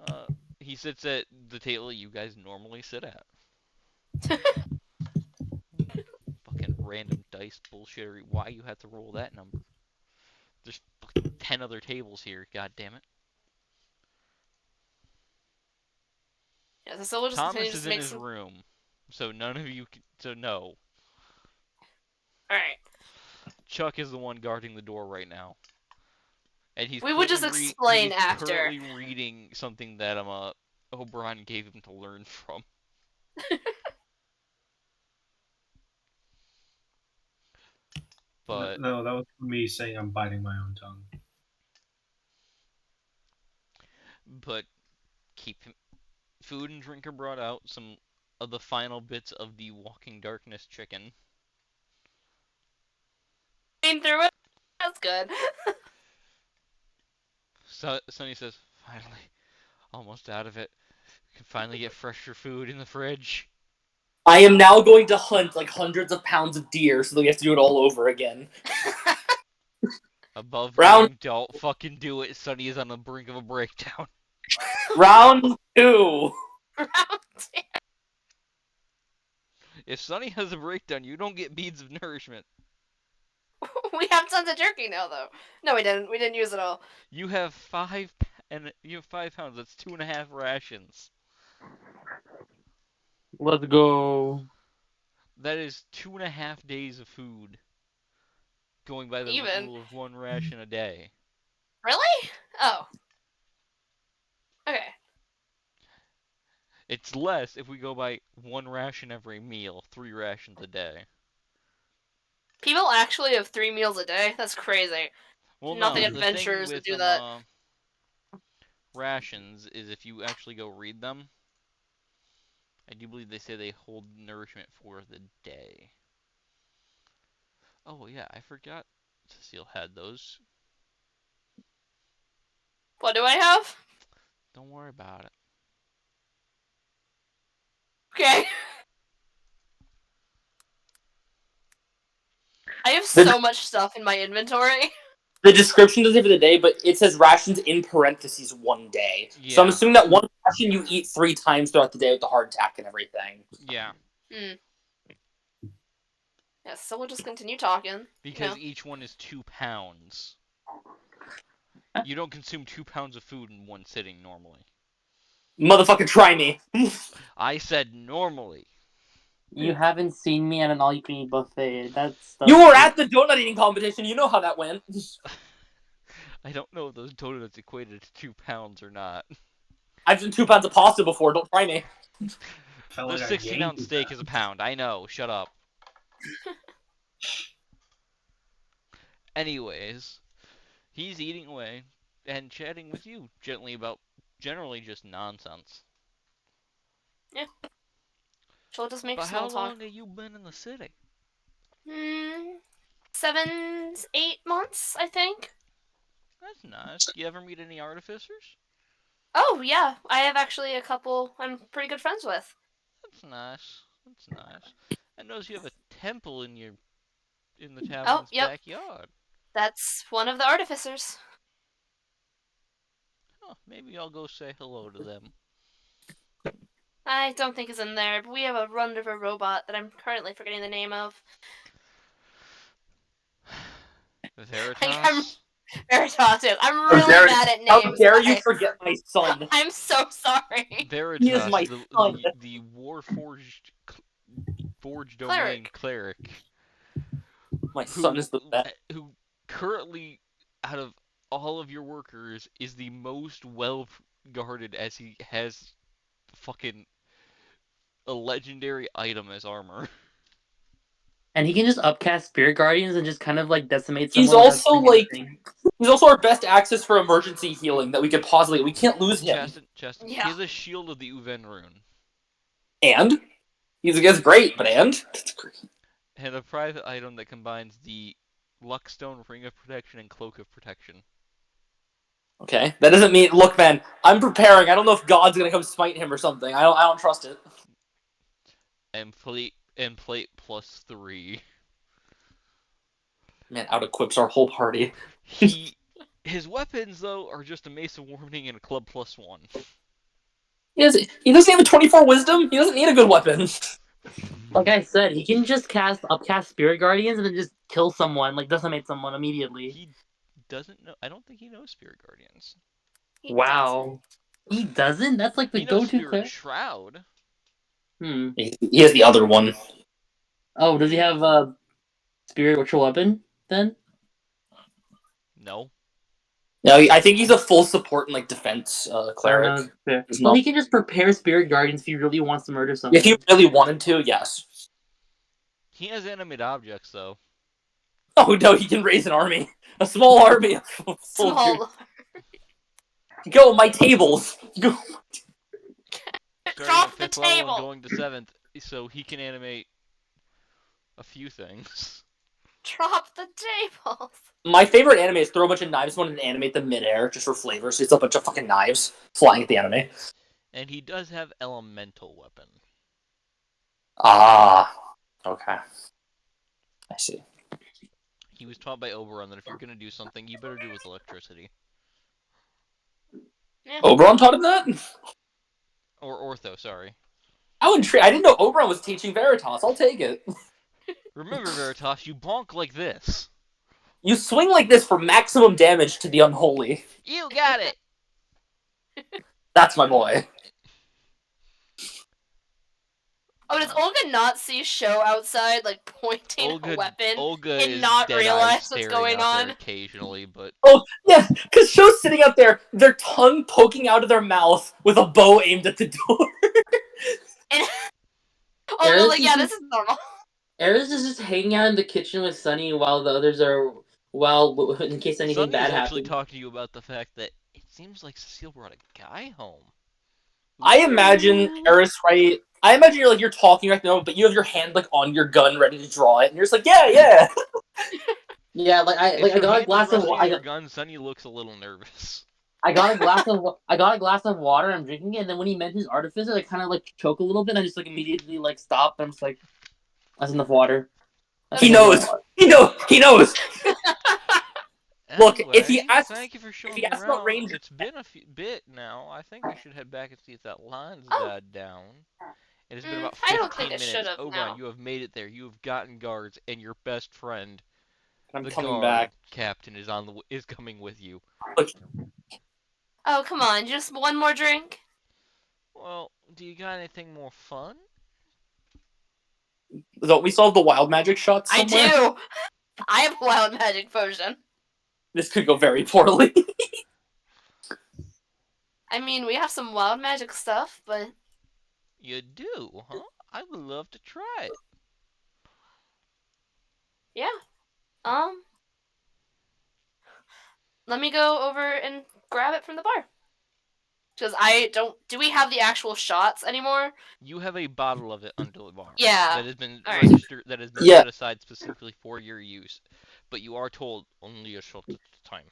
Uh, he sits at the table you guys normally sit at. Fucking random dice bullshittery. Why you had to roll that number? There's 10 other tables here. God damn it. Yeah, so we'll just continue Thomas to is in make his some. room, so none of you. So no. All right. Chuck is the one guarding the door right now, and We would just explain he's after. currently reading something that O'Brien gave him to learn from. But No, that was me saying I'm biting my own tongue. but keep him. Food and drink are brought out. Some of the final bits of the Walking Darkness chicken. Through it. That's good. So Sonny says, "Finally, almost out of it. Can finally get fresher food in the fridge." I am now going to hunt like hundreds of pounds of deer, so that we have to do it all over again. Above Round game, don't fucking do it. Sonny is on the brink of a breakdown. round 2. If Sonny has a breakdown, you don't get beads of nourishment. We have tons of jerky now, though. No, we didn't. We didn't use it all. You have 5 pounds. That's 2.5 rations. Let's go. That is 2.5 days of food. Going by the Even. rule of 1 ration a day. Really? Oh. Okay. It's less if we go by 1 ration every meal, 3 rations a day. People actually have 3 meals a day? That's crazy. Well, Not no, the the thing adventurers that with do that. rations is if you actually go read them, I do believe they say they hold nourishment for the day. Oh yeah, I forgot Cecile had those. What do I have? Don't worry about it. Okay. I have so much stuff in my inventory. The description doesn't for the day, but it says rations in parentheses 1 day. So I'm Yeah. assuming that 1 ration you eat 3 times throughout the day with the hardtack and everything. Yeah. Yes, so we'll just continue talking. Because each one is 2 pounds. You don't consume 2 pounds of food in one sitting normally. Motherfucker, try me. I said normally. You haven't seen me at an all-you-can-eat buffet. That's You were at the donut eating competition. You know how that went. I don't know if those donuts equated to 2 pounds or not. I've done 2 pounds of pasta before. Don't try me. Felt The like I 16-ounce gained steak that. is a pound. I know. Shut up. Anyways, he's eating away and chatting with you gently about generally just nonsense. Yeah. She'll just make But how small talk. long have you been in the city? 7, 8 months, I think. That's nice. You ever meet any artificers? Oh, yeah. I have actually a couple I'm pretty good friends with. That's nice. That's nice. I notice you have a temple in the Oh, tavern's yep. backyard. That's one of the artificers. Huh, maybe I'll go say hello to them. I don't think it's in there, but we have a wonderful robot that I'm currently forgetting the name of. Veritas? Veritas. I'm really bad at names. How dare you guys. forget my son? I'm so sorry. He is Veritas, my son. the Warforged Forge Domain Cleric. Cleric. My son is the best. Who currently, out of all of your workers, is the most well guarded as he has fucking a legendary item as armor. And he can just upcast Spirit Guardians and just kind of like decimate He's someone without also doing like anything. he's also our best access for emergency healing that we could possibly. We can't lose him. Cheston, Yeah. he has a shield of the Uven rune. And he's great, but and And a private item that combines the Luckstone Ring of Protection and Cloak of Protection. okay, that doesn't mean. Look, man, I'm preparing. I don't know if God's gonna come smite him or something. I don't trust it. And plate +3. Man, out equips our whole party. His weapons though are just a Mace of Warning and a Club +1. He doesn't have a 24 wisdom. He doesn't need a good weapon. Like I said, he can just upcast Spirit Guardians and then just kill someone, like decimate someone immediately. He doesn't know. I don't think he knows Spirit Guardians. Wow. He doesn't? That's like the He knows go-to Spirit cleric. Shroud. He has the other one. Oh, does he have a Spirit Ritual Weapon then? No. No, I think he's a full support and like defense cleric. Well, he can just prepare Spirit Guardians if he really wants to murder someone. If he really wanted to, yes. He has animate objects though. Oh no, he can raise an army, a small army of soldiers. Small. Go my tables. Go. Starting Drop at the 5th level table. and going to 7th, so he can animate a few things. Drop the tables. My favorite anime is throw a bunch of knives on and animate them midair just for flavor. So it's a bunch of fucking knives flying at the enemy. And he does have elemental weapon. Ah, okay. I see. He was taught by Oberon that if you're gonna do something, you better do it with electricity. Yeah. Oberon taught him that? Or Ortho, sorry. I didn't know Oberon was teaching Veritas. I'll take it. Remember, Veritas, you bonk like this. You swing like this for maximum damage to the unholy. You got it! That's my boy. Oh, does Olga not see Sho outside, like pointing a weapon, Olga and is not dead-eyed realize what's staring going out there on? occasionally, but Oh, yeah, because Sho's sitting out there, their tongue poking out of their mouth with a bow aimed at the door. And Olga's Eris like, is yeah, just this is normal. Eris is just hanging out in the kitchen with Sunny while the others are in case anything Sunny is bad actually happens. talking to you about the fact that it seems like Cecile brought a guy home. I imagine Ooh. Eris, right? I imagine you're talking right now, but you have your hand like on your gun, ready to draw it, and you're just like, yeah, yeah. Yeah, If I your got a hand is glass of resting on your gun, Sunny looks a little nervous. I got a glass of water. I'm drinking it, and then when he mentions artificer, I kind of like choke a little bit. I just like immediately like stop. And I'm just like, that's enough water. That's He That's enough knows. water. He knows. Look, Anyway, thank you for if showing he me asks about around. range, It's been a bit now. I think we should head back and see if that line's died down. It has been about I don't think 15 it should minutes. have Oberon, now. you have made it there. You have gotten guards, and your best friend, I'm the coming guard back. captain, is coming with you. Look, Oh, come on, just one more drink? Well, do you got anything more fun? we still have the wild magic shots I somewhere. do! I have a wild magic potion. This could go very poorly. I mean, we have some wild magic stuff, but You do, huh? I would love to try it. yeah. Um, let me go over and grab it from the bar. Because I don't. Do we have the actual shots anymore? You have a bottle of it under the bar Yeah. that has been Alright. registered, that has been Yeah, set aside specifically for your use. But you are told only a shot at a time.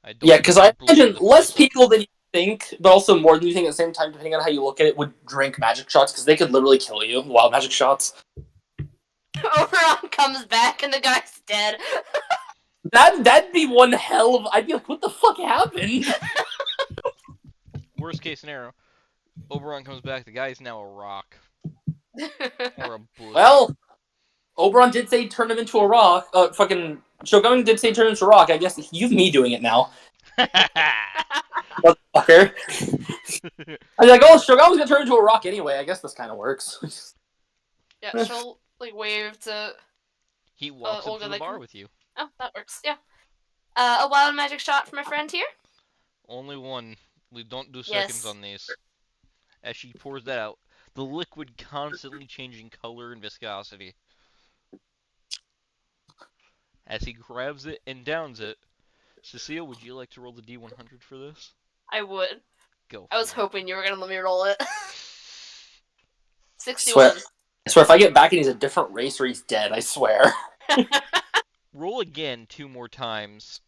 I yeah, don't because I believe imagine the less threesome. people than you think, but also more than you think at the same time, depending on how you look at it, would drink magic shots because they could literally kill you. Wild magic shots. Oberon comes back and the guy's dead. That'd be one hell of. I'd be like, what the fuck happened? Worst case scenario, Oberon comes back, the guy is now a rock. Or a bush. Well, Oberon did say turn him into a rock. Fucking Shogun did say turn him into a rock. I guess you've me doing it now, motherfucker. I was like, oh, Shogun was gonna turn into a rock anyway. I guess this kind of works. Yeah, she'll like wave to He walks up Olga to the like, bar with you. oh, that works. Yeah. A wild magic shot for my friend here. Only one. We don't do seconds Yes. on these. As she pours that out, the liquid constantly changing color and viscosity. As he grabs it and downs it, Cecile, would you like to roll the D100 for this? I would. Go I was for it. hoping you were gonna let me roll it. Swear, 61. I swear, if I get back and he's a different race or he's dead, I swear. Roll again 2 more times.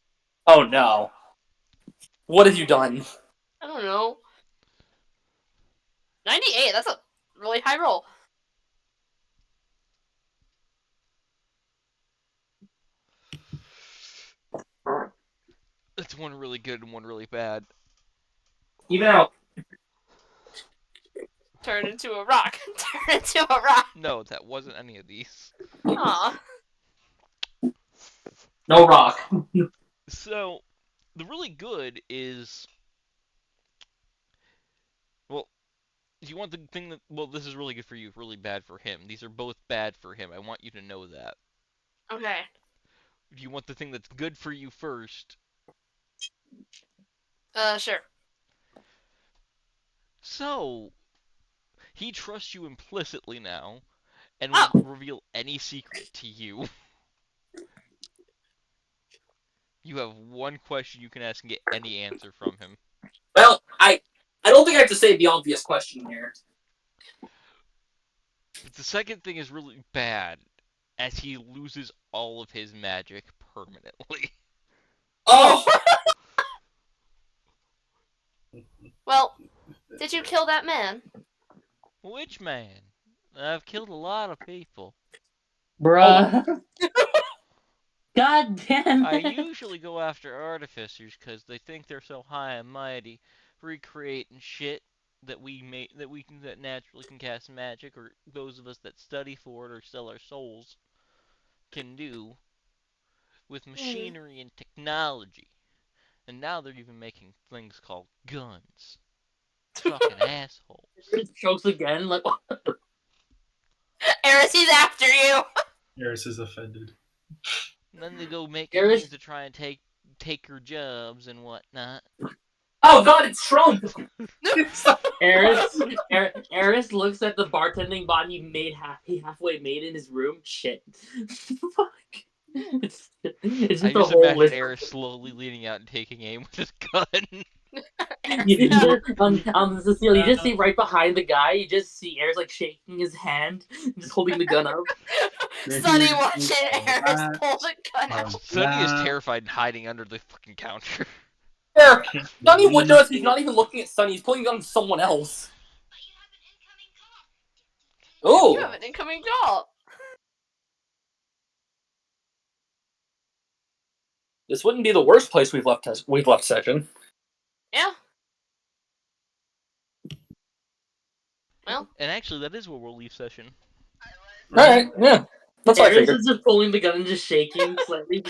Oh no. What have you done? I don't know. 98. That's a really high roll. It's one really good and one really bad. Even out. Turn into a rock. Turn into a rock. No, that wasn't any of these. Aw. No rock. So, the really good is... Well, do you want the thing that... Well, this is really good for you, really bad for him. These are both bad for him. I want you to know that. Okay. Do you want the thing that's good for you first? Sure. So, he trusts you implicitly now, and will Oh. reveal any secret to you. You have one question you can ask and get any answer from him. Well, I don't think I have to say the obvious question here. But the second thing is really bad, as he loses all of his magic permanently. Oh! Well, did you kill that man? Which man? I've killed a lot of people. Bruh. God damn I it. usually go after artificers because they think they're so high and mighty, recreating shit that naturally can cast magic, or those of us that study for it or sell our souls can do with machinery and technology. And now they're even making things called guns. Fucking assholes. Jokes again, like Eris, he's after you. Eris is offended. And then they go making Eris. things to try and take your jobs and whatnot. Oh God, it's Trump. Eris, Eris looks at the bartending bot he halfway made in his room. Shit. Fuck. It's I just a just whole imagine list. Eris slowly leaning out and taking aim with his gun. Cecile, you just see right behind the guy. You just see Eris like shaking his hand, just holding the gun up. Sonny watching Eris pull the gun out. Sunny is terrified and hiding under the fucking counter. There, Sunny would notice he's not even looking at Sunny. He's pulling a gun on someone else. You have Oh, an incoming call. this wouldn't be the worst place we've left session. Yeah. Well, And actually, that is where we'll leave session. All right, yeah, that's what I Eris figured. is just pulling the gun and just shaking slightly.